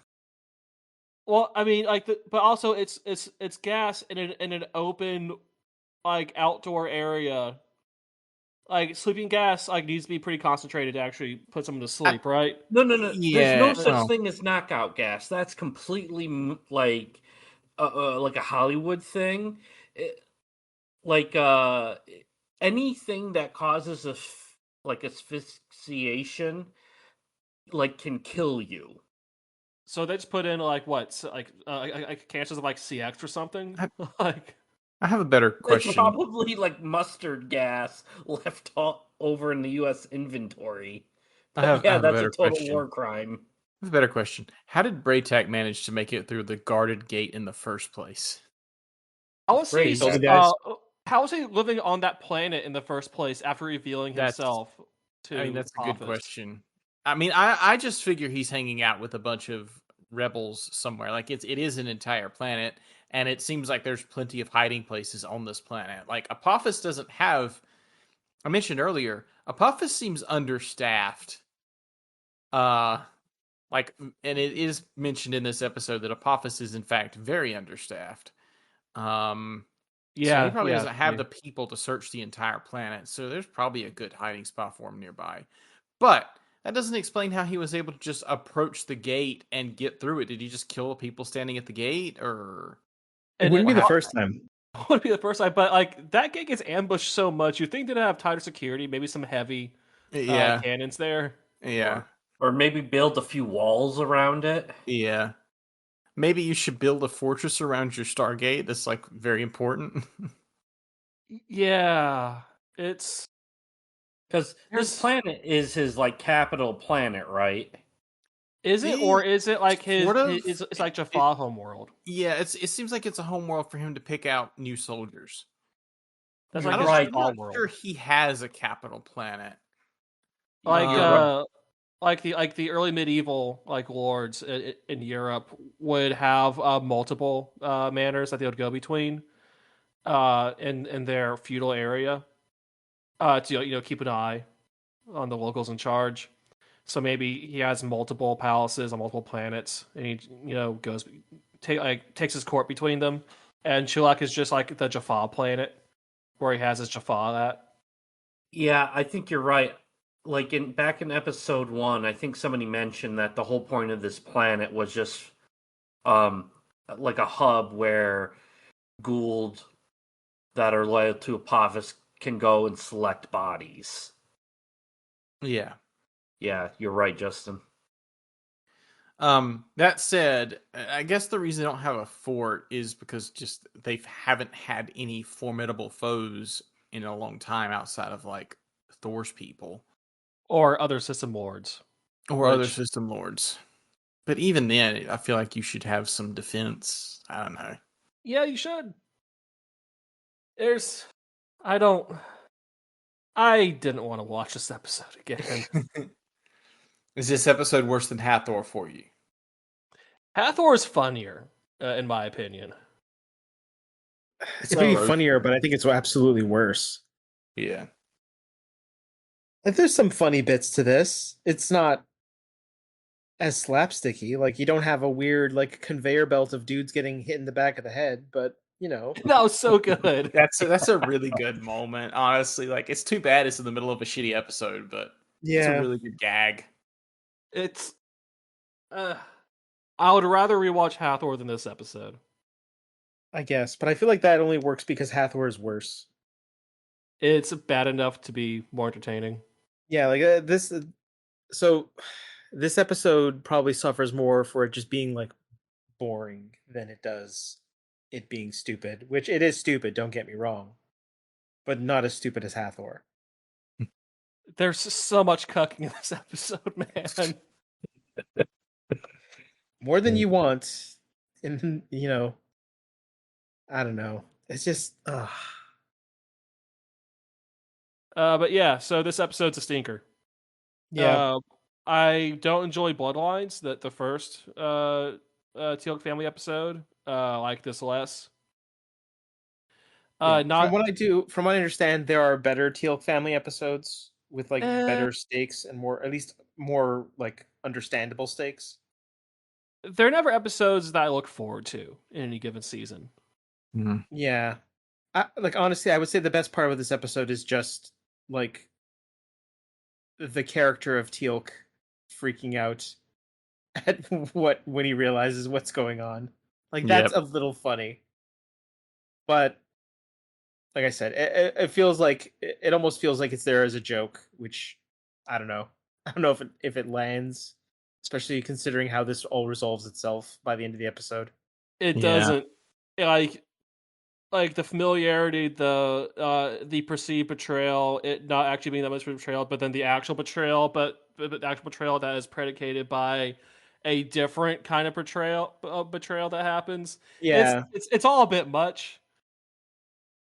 Well, I mean, like, but also it's gas in an open, like, outdoor area. Like sleeping gas, like needs to be pretty concentrated to actually put someone to sleep, right? No. There's no Yeah. such Well, thing as knockout gas. That's completely like a Hollywood thing. It- like anything that causes like asphyxiation, like can kill you. So they just put in like what, like chances of like CX or something, I- like I have a better It's question. probably like mustard gas left over in the U.S. inventory. I have Yeah, a that's a better total question. war crime. I have a better question. How did Braytak manage to make it through the guarded gate in the first place? How was he? Brady, Told you guys. How was he living on that planet in the first place after revealing That's- himself to I mean, that's a good Apophis? question. I mean, I just figure he's hanging out with a bunch of rebels somewhere. Like it is an entire planet, and it seems like there's plenty of hiding places on this planet. Like Apophis doesn't have. I mentioned earlier, Apophis seems understaffed. Uh, and it is mentioned in this episode that Apophis is in fact very understaffed. So he probably doesn't have the people to search the entire planet. So there's probably a good hiding spot for him nearby. But that doesn't explain how he was able to just approach the gate and get through it. Did he just kill people standing at the gate, or It wouldn't be the first time. Would be the first time, but like that gate gets ambushed so much. You think they'd have tighter security, maybe some heavy yeah, cannons there. yeah, or maybe build a few walls around it. yeah? Maybe you should build a fortress around your Stargate. That's like very important. Yeah, it's Because this planet is his like capital planet, right? Is it, or is it like his? Sort of. It's like Jaffa homeworld. Yeah, it seems like it's a homeworld for him to pick out new soldiers. That's You're like his right. Jaffa I'm not sure world. he has a capital planet. Like You're right. like the early medieval like lords in Europe would have multiple manors that they would go between in their feudal area to keep an eye on the locals in charge. So maybe he has multiple palaces on multiple planets, and he goes takes his court between them. And Chulak is just like the Jaffa planet where he has his Jaffa at. Yeah, I think you're right. Like back in episode 1, I think somebody mentioned that the whole point of this planet was just um like a hub where Gould that are loyal to Apophis can go and select bodies. Yeah. Yeah, you're right, Justin. That said, I guess the reason they don't have a fort is because just they haven't had any formidable foes in a long time outside of like Thor's people Or other system lords. or other Which- system lords. But even then, I feel like you should have some defense. I don't know. Yeah, you should. I didn't want to watch this episode again. Is this episode worse than Hathor for you? Hathor is funnier, in my opinion. It's maybe funnier, but I think it's absolutely worse. Yeah. Like, there's some funny bits to this. It's not as slapsticky. Like, you don't have a weird like conveyor belt of dudes getting hit in the back of the head, but That was so good. That's a really good moment, honestly. Like, it's too bad it's in the middle of a shitty episode, but it's a yeah. really good gag. It's. I would rather rewatch Hathor than this episode. I guess, but I feel like that only works because Hathor is worse. It's bad enough to be more entertaining. Yeah, like this. So, this episode probably suffers more for it just being like boring than it does it being stupid. Which it is stupid. Don't get me wrong, but not as stupid as Hathor. There's so much cucking in this episode, man. More than you want, and I don't know. It's just. But yeah, so this episode's a stinker. Yeah. I don't enjoy Bloodlines, the first Teal'c family episode. I like this less. Yeah. Not From what I understand, there are better Teal'c family episodes with like better stakes and more, at least more like understandable stakes. they're never episodes that I look forward to in any given season. Mm-hmm. Yeah. Like honestly, I would say the best part of this episode is just like the character of Teal'c freaking out at when he realizes what's going on. Like that's a little funny. But like I said, it feels like it almost feels like it's there as a joke, which I don't know. I don't know if it lands, especially considering how this all resolves itself by the end of the episode. It doesn't like like the familiarity, the perceived betrayal, it not actually being that much betrayal, but then the actual betrayal, but the actual betrayal that is predicated by a different kind of betrayal that happens. Yeah. It's all a bit much.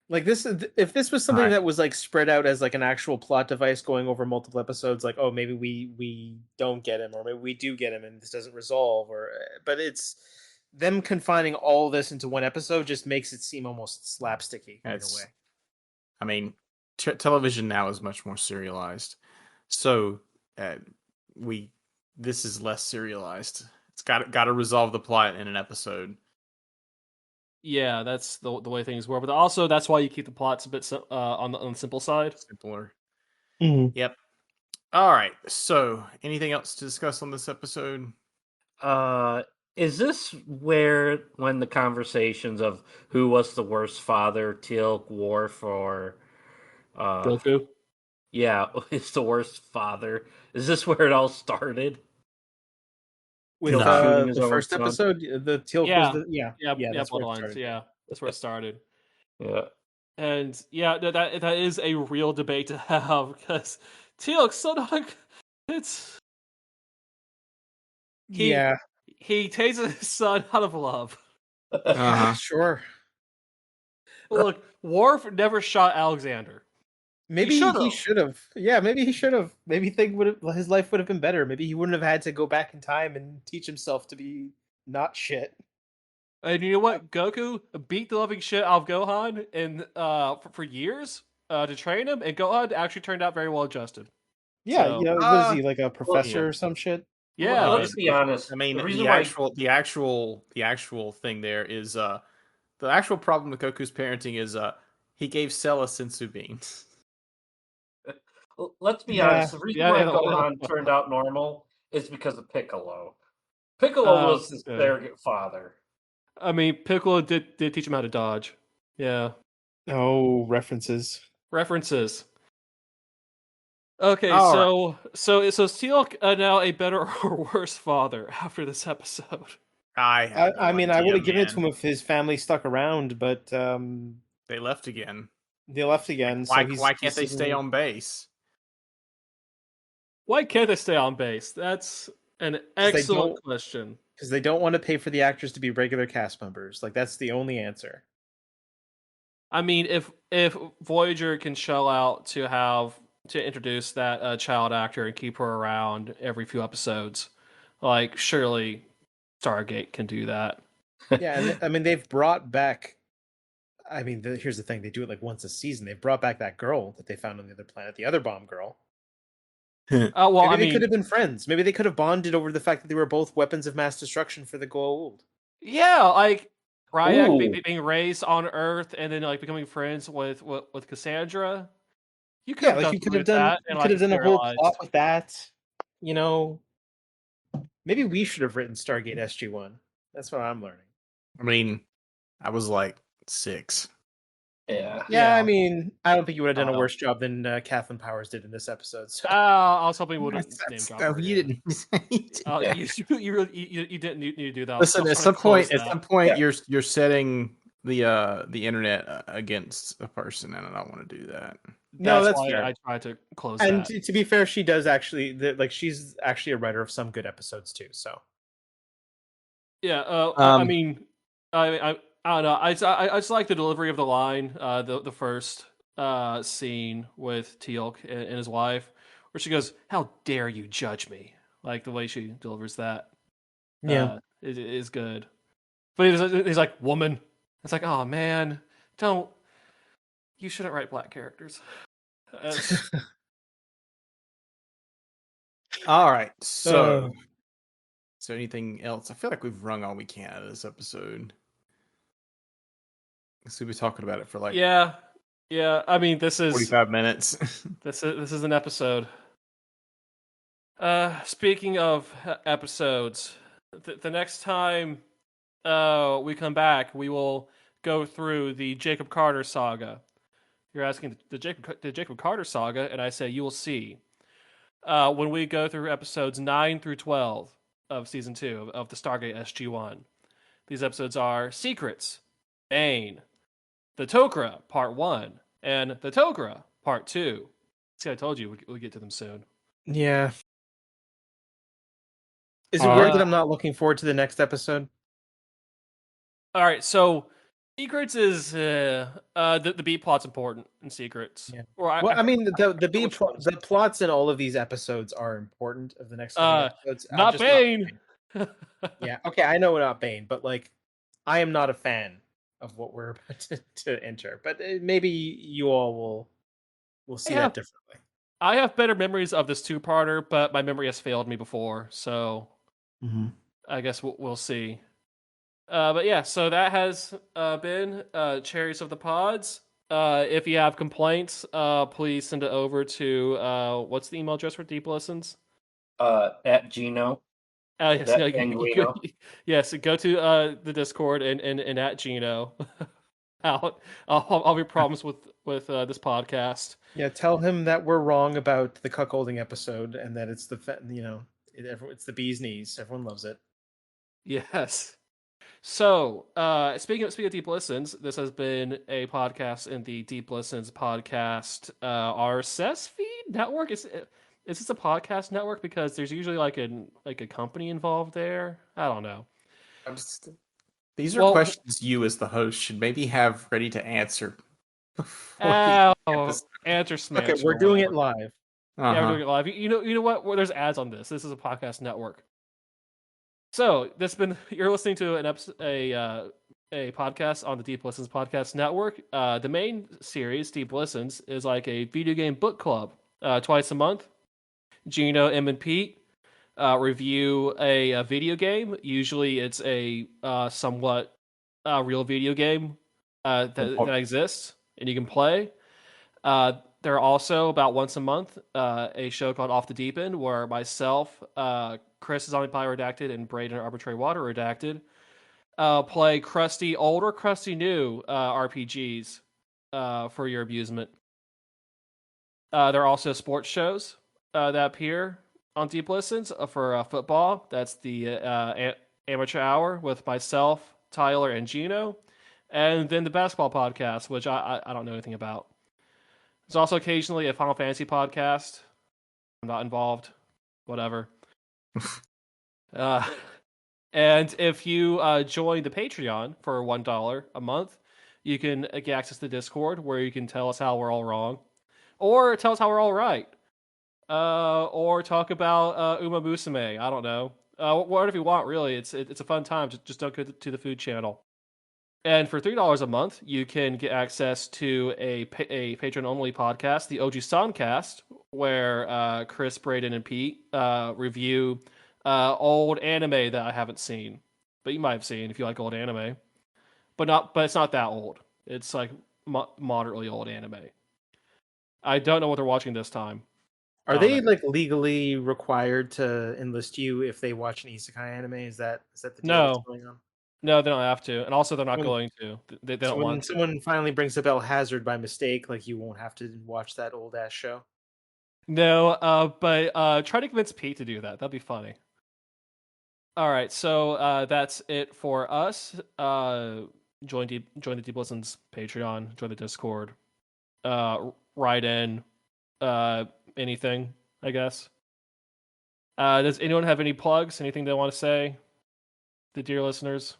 Like this, if this was something Right. that was like spread out as like an actual plot device going over multiple episodes, like oh maybe we don't get him, or maybe we do get him and this doesn't resolve, or but it's them confining all this into one episode just makes it seem almost slapsticky in a It's, way. I mean, television now is much more serialized, so uh, we this is less serialized. It's got to resolve the plot in an episode. Yeah, that's the way things work. But also, that's why you keep the plots a bit on the simple side. Simpler. Mm-hmm. Yep. All right. So, anything else to discuss on this episode? Is this where when the conversations of who was the worst father, Teal'c, Worf, or Goku. yeah, is the worst father? Is this where it all started? With Teal'c shooting his the own first son? episode, the Teal'c was Yeah, the yeah, that's where it Bloodlines. started. Yeah, that's where it started. Yeah. And yeah, that is a real debate to have because Teal'c so not it's Yeah, he tases his son out of love. Uh-huh. sure. Look, Worf never shot Alexander. Maybe he should've. should have. Yeah, maybe he should have. Maybe his life would have been better. Maybe he wouldn't have had to go back in time and teach himself to be not shit. And you know what? Goku beat the living shit out of Gohan for years to train him, and Gohan actually turned out very well adjusted. Yeah, So what is he, like a well, professor or some shit? yeah, let's be basically. honest. I mean, The reason the why actual thing there is the actual problem with Goku's parenting is he gave Cell a senzu beans. let's be Yeah. honest. The reason Yeah, why yeah. Gohan turned out normal is because of Piccolo. Piccolo was his Yeah. surrogate father. I mean, Piccolo did teach him how to dodge. Yeah, Oh, references. references. Okay, All right. so is Teal'c now a better or worse father after this episode? I have no I mean, I idea, would have given it to man. him if his family stuck around, but They left again. they left again. Why So why he's can't they stay on base? Why can't they stay on base? That's an they excellent don't- question. because they don't want to pay for the actors to be regular cast members. Like that's the only answer. I mean, if Voyager can shell out to introduce that child actor and keep her around every few episodes, like surely Stargate can do that. Yeah, and I mean they've brought back. I mean, here's the thing: they do it like once a season. They've brought back that girl that they found on the other planet, the other bomb girl. Well, Maybe I they could mean, have been friends. Maybe they could have bonded over the fact that they were both weapons of mass destruction for the Goa'uld. yeah, like Ryak Ooh. being raised on Earth and then like becoming friends with Cassandra. You could Yeah, have like done you could something have with done. that You and could like have done a whole plot serialized. with that. You know, maybe we should have written Stargate SG-1. That's what I'm learning. I mean, I was like 6. Yeah. Yeah, I Yeah. mean, I don't think you would have done a Uh, worse job than Kathleen Powers did in this episode. So. I was hoping we wouldn't name drop No, her you again. didn't. Yeah. You really you didn't need to do that. Listen, I was at trying some to close point, that. Yeah. you're setting the internet against a person, and I don't want to do that. No, that's why fair. I tried to close And that. to be fair, she does actually like she's actually a writer of some good episodes too. So Yeah, I Um, mean, I don't know. I just like the delivery of the line, the first scene with Teal'c and his wife, where she goes, "How dare you judge me?" Like the way she delivers that, is good. But he's like, "Woman." It's like, oh man, don't. You shouldn't write black characters. all right. So, Uh. is there anything else? I feel like we've wrung all we can out of this episode. So we've been talking about it for like yeah. I mean, this is 45 minutes. this is an episode. Speaking of episodes, the next time we come back, we will go through the Jacob Carter saga. You're asking the Jacob Carter saga, and I say you will see. When we go through episodes 9 through 12 of season 2 of the Stargate SG-1. These episodes are Secrets, Bane, the Tok'ra Part 1 and the Tok'ra Part 2. See, I told you we'll get to them soon. Yeah. Is it All weird right. that I'm not looking forward to the next episode? All right, so Secrets is the B plot's important in Secrets. Yeah. Or Well, I mean, which ones? the plots in all of these episodes are important of the next coming episodes. I'm Not just not. Bane. Yeah. Okay, I know not Bane, but like, I am not a fan of what we're about to enter. But maybe you all will see Yeah. that differently. I have better memories of this two-parter, but my memory has failed me before, so I guess we'll see. But yeah, so that has been Chariots of the Pods. If you have complaints, please send it over to what's the email address for Deep Listens? At Gino. Yes, That no, Anguino. yes, go to the Discord and at Gino. I'll be problems with this podcast. Yeah, tell him that we're wrong about the cuckolding episode and that it's it's the bee's knees. Everyone loves it. Yes. So, speaking of Deep Listens, this has been a podcast in the Deep Listens podcast RSS feed network. Is this a podcast network? Because there's usually like a company involved there. I don't know. These are questions you, as the host, should maybe have ready to answer. Answer smash. Okay, we're doing it live. Yeah, we're doing it live. You know what? Well, there's ads on this. This is a podcast network. So you're listening to an episode, a podcast on the Deep Listens podcast network. The main series, Deep Listens, is like a video game book club. Twice a month, Gino, M, and Pete review a video game. Usually, it's a somewhat real video game that exists and you can play. There are also about once a month a show called Off the Deep End where myself, Chris is on Pie Redacted, and Braden Arbitrary Water Redacted play old or crusty new RPGs for your amusement. There are also sports shows that appear on Deep Listens for football. That's the Amateur Hour with myself, Tyler, and Gino. And then the basketball podcast, which I don't know anything about. There's also occasionally a Final Fantasy podcast. I'm not involved. Whatever. And if you join the Patreon for $1 a month, you can get access to Discord where you can tell us how we're all wrong, or tell us how we're all right, or talk about Uma Musume. I don't know. Whatever you want, really. It's a fun time. Just don't go to the food channel. And for $3 a month, you can get access to a patron-only podcast, the OG Soncast, where Chris, Braden, and Pete review old anime that I haven't seen, but you might have seen if you like old anime. But it's not that old. It's like moderately old anime. I don't know what they're watching this time. Are they like legally required to enlist you if they watch an isekai anime? Is that the deal that's going on? No, they don't have to, and also they're not going to. They don't want. When someone finally brings up El Hazard by mistake, like you won't have to watch that old ass show. No, but try to convince Pete to do that. That'd be funny. All right, so that's it for us. Join the Deep Listens Patreon. Join the Discord. Write in anything, I guess. Does anyone have any plugs? Anything they want to say, the dear listeners?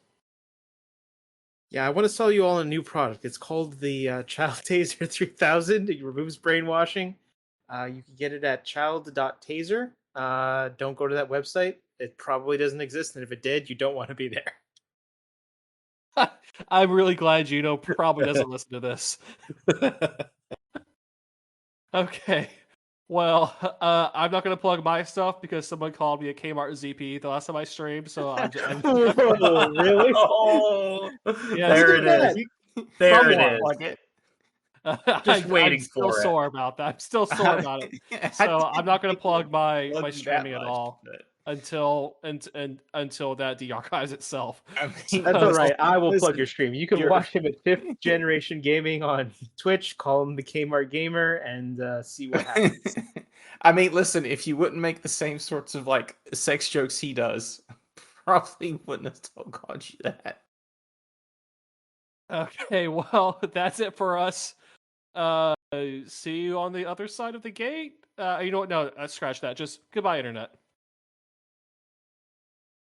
Yeah, I want to sell you all a new product. It's called the Child Taser 3000. It removes brainwashing. You can get it at child.taser. Don't go to that website. It probably doesn't exist, and if it did, you don't want to be there. I'm really glad Gino probably doesn't listen to this. Okay. Well, I'm not going to plug my stuff because someone called me a Kmart ZP the last time I streamed, so I'm just... Oh, really? Oh, yes. there it is. There it is. Like it. Just waiting I'm still for it. sore about that. I'm still sore about it. So I'm not going to plug my streaming at all until that de-archives itself. I mean, That's all right. I will listen, plug your stream. You can watch him at 5th Generation Gaming on Twitch. Call him the Kmart Gamer and see what happens. I mean, listen, if you wouldn't make the same sorts of like sex jokes he does, probably wouldn't have called you that. Okay, well, that's it for us. See you on the other side of the gate. You know what? No, scratch that. Just goodbye, internet.